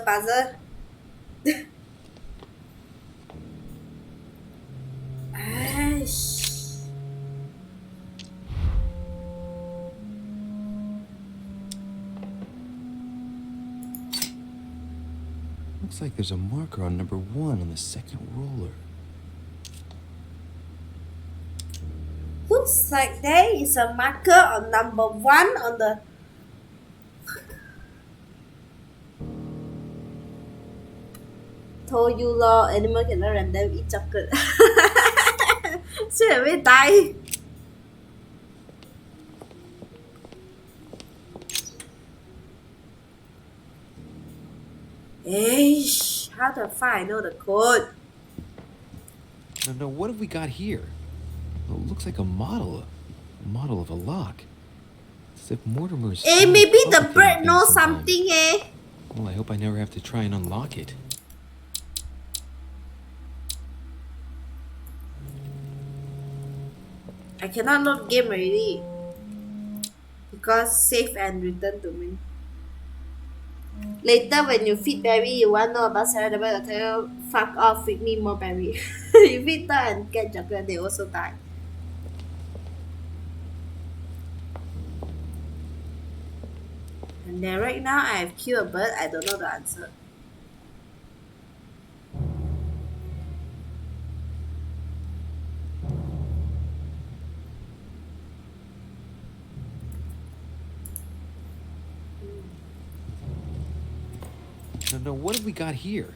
Buzzer. Aish. Looks like there's a marker on number 1 on the second roller. Looks like there is a marker on number 1 on the. Told you law, animal cannot random eat chocolate. Straight away die. Eish, how the fuck I know the code? No, what have we got here? Well, it looks like a model of a lock. As if Mortimer's. Maybe the complicating bird things knows sometimes. something, eh? Well, I hope I never have to try and unlock it. I cannot load game already. Because save and return to me. Later when you feed berry, you want to know about Sarah the bird, I'll tell you, fuck off, feed me more berry. You feed her and get chocolate, they also die. And then right now I have killed a bird, I don't know the answer. No, what have we got here?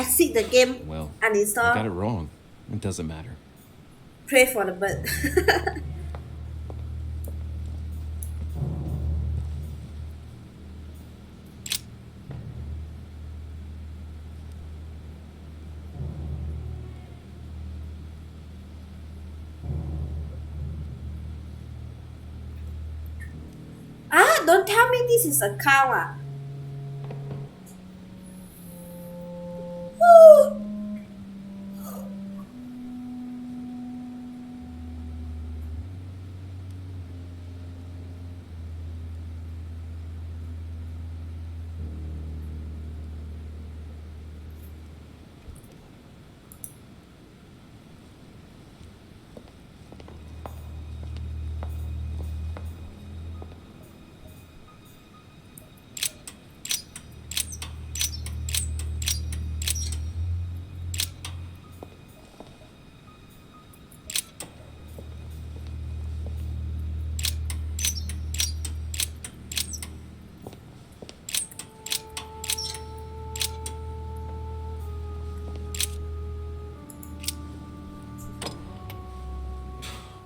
exit the game, Well, I got uninstall, it wrong. It doesn't matter. pray for the bird. Don't tell me this is a cow. Woo.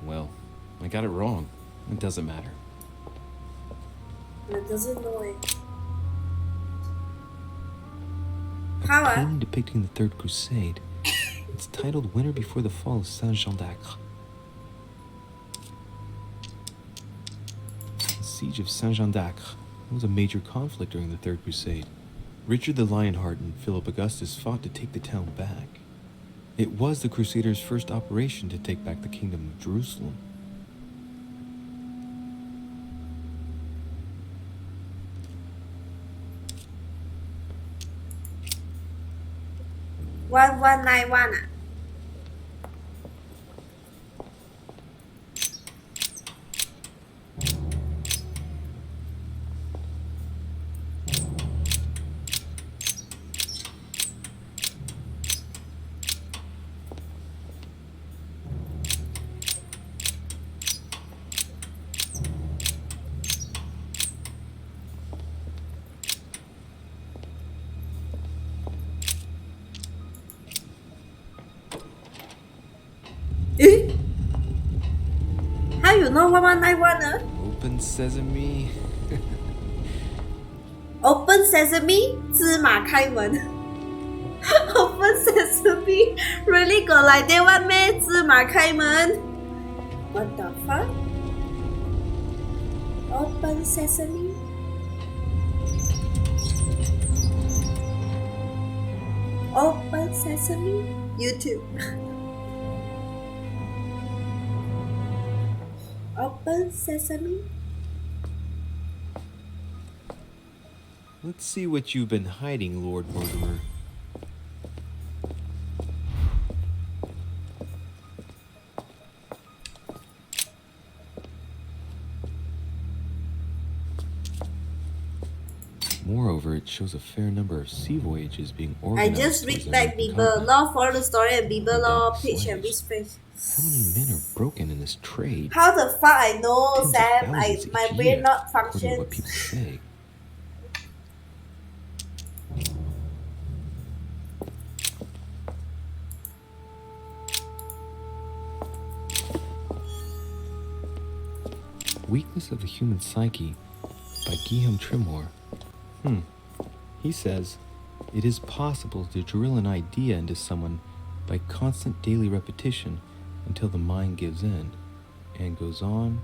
Well, I got it wrong. It doesn't matter. It doesn't know it. A How, painting depicting the Third Crusade. It's titled Winter Before the Fall of Saint-Jean d'Acre. The Siege of Saint-Jean d'Acre was a major conflict during the Third Crusade. Richard the Lionheart and Philip Augustus fought to take the town back. It was the Crusaders' first operation to take back the Kingdom of Jerusalem. One 191. How you know 1191? Open sesame. Open sesame, 芝麻开门。Open sesame, really got like that one 咩？芝麻开门。What the fuck? Open sesame. Open sesame. YouTube. Open sesame. Let's see what you've been hiding, Lord Mortimer. Moreover, it shows a fair number of sea voyages being I organized. just towards read the back American Bible continent. law, follow the story and Bible law Black page and slaves. this page. How many men are broken in this trade? How the fuck I know, Tens of Sam? thousands My each brain year, not according to what functions. people say. Weakness of the Human Psyche by Guillaume Trimore. He says, it is possible to drill an idea into someone by constant daily repetition until the mind gives in and goes on.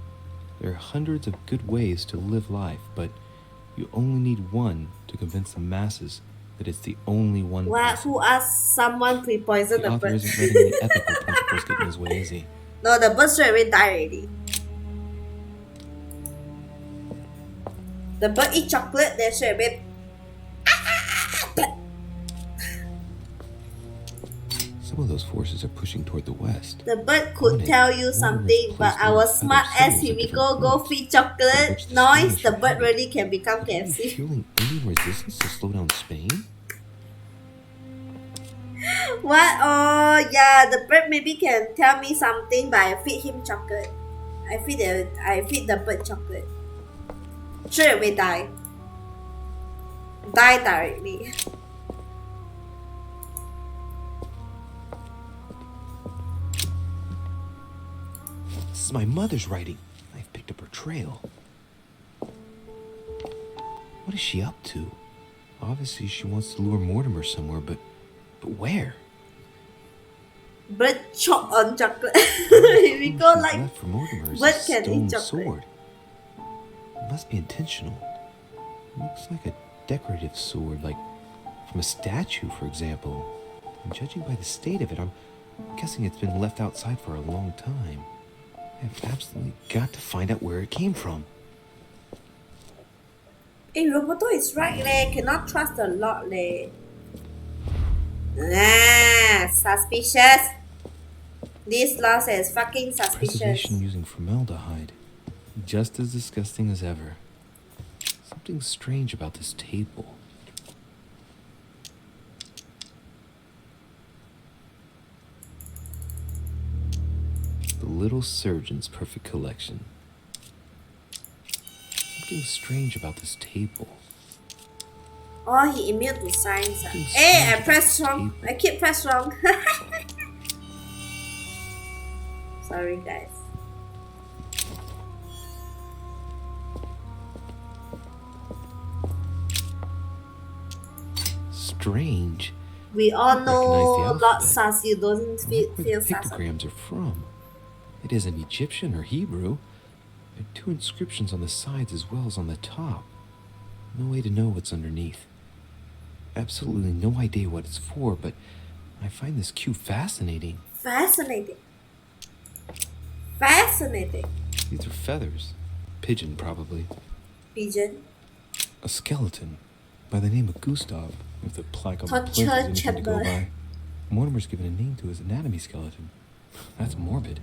There are hundreds of good ways to live life, but you only need one to convince the masses that it's the only one What? possible. Who asked someone pre-poison The the author bird? isn't letting any ethical principles get in his way, is he? No, the bird straight away die already. The bird eat chocolate, then straight away. Some of those forces are pushing toward the west. The bird could tell you something, but I was smart as Himiko go feed chocolate. Noise, the bird really can become KFC. Fueling Indian resistance to slow down Spain? What? Oh, yeah, the bird maybe can tell me something, but I feed him chocolate. I feed the bird chocolate. Straight away die. Die directly. is my mother's writing. I've picked up her trail. What is she up to? Obviously, she wants to lure Mortimer somewhere, but where? Bird chop on chocolate. Here we go, She's like left for Mortimer is bird a can stone eat chocolate. sword. It must be intentional. Looks like a decorative sword, like from a statue, for example. And judging by the state of it, I'm guessing it's been left outside for a long time. I've absolutely got to find out where it came from. Hey, Roboto is right leh. Cannot trust a lot leh. Ah, suspicious. This law says fucking suspicious. Preservation using formaldehyde. Just as disgusting as ever. Something strange about this table. The Little Surgeon's Perfect Collection. Something strange about this table. Oh, he immune to science. Ah. Something Hey, I strange pressed about this wrong. table. I keep pressed wrong. Sorry, guys. Strange. We all Recognize know the Lord alphabet. Sus. You don't feel, Look where feel the sus. pictograms are from. It isn't Egyptian or Hebrew. There are two inscriptions on the sides as well as on the top. No way to know what's underneath. Absolutely no idea what it's for, but I find this cue fascinating. Fascinating. Fascinating. These are feathers. Pigeon, probably. Pigeon. A skeleton by the name of Gustav. If the plaque on the plinth is Torture anything to go chamber. by. Mortimer's given a name to his anatomy skeleton. That's morbid.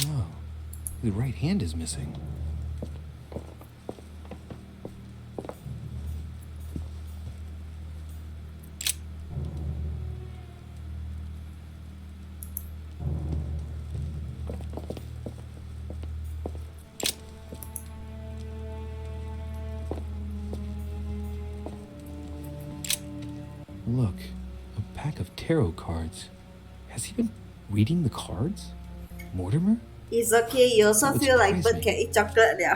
Wow. His right hand is missing. Look, a pack of tarot cards. Has he been reading the cards? Mortimer? It's okay. You also That would feel like surprise bird me. can eat chocolate now.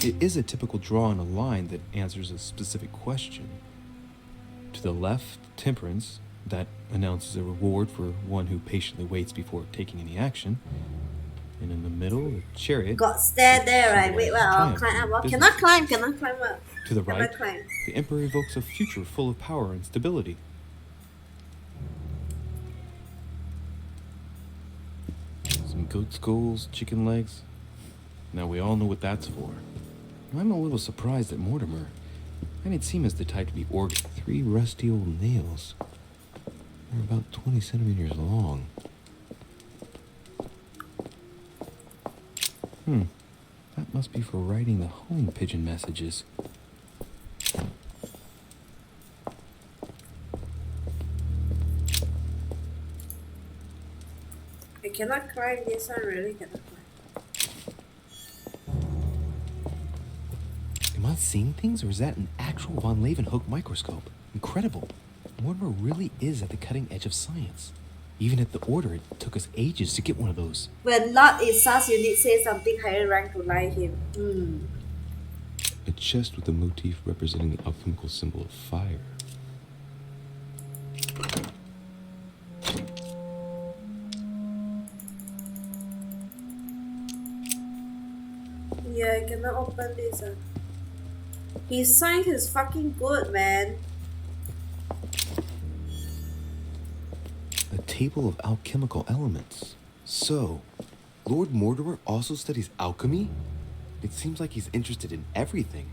It is a typical draw on a line that answers a specific question. To the left, temperance, that announces a reward for one who patiently waits before taking any action. And in the middle, the chariot. Got stare there, right? Wait, well, I'll Triumph climb up. in Well, business. cannot climb up. To the Cannot right, climb. the emperor evokes a future full of power and stability. Some goat skulls, chicken legs. Now we all know what that's for. I'm a little surprised at Mortimer. I didn't seem as the type to be organ. 3 rusty old nails. They're about 20 centimeters long. That must be for writing the home pigeon messages. I cannot climb this one, really cannot climb. Am I seeing things, or is that an actual von Leeuwenhoek microscope? Incredible. Mortimer really is at the cutting edge of science. Even at the Order, it took us ages to get one of those. When Lord is sus, you need say something higher rank to lie him. A chest with a motif representing the alchemical symbol of fire. Yeah, I cannot open this. His science is fucking good, man. A table of alchemical elements. So, Lord Mortimer also studies alchemy? It seems like he's interested in everything.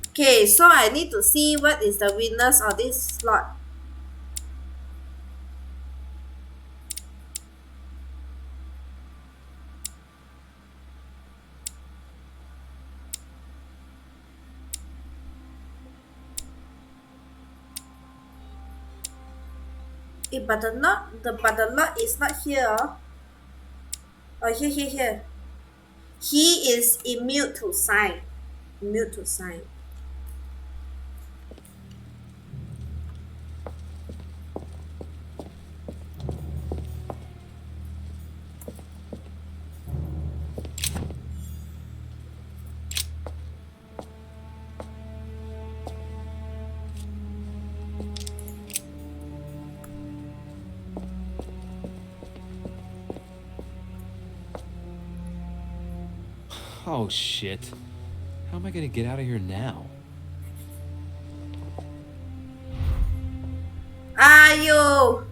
Okay, so I need to see what is the winners of this slot. But the lot is not here. Oh, here. He is immune to sign. Immune to sign. Oh shit. How am I gonna get out of here now? Ayo!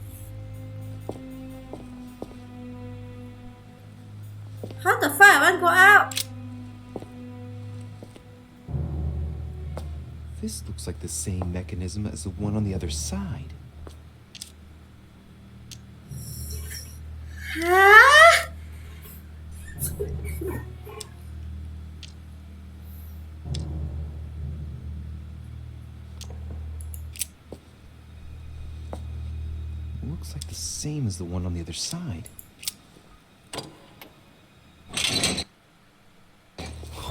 How the fuck I want to go out? This looks like the same mechanism as the one on the other side. Huh? Looks like the same as the one on the other side.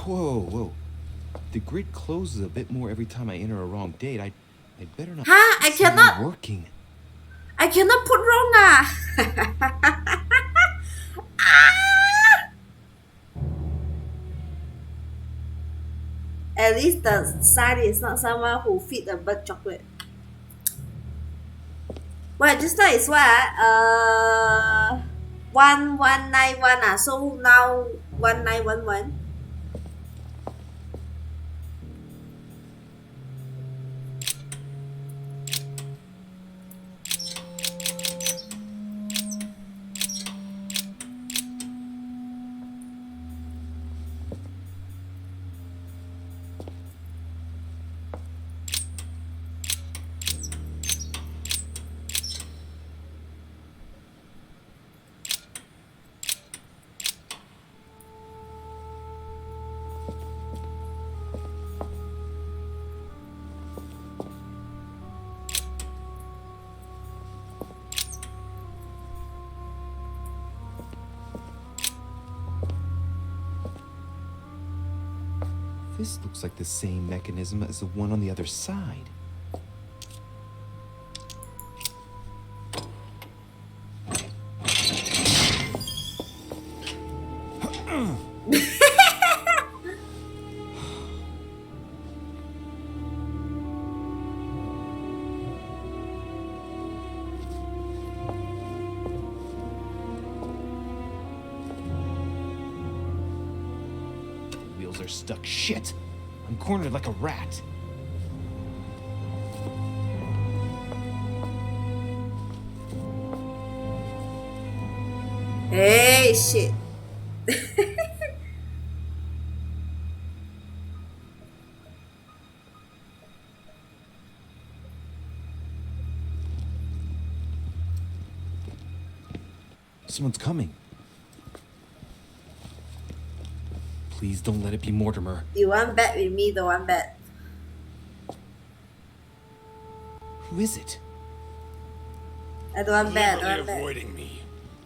Whoa. The grid closes a bit more every time I enter a wrong date. I'd better not. Huh? I It's not cannot. working. I cannot put wrong ah. Ah! At least the side is not someone who feed a bird chocolate. Well, just now is what? 1191 ah. So now 1911. This looks like the same mechanism as the one on the other side. Are stuck. Shit! I'm cornered like a rat. Hey, shit. Someone's coming. Please don't let it be Mortimer. You want bet with me, don't want bet. Who is it? I don't want bet, I don't Deliberately want bet. avoiding me.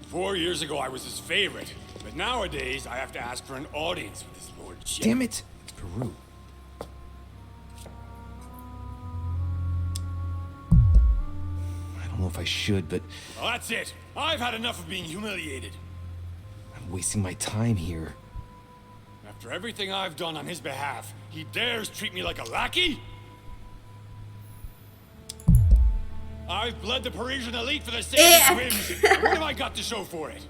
4 years ago, I was his favorite, but nowadays I have to ask for an audience with his lordship. Damn it! It's Peru. I don't know if I should, but Well, that's it. I've had enough of being humiliated. I'm wasting my time here. After everything I've done on his behalf, he dares treat me like a lackey? I've bled the Parisian elite for the sake of his whims. What have I got to show for it?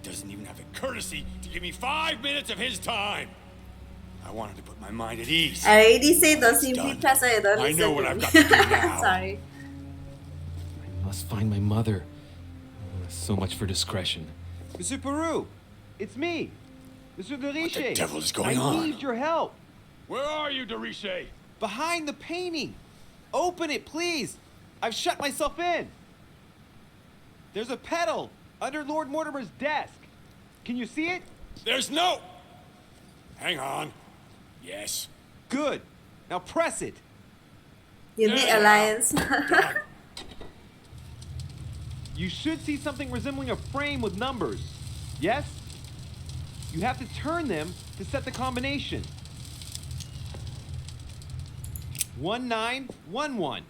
Doesn't even have the courtesy to give me 5 minutes of his time. I wanted to put my mind at ease. I already said don't simply done. press on, you don't I listen know to what me. I've got to do now. Sorry. I must find my mother. So much for discretion. Monsieur Peru, it's me, Monsieur de Riche. What the devil is going on? I need your help. Where are you, de Riche? Behind the painting. Open it, please. I've shut myself in. There's a pedal under Lord Mortimer's desk. Can you see it? There's no... Hang on. Yes. Good. Now press it. You need alliance. You should see something resembling a frame with numbers. Yes? You have to turn them to set the combination. 1911.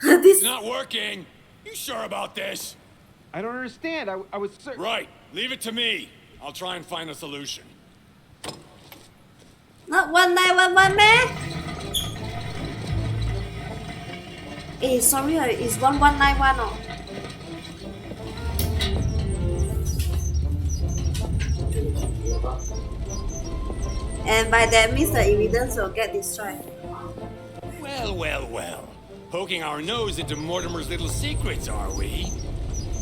It's not working. You sure about this? I don't understand. I was certain. Right. Leave it to me. I'll try and find a solution. Not 1911 man. Eh, sorry, it's 1191 oh. And by that means the evidence will get destroyed. Well, well, well. Poking our nose into Mortimer's little secrets, are we?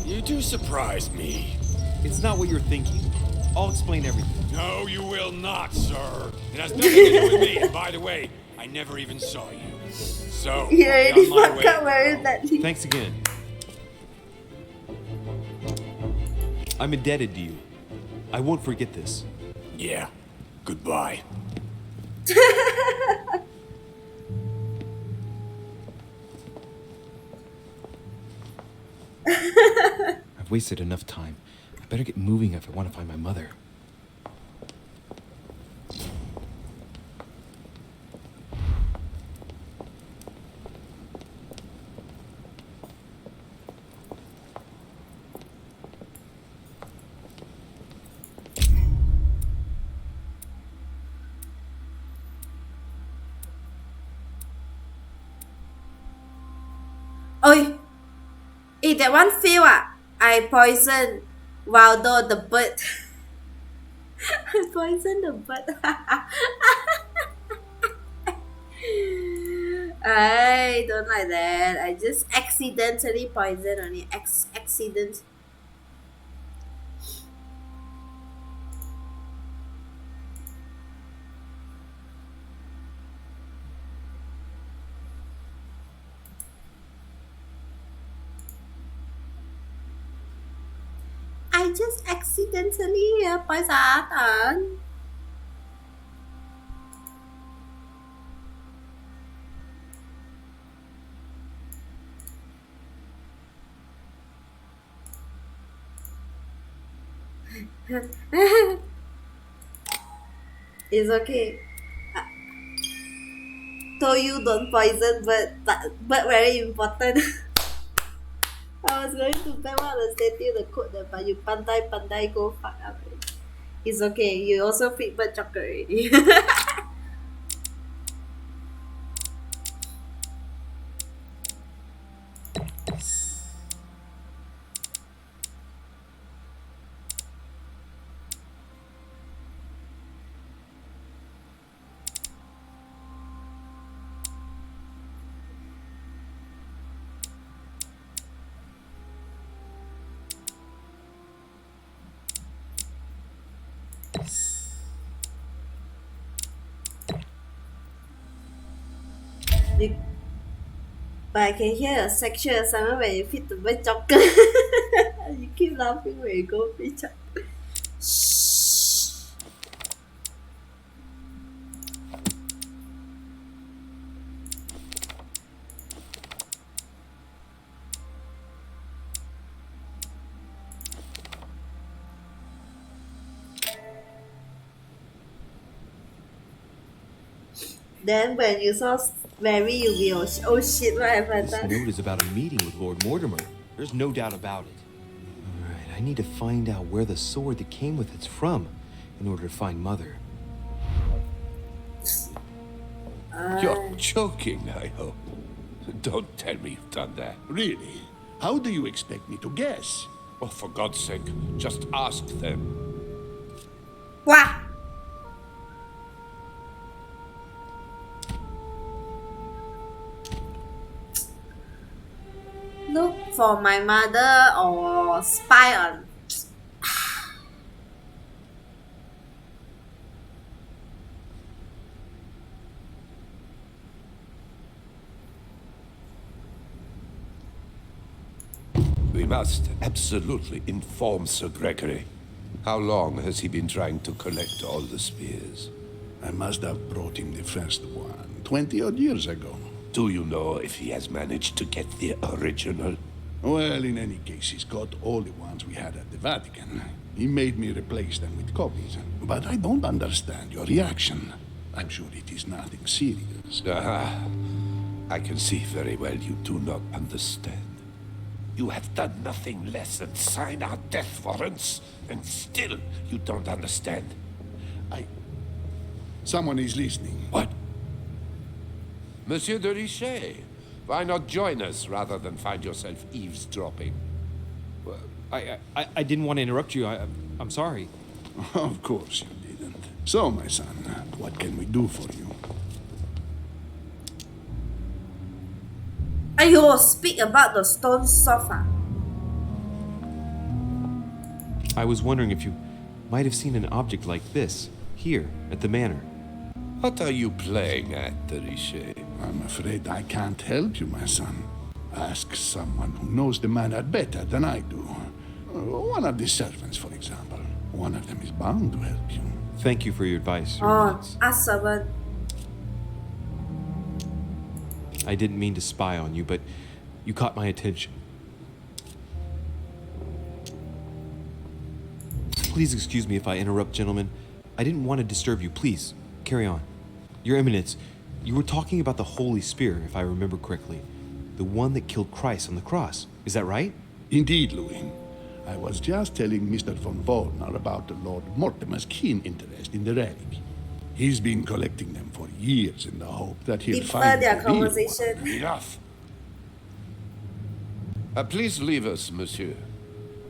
You do surprise me. It's not what you're thinking. I'll explain everything. No, you will not, sir. It has nothing to do with me. And by the way, I never even saw you. So, You I'll already be on my fucked up way. very badly. Thanks again. I'm indebted to you. I won't forget this. Yeah. Goodbye. I've wasted enough time. I better get moving if I want to find my mother. Oi! Eh, that one fail ah! I poisoned Waldo the bird. I poisoned the bird. I don't like that. I just accidentally poisoned only. Accident. I just accidentally poisoned. It's okay. Told you don't poison, but very important. I was going to tell out the statue the quote that, but you pandai go fuck up. It's okay. You also feed bird chocolate already. But I can hear a sexual assignment when you feed the bird chocolate. You keep laughing when you go feed chocolate. Shh. Then when you saw Mary, you'll be oh shit, what have I This done? note is about a meeting with Lord Mortimer. There's no doubt about it. Alright, I need to find out where the sword that came with it's from in order to find Mother. You're joking, I hope. Don't tell me you've done that. Really? How do you expect me to guess? Oh, for God's sake, just ask them. Wah! Look for my mother or spy on. We must absolutely inform Sir Gregory. How long has he been trying to collect all the spears? I must have brought him the first one 20-odd years ago. Do you know if he has managed to get the original? Well, in any case, he's got all the ones we had at the Vatican. He made me replace them with copies. But I don't understand your reaction. I'm sure it is nothing serious. I can see very well you do not understand. You have done nothing less than sign our death warrants, and still you don't understand. Someone is listening. What? Monsieur de Richet, why not join us rather than find yourself eavesdropping? I didn't want to interrupt you. I'm sorry. Of course you didn't. So, my son, what can we do for you? Ayo, speak about the stone sofa. I was wondering if you might have seen an object like this here at the manor. What are you playing at, Richer? I'm afraid I can't help you, my son. Ask someone who knows the manor better than I do. One of the servants, for example. One of them is bound to help you. Thank you for your advice, Your Oh, Eminence. ask servant. I didn't mean to spy on you, but you caught my attention. Please excuse me if I interrupt, gentlemen. I didn't want to disturb you. Please, carry on. Your Eminence, you were talking about the Holy Spear, if I remember correctly. The one that killed Christ on the cross. Is that right? Indeed, Louis. I was just telling Mr. von Wallner about the Lord Mortimer's keen interest in the relic. He's been collecting them for years in the hope that he'll Deeper find their the real one. conversation. Enough. Please leave us, monsieur.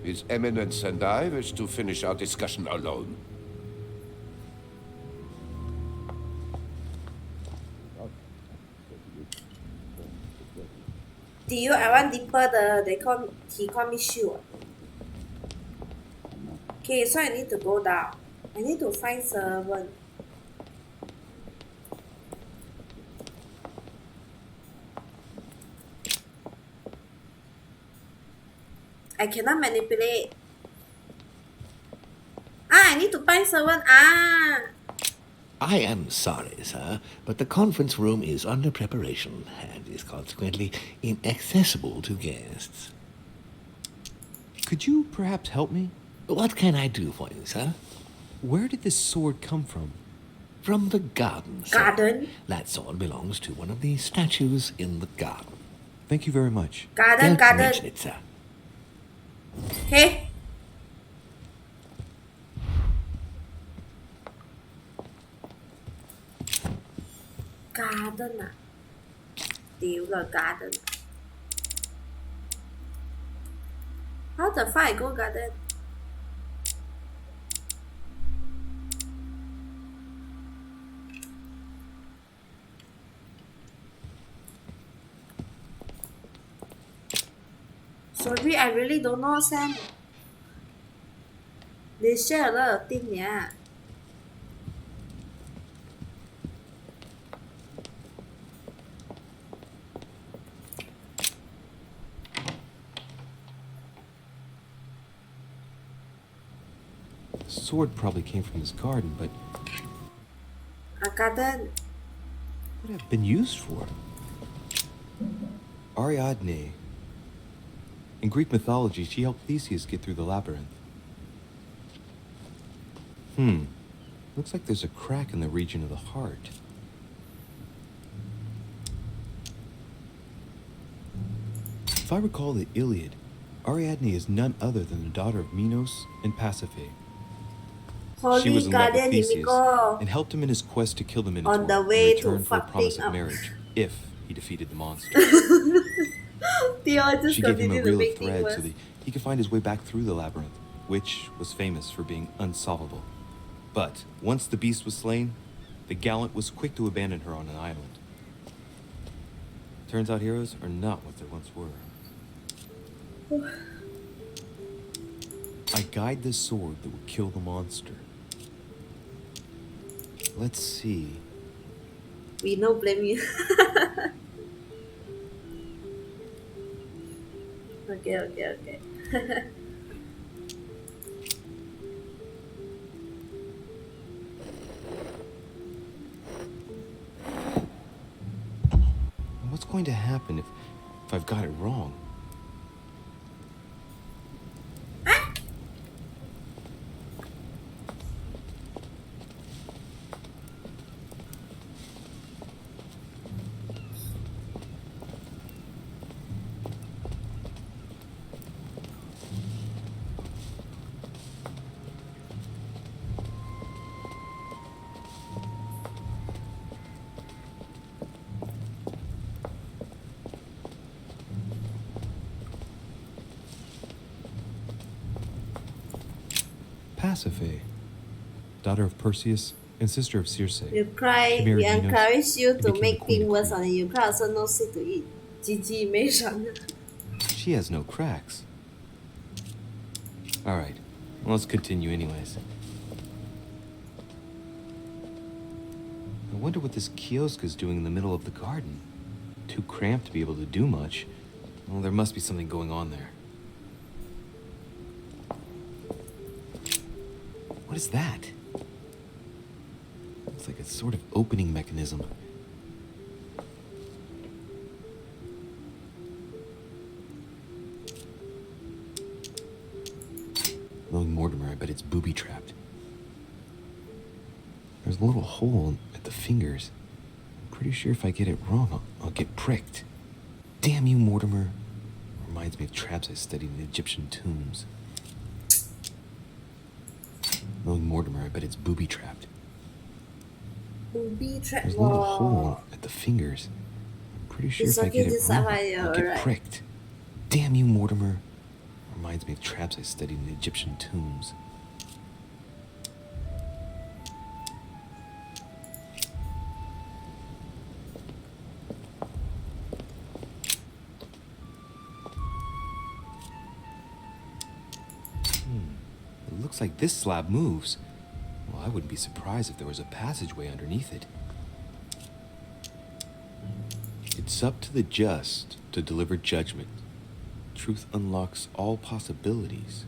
His Eminence and I wish to finish our discussion alone. I want deeper he call me Shu. Okay, so I need to go down. I need to find servant. I cannot manipulate. I need to find servant. I am sorry, sir, but the conference room is under preparation and is consequently inaccessible to guests. Could you perhaps help me? What can I do for you, sir? Where did this sword come from? From the garden, sir. Garden? That sword belongs to one of the statues in the garden. Thank you very much. Garden, Don't mention it, sir. Okay. Garden à? Tiểu là garden. How the fuck I go garden? Sorry, I really don't know, Sam. They share a lot of things, yeah. The sword probably came from this garden, but A garden. what would it have been used for? Ariadne. In Greek mythology, she helped Theseus get through the labyrinth. Looks like there's a crack in the region of the heart. If I recall the Iliad, Ariadne is none other than the daughter of Minos and Pasiphae. She was in love with Theseus and helped him in his quest to kill the Minotaur On the way in to return for a fuck promise thing of up. marriage, if he defeated the monster. Theo just She gave him a continue to reel make of things thread worse. so that he could find his way back through the labyrinth, which was famous for being unsolvable. But once the beast was slain, the gallant was quick to abandon her on an island. Turns out heroes are not what they once were. I guide the sword that will kill the monster. Let's see. We no blame you. Okay. What's going to happen if I've got it wrong? Pasiphae, daughter of Perseus and sister of Circe. You cry, She he married Minos encourage you and to became make the queen things of worse Crete. on you. Cry also no seed to eat. GG 没人。 She has no cracks. Alright, well, let's continue anyways. I wonder what this kiosk is doing in the middle of the garden. Too cramped to be able to do much. Well, there must be something going on there. What is that? It's like a sort of opening mechanism. Knowing Mortimer, I bet it's booby-trapped. There's a little hole at the fingers. I'm pretty sure if I get it wrong, I'll get pricked. Damn you, Mortimer. Reminds me of traps I studied in Egyptian tombs. Knowing Mortimer, I bet it's booby-trapped. Booby trap. There's a little hole at the fingers. I'm pretty sure if I get it wrong, I'll get pricked. Damn you, Mortimer. Reminds me of traps I studied in Egyptian tombs. It looks like this slab moves. Well, I wouldn't be surprised if there was a passageway underneath it. It's up to the just to deliver judgment. Truth unlocks all possibilities.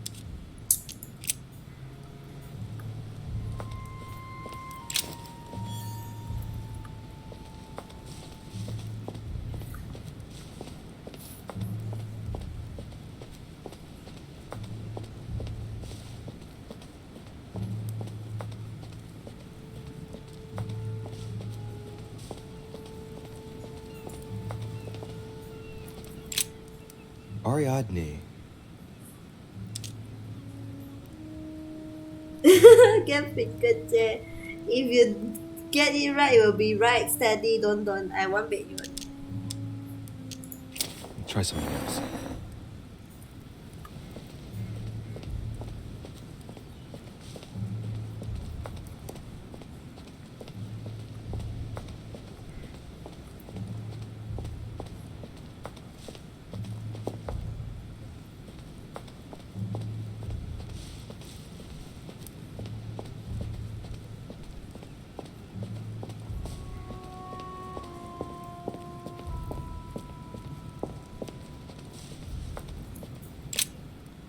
Ariadne. Get picture chair. If you get it right, it will be right. Steady, don't. I won't bet you. Try something else.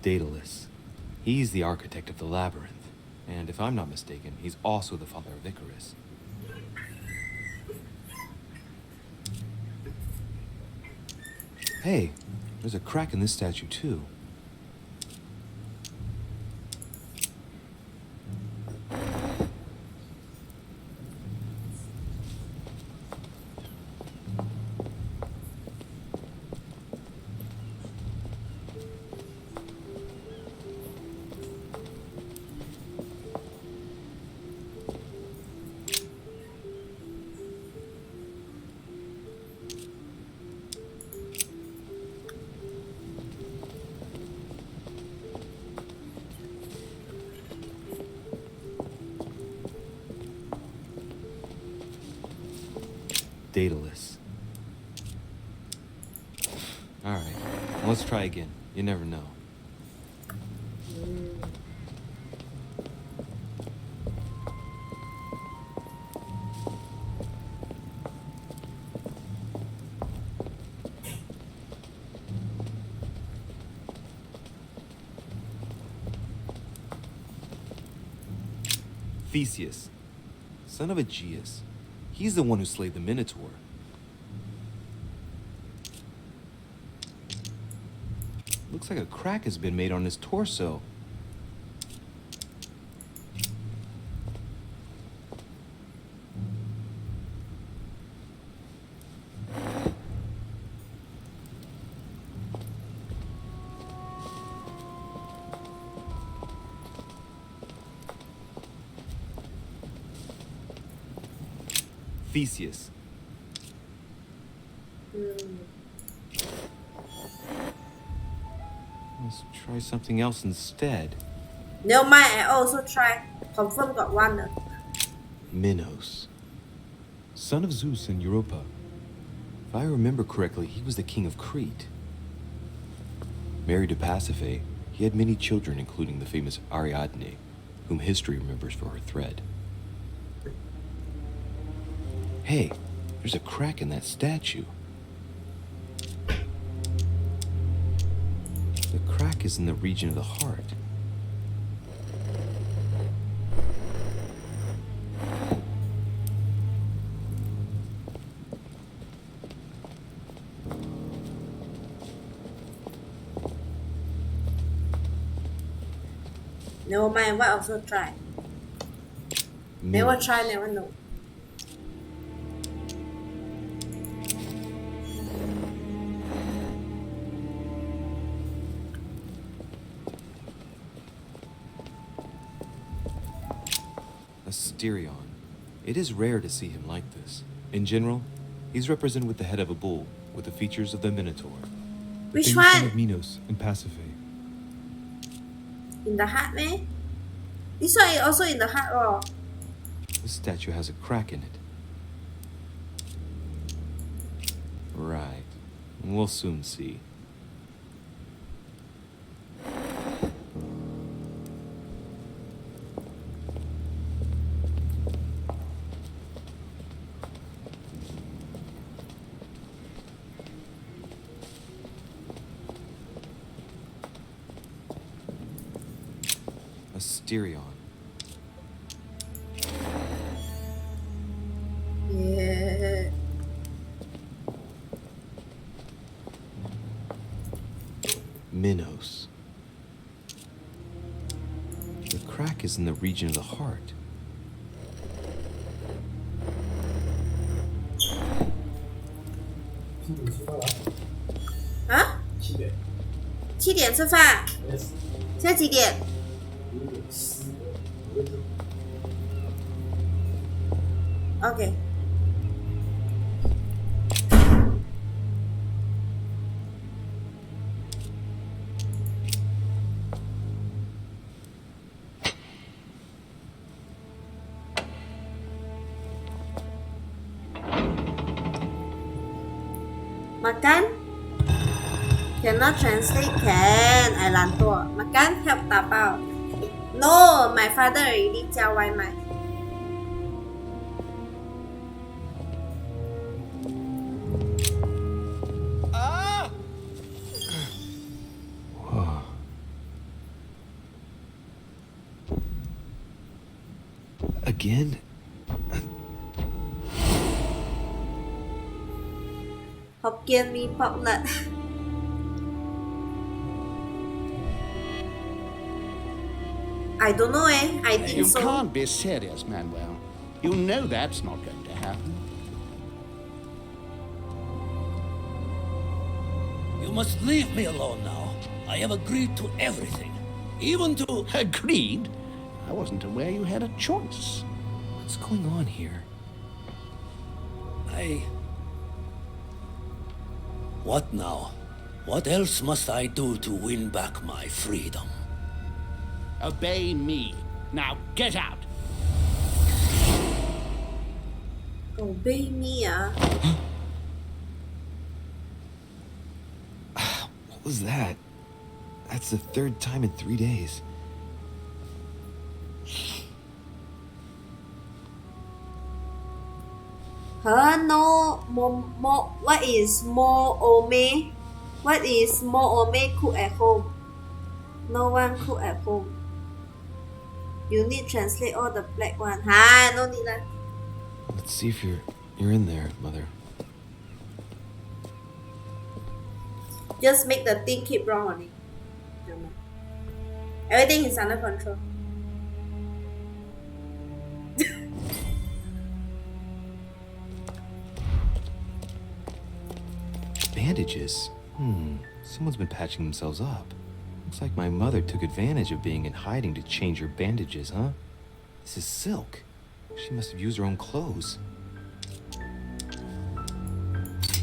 Daedalus. He's the architect of the labyrinth. And if I'm not mistaken, he's also the father of Icarus. Hey, there's a crack in this statue too. Daedalus. Alright, well, let's try again. You never know. Theseus, son of Aegeus. He's the one who slayed the Minotaur. Looks like a crack has been made on his torso. Theseus. Let's try something else instead. Never mind, I also try. Confirm got one. Minos, son of Zeus and Europa. If I remember correctly, he was the king of Crete. Married to Pasiphae, he had many children, including the famous Ariadne, whom history remembers for her thread. Hey, there's a crack in that statue. The crack is in the region of the heart. Never mind, what also try? Never Minos. try, never know. Asterion. It is rare to see him like this. In general, he's represented with the head of a bull, with the features of the Minotaur. Which famous son one? of Minos and Pasiphae. In the heart, man? This one is also in the heart, oh. This statue has a crack in it. Right. We'll soon see. Asterion. Yeah. Minos. The crack is in the region of the heart. Huh? 7点吃饭。现在几点？OK。Makan? Cannot translate can. I 懒惰。Makan help 打包。No, my father already 叫外卖。Whoa. Again? Hokkien mee pork lard. I don't know I think You so. can't be serious, Manuel. You know that's not going to happen. You must leave me alone now. I have agreed to everything. Even to... Agreed? I wasn't aware you had a choice. What's going on here? What now? What else must I do to win back my freedom? Obey me. Now get out. Obey me, What was that? That's the third time in 3 days. No, what is mo ome? What is mo ome cook at home? No one cook at home. You need translate all the black one. No need lah. Let's see if you're in there, Mother. Just make the thing keep wrong on it. Everything is under control. Bandages? Someone's been patching themselves up. Looks like my mother took advantage of being in hiding to change her bandages, huh? This is silk. She must have used her own clothes.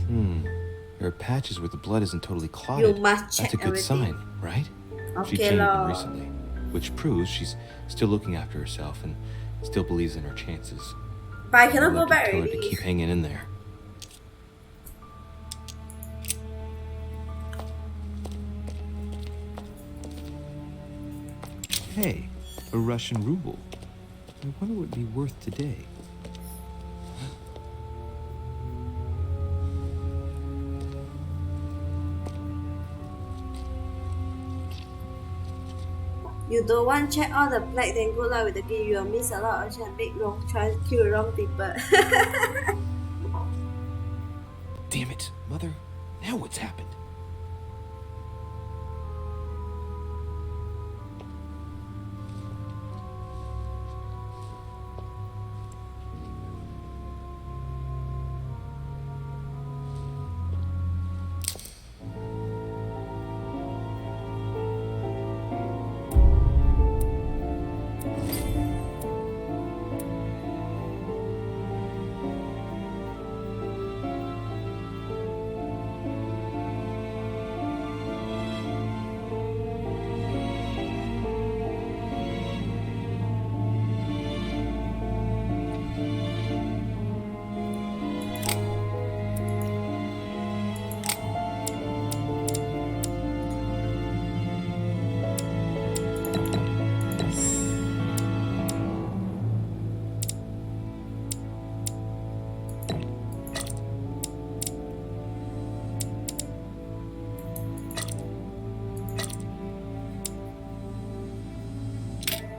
There are patches where the blood isn't totally clotted. You must check That's a good everything. sign, right? She Okay, changed them lor. recently, which proves she's still looking after herself and still believes in her chances. But I cannot go Elected back killer to already. keep hanging in there. Hey, a Russian ruble. I wonder what it'd be worth today. You don't want check all the black, then good luck with the game. You'll miss a lot of chance. Make wrong choice, kill wrong people. Damn it, Mother. Now what's happened?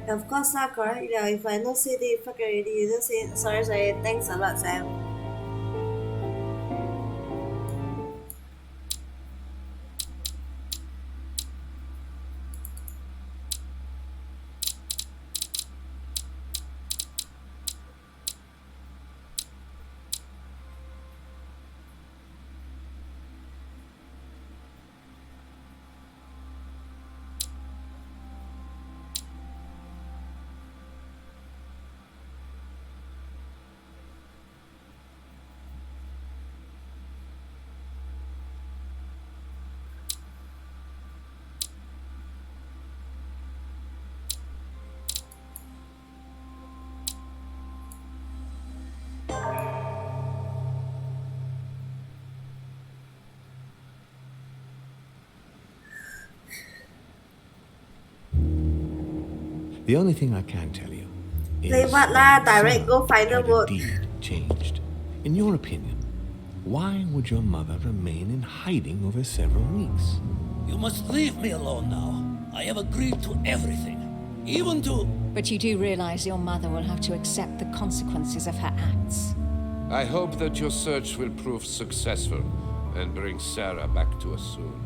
Of course lah, correct. Yeah, if I not say it, fuck already. You just say sorry. Thanks a lot, Sam. The only thing I can tell you is Play what lah? that Direct go Sarah final had mode. indeed changed. In your opinion, why would your mother remain in hiding over several weeks? You must leave me alone now. I have agreed to everything. Even to... But you do realize your mother will have to accept the consequences of her acts. I hope that your search will prove successful and bring Sarah back to us soon.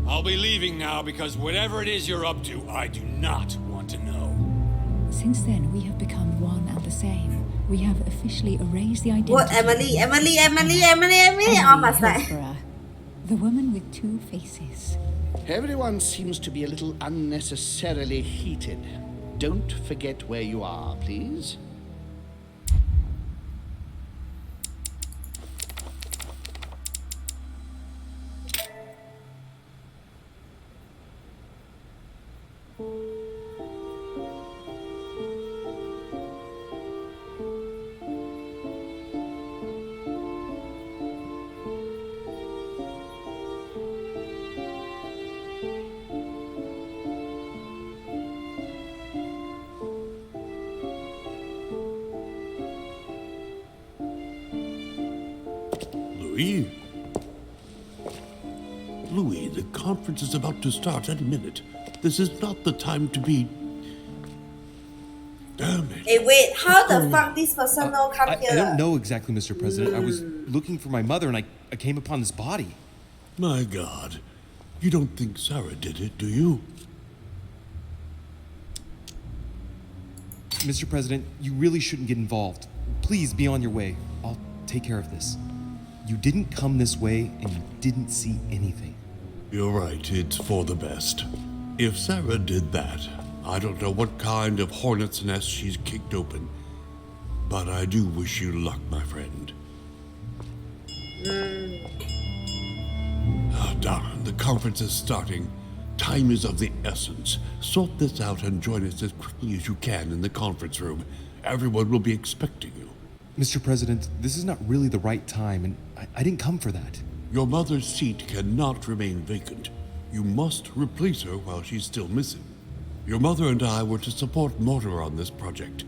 I'll be leaving now because whatever it is you're up to, I do not want to know. Since then, we have become one and the same. We have officially erased the identity. What, Emily? Oh, my God. Hillsborough, the woman with two faces. Everyone seems to be a little unnecessarily heated. Don't forget where you are, please. Louis, the conference is about to start any minute. This is not the time to be... Damn it. Hey, wait, how the fuck this person know come here? I don't know exactly, Mr. President. I was looking for my mother and I came upon this body. My God. You don't think Sarah did it, do you? Mr. President, you really shouldn't get involved. Please be on your way. I'll take care of this. You didn't come this way and you didn't see anything. You're right, it's for the best. If Sarah did that, I don't know what kind of hornet's nest she's kicked open. But I do wish you luck, my friend. Ah, darn, the conference is starting. Time is of the essence. Sort this out and join us as quickly as you can in the conference room. Everyone will be expecting you. Mr. President, this is not really the right time, and I didn't come for that. Your mother's seat cannot remain vacant. You must replace her while she's still missing. Your mother and I were to support Mortimer on this project.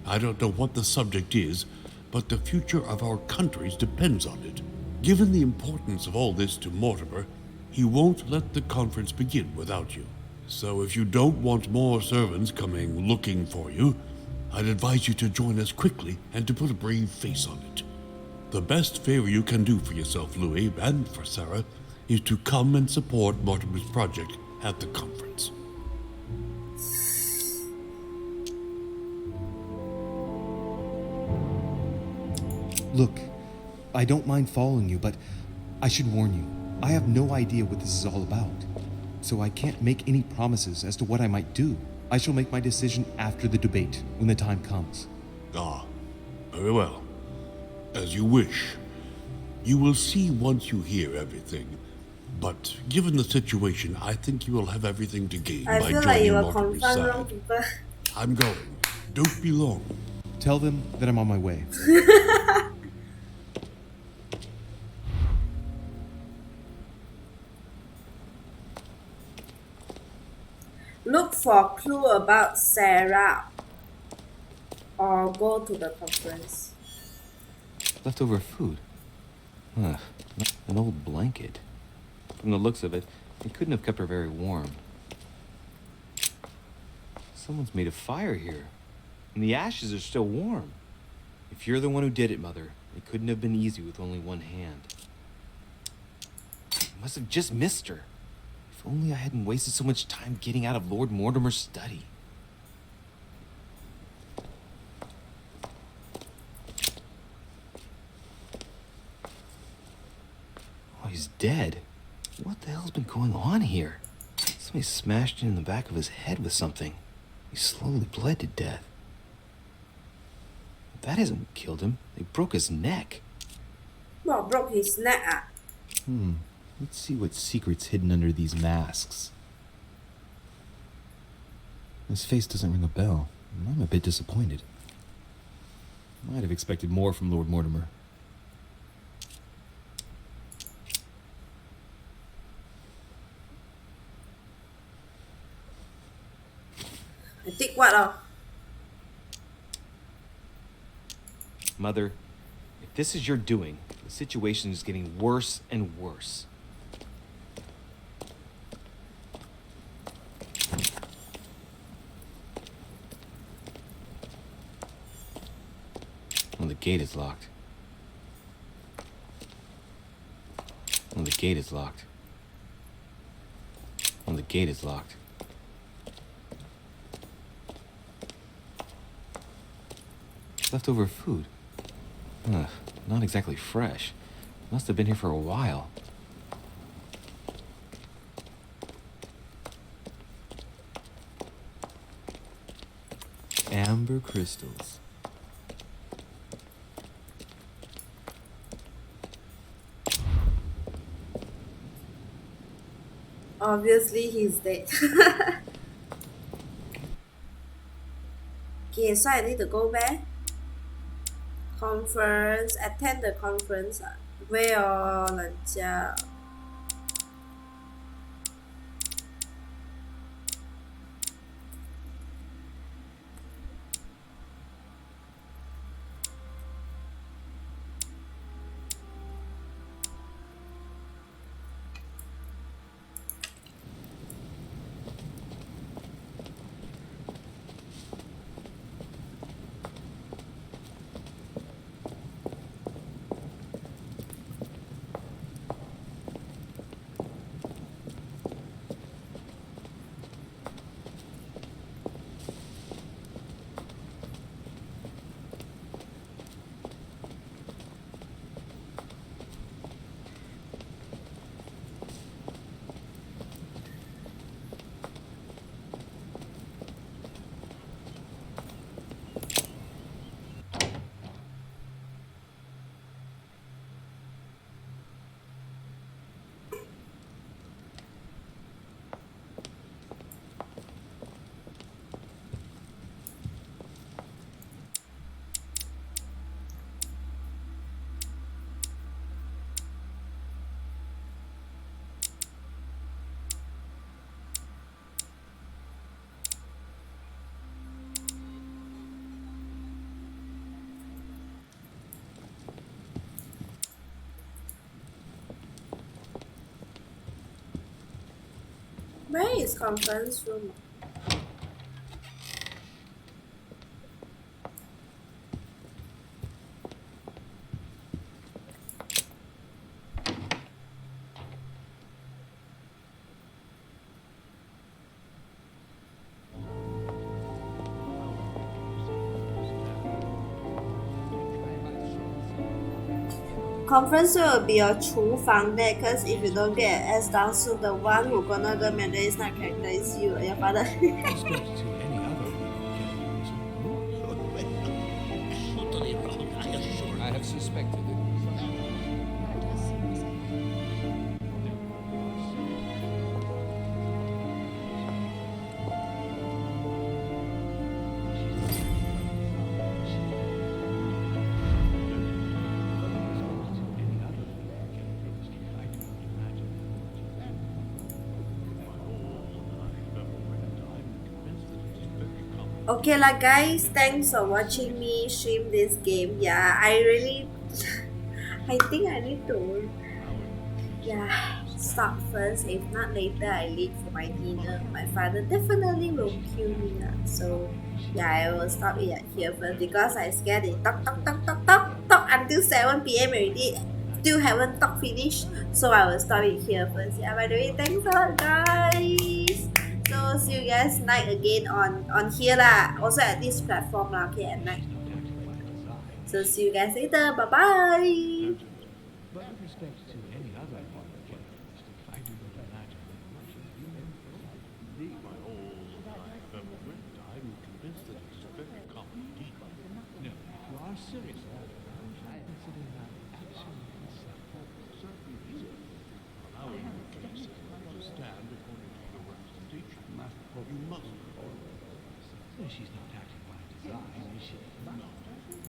I don't know what the subject is, but the future of our countries depends on it. Given the importance of all this to Mortimer, he won't let the conference begin without you. So if you don't want more servants coming looking for you, I'd advise you to join us quickly and to put a brave face on it. The best favor you can do for yourself, Louis, and for Sarah, is to come and support Mortimer's project at the conference. Look, I don't mind following you, but I should warn you, I have no idea what this is all about. So I can't make any promises as to what I might do. I shall make my decision after the debate, when the time comes. Ah, very well. As you wish. You will see once you hear everything. But given the situation, I think you will have everything to gain I by feel like joining you will Mortimer's confront side. wrong people. I'm going. Don't be long. Tell them that I'm on my way. Look for clue about Sarah or go to the conference. Leftover food. Ugh, an old blanket. From the looks of it, it couldn't have kept her very warm. Someone's made a fire here, and the ashes are still warm. If you're the one who did it, Mother, it couldn't have been easy with only one hand. I must have just missed her. If only I hadn't wasted so much time getting out of Lord Mortimer's study. Oh, he's dead. What the hell's been going on here? Somebody smashed in the back of his head with something. He slowly bled to death. That hasn't killed him. They broke his neck. Well, broke his neck. Let's see what secret's hidden under these masks. His face doesn't ring a bell. I'm a bit disappointed. Might have expected more from Lord Mortimer. I think what? Mother, if this is your doing, the situation is getting worse and worse. Well, the gate is locked. Well, the gate is locked. Well, the gate is locked. Leftover food. Ugh, not exactly fresh. Must have been here for a while. Amber crystals. Obviously, he's dead. Okay, so I need to go back. Conference, attend the conference. Where are 人家? Where is conference room? Conference room will be your 厨房 there, cause if you don't get an S down soon, the one who gonna go Mandarin is not character is you, your father. Totally wrong, I assure you. I have suspected it. Okay lah guys, thanks for watching me stream this game. Yeah, I really I think I need to stop first. If not later I late for my dinner. My father definitely will kill me lah. So yeah, I will stop it at here first because I scared it talk until 7 PM already. Still haven't talk finished. So I will stop it here first. Yeah, by the way, thanks a lot guys. So see you guys night again on here lah. Also at this platform lah, okay, at night. So see you guys later. Bye bye. But with respect to any other characters, I do not imagine much of you. Me, my whole life, I'm convinced that it's a very common deed. No, if you are serious about it, I consider that absolutely simple. Certainly is. Allowing the case to stand according to the representation. You must. She's not acting by design, is she? Not